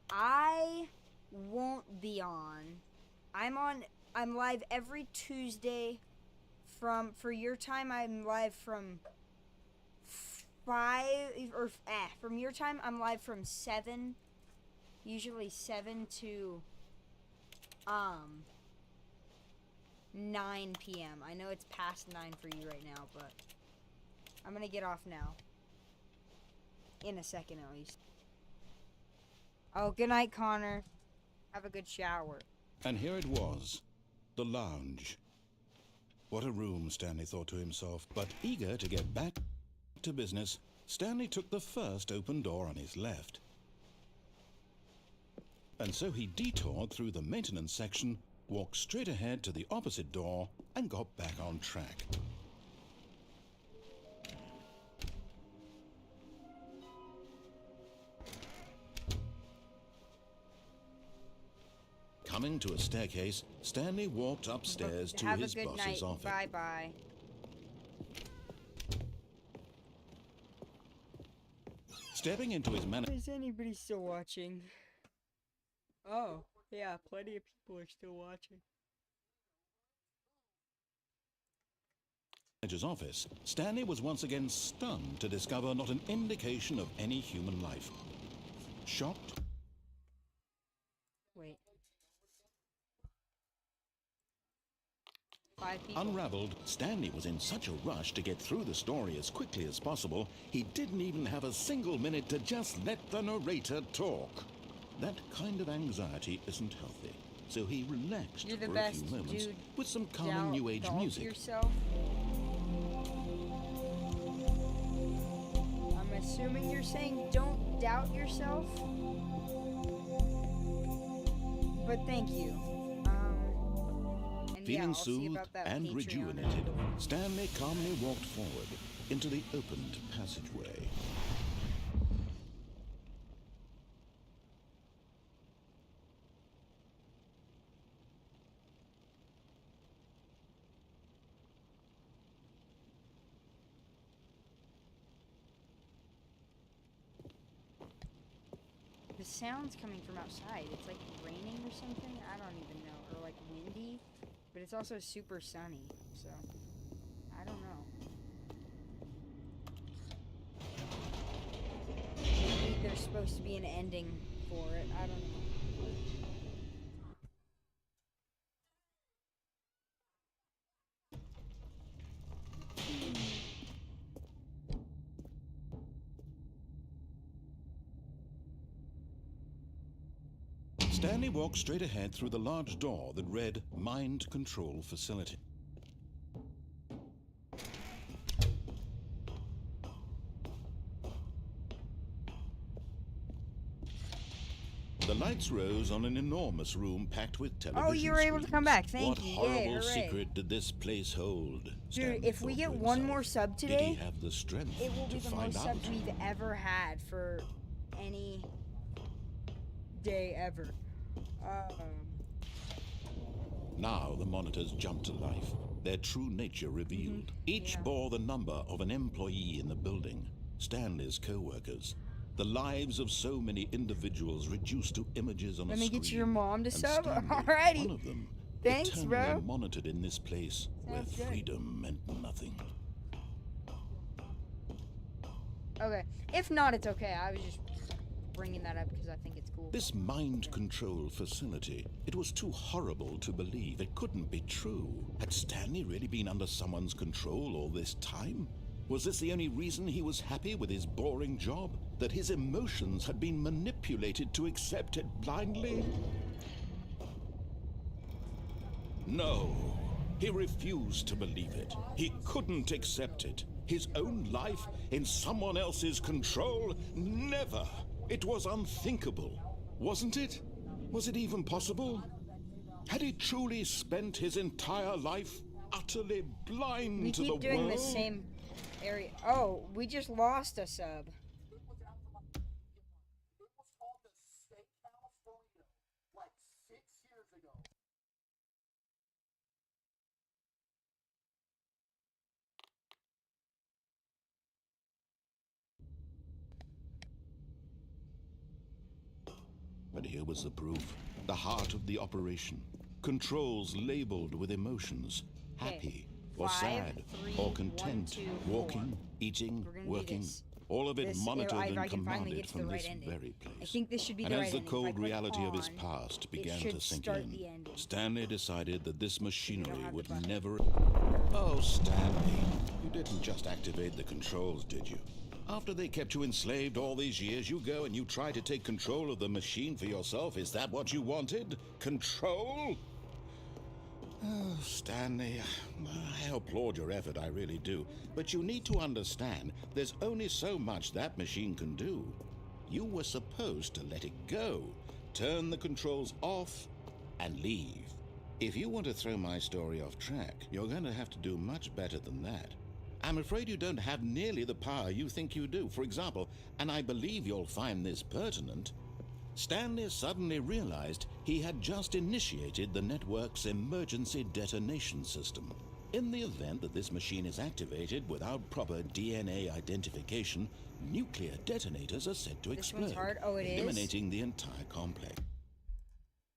I won't be on. I'm live every Tuesday for your time I'm live from 5 or from your time I'm live from 7, usually 7 to 9 p.m. I know it's past 9 for you right now, but I'm gonna get off now. In a second, at least. Oh, good night, Connor. Have a good shower. And here it was, the lounge. What a room, Stanley thought to himself. But eager to get back to business, Stanley took the first open door on his left. And so he detoured through the maintenance section, walked straight ahead to the opposite door, and got back on track. Coming to a staircase, Stanley walked upstairs to Have his a good boss's night. office. Bye-bye. Stepping into his Is anybody still watching? Oh, yeah, plenty of people are still watching. manager's office, Stanley was once again stunned to discover not an indication of any human life. Shocked, Wait. 5 people. unraveled, Stanley was in such a rush to get through the story as quickly as possible, he didn't even have a single minute to just let the narrator talk. That kind of anxiety isn't healthy, so he relaxed You're the for best, a few moments dude. with some calming new age Doubt music. yourself. I'm assuming you're saying don't doubt yourself. But thank you. And yeah, Feeling I'll see soothed about that and Patreon. rejuvenated, Stanley calmly walked forward into the opened passageway. The sound's coming from outside. It's like raining or something. I don't even know. Or like windy. But it's also super sunny. So, I don't know. Maybe there's supposed to be an ending for it. I don't know. Stanley walked straight ahead through the large door that read Mind Control Facility. The lights rose on an enormous room packed with television Oh, you were able to come back. Thank what you. What horrible Yay, hooray. secret did this place hold? Dude, Stanley if we thought get to one himself. more sub Did he today, have the strength it will be to the find most out? subs we've ever had for any day ever. Now the monitors jumped to life, their true nature revealed. Each bore the number of an employee in the building, Stanley's co-workers. The lives of so many individuals reduced to images on a Let me screen. get your mom to And sub. Stanley, Alrighty. one of them, Thanks, eternally bro. monitored in this place where Sounds good. freedom meant nothing. Okay. If not, it's okay. I was just bringing that up because I think it's cool. This mind control facility, it was too horrible to believe. It couldn't be true. Had Stanley really been under someone's control all this time? Was this the only reason he was happy with his boring job? That his emotions had been manipulated to accept it blindly? No, he refused to believe it. He couldn't accept it. His own life in someone else's control? Never. It was unthinkable, wasn't it? Was it even possible? Had he truly spent his entire life utterly blind We to the keep doing world? the same area. Oh, we just lost a sub. But here was the proof, the heart of the operation. Controls labeled with emotions, happy or 5, sad 3, or 1, content, 2, 4. walking, eating, We're gonna do working. this. All of it This- monitored I and can finally commanded get to the from right this ending. very I place. think this should be And the as right the ending. If I cold click reality of his on, past it began should to sink start in, the ending. Stanley decided that this machinery have the would button. never... Oh, Stanley, you didn't just activate the controls, did you? After they kept you enslaved all these years, you go and you try to take control of the machine for yourself. Is that what you wanted? Control? Oh, Stanley, I applaud your effort, I really do. But you need to understand, there's only so much that machine can do. You were supposed to let it go, turn the controls off, and leave. If you want to throw my story off track, you're going to have to do much better than that. I'm afraid you don't have nearly the power you think you do. For example, and I believe you'll find this pertinent, Stanley suddenly realized he had just initiated the network's emergency detonation system. In the event that this machine is activated without proper DNA identification, nuclear detonators are said to This one's explode, hard? Oh, it is? eliminating the entire complex.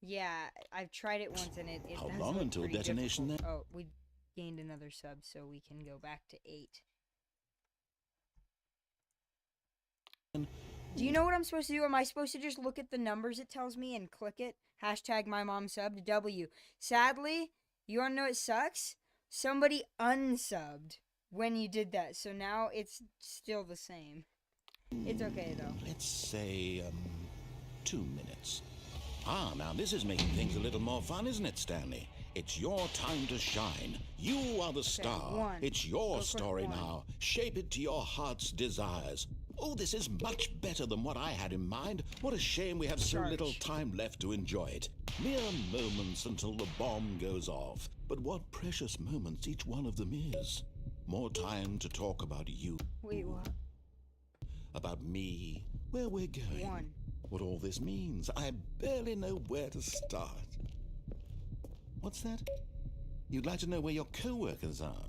Yeah, I've tried it once and it How does long look until pretty detonation difficult. Oh, we gained another sub, so we can go back to 8. Do you know what I'm supposed to do? Am I supposed to just look at the numbers it tells me and click it? Hashtag my mom subbed W. Sadly, you wanna know what sucks? Somebody unsubbed when you did that, so now it's still the same. It's okay though. Let's say, 2 minutes. Ah, now this is making things a little more fun, isn't it, Stanley? It's your time to shine. You are the star. 1. It's your Go story click 1. now. Shape it to your heart's desires. Oh, this is much better than what I had in mind. What a shame we have so little time left to enjoy it. Mere moments until the bomb goes off. But what precious moments each one of them is. More time to talk about you. Wait, what? About me, where we're going. 1. What all this means. I barely know where to start. What's that? You'd like to know where your co-workers are?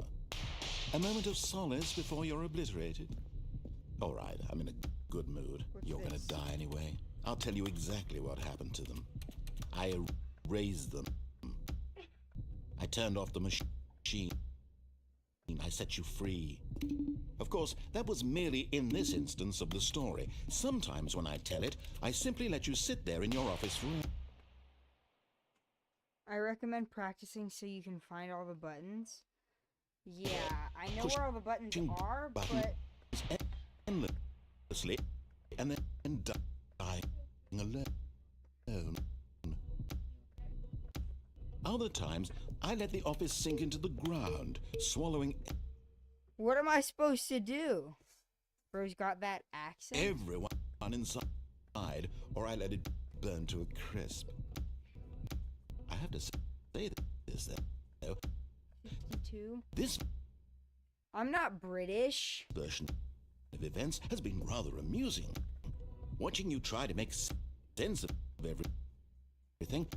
A moment of solace before you're obliterated? All right, I'm in a good mood. You're gonna die anyway. I'll tell you exactly what happened to them. I erased them. I turned off the machine. I set you free. Of course, that was merely in this instance of the story. Sometimes when I tell it, I simply let you sit there in your office for... I recommend practicing so you can find all the buttons. Yeah, I know where all the buttons are, but... endlessly, and then dying alone. Other times, I let the office sink into the ground, swallowing What am I supposed to do? Bro's got that accent? everyone inside, or I let it burn to a crisp. I have to say this, though. 52? This I'm not British. version of events has been rather amusing. Watching you try to make sense of everything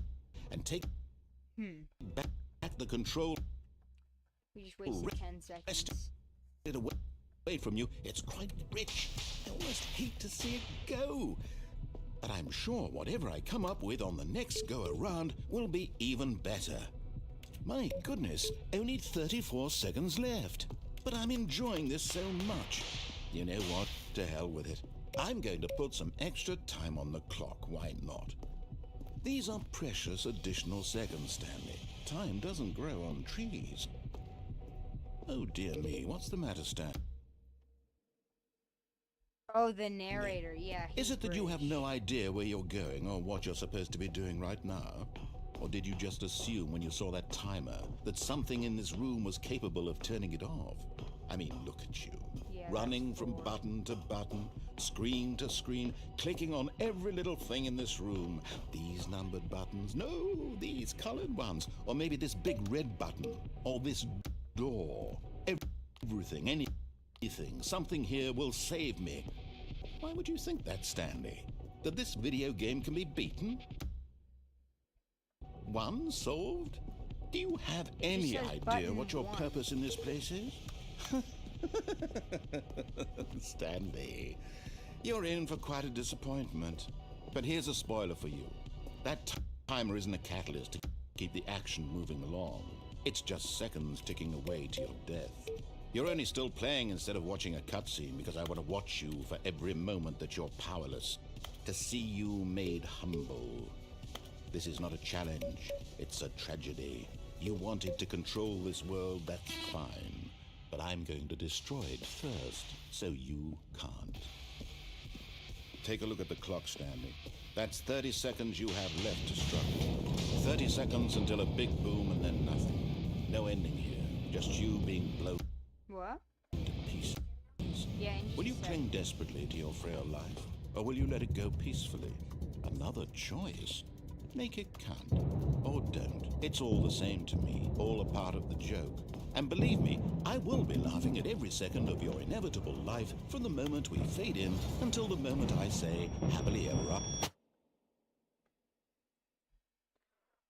and take back the control. We just wasted 10 seconds. It away from you, it's quite rich. I almost hate to see it go. But I'm sure whatever I come up with on the next go around will be even better. My goodness, only 34 seconds left. But I'm enjoying this so much. You know what? To hell with it. I'm going to put some extra time on the clock. Why not? These are precious additional seconds, Stanley. Time doesn't grow on trees. Oh dear me, what's the matter, Stan? Oh, the narrator, yeah. Is it that you have no idea where you're going or what you're supposed to be doing right now? Or did you just assume when you saw that timer that something in this room was capable of turning it off? I mean, look at you. Yeah, running from button to button, screen to screen, clicking on every little thing in this room. These numbered buttons, no, these colored ones. Or maybe this big red button, or this door. Everything, anything, something here will save me. Why would you think that, Stanley? That this video game can be beaten? Won? Solved? Do you have any idea what your purpose in this place is? Stanley, you're in for quite a disappointment. But here's a spoiler for you. That timer isn't a catalyst to keep the action moving along. It's just seconds ticking away to your death. You're only still playing instead of watching a cutscene because I want to watch you for every moment that you're powerless, to see you made humble. This is not a challenge, it's a tragedy. You wanted to control this world, that's fine. But I'm going to destroy it first, so you can't. Take a look at the clock, Stanley. That's 30 seconds you have left to struggle. 30 seconds until a big boom and then nothing. No ending here, just you being blown What? to pieces. Yeah, Will you cling desperately to your frail life, or will you let it go peacefully? Another choice. Make it count, or don't. It's all the same to me, all a part of the joke. And believe me, I will be laughing at every second of your inevitable life from the moment we fade in until the moment I say, happily ever after.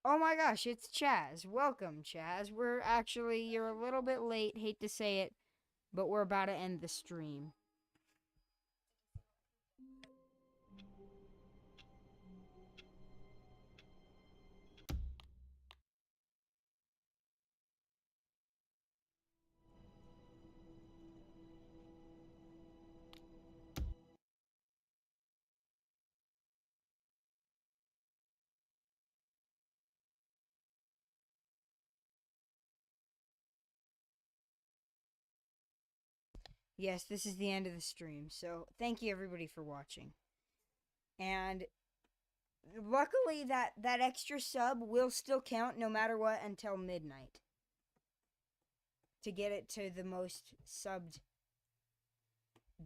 Oh my gosh, it's Chaz. Welcome, Chaz. You're a little bit late, hate to say it, but we're about to end the stream. Yes, this is the end of the stream. So, thank you everybody for watching. And luckily that extra sub will still count no matter what until midnight. To get it to the most subbed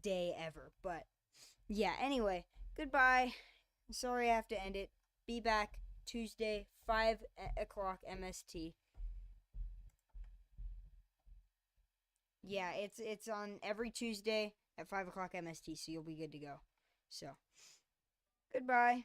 day ever. But yeah, anyway, goodbye. Sorry I have to end it. Be back Tuesday, 5 o'clock MST. Yeah, it's on every Tuesday at 5 o'clock MST, so you'll be good to go. So, goodbye.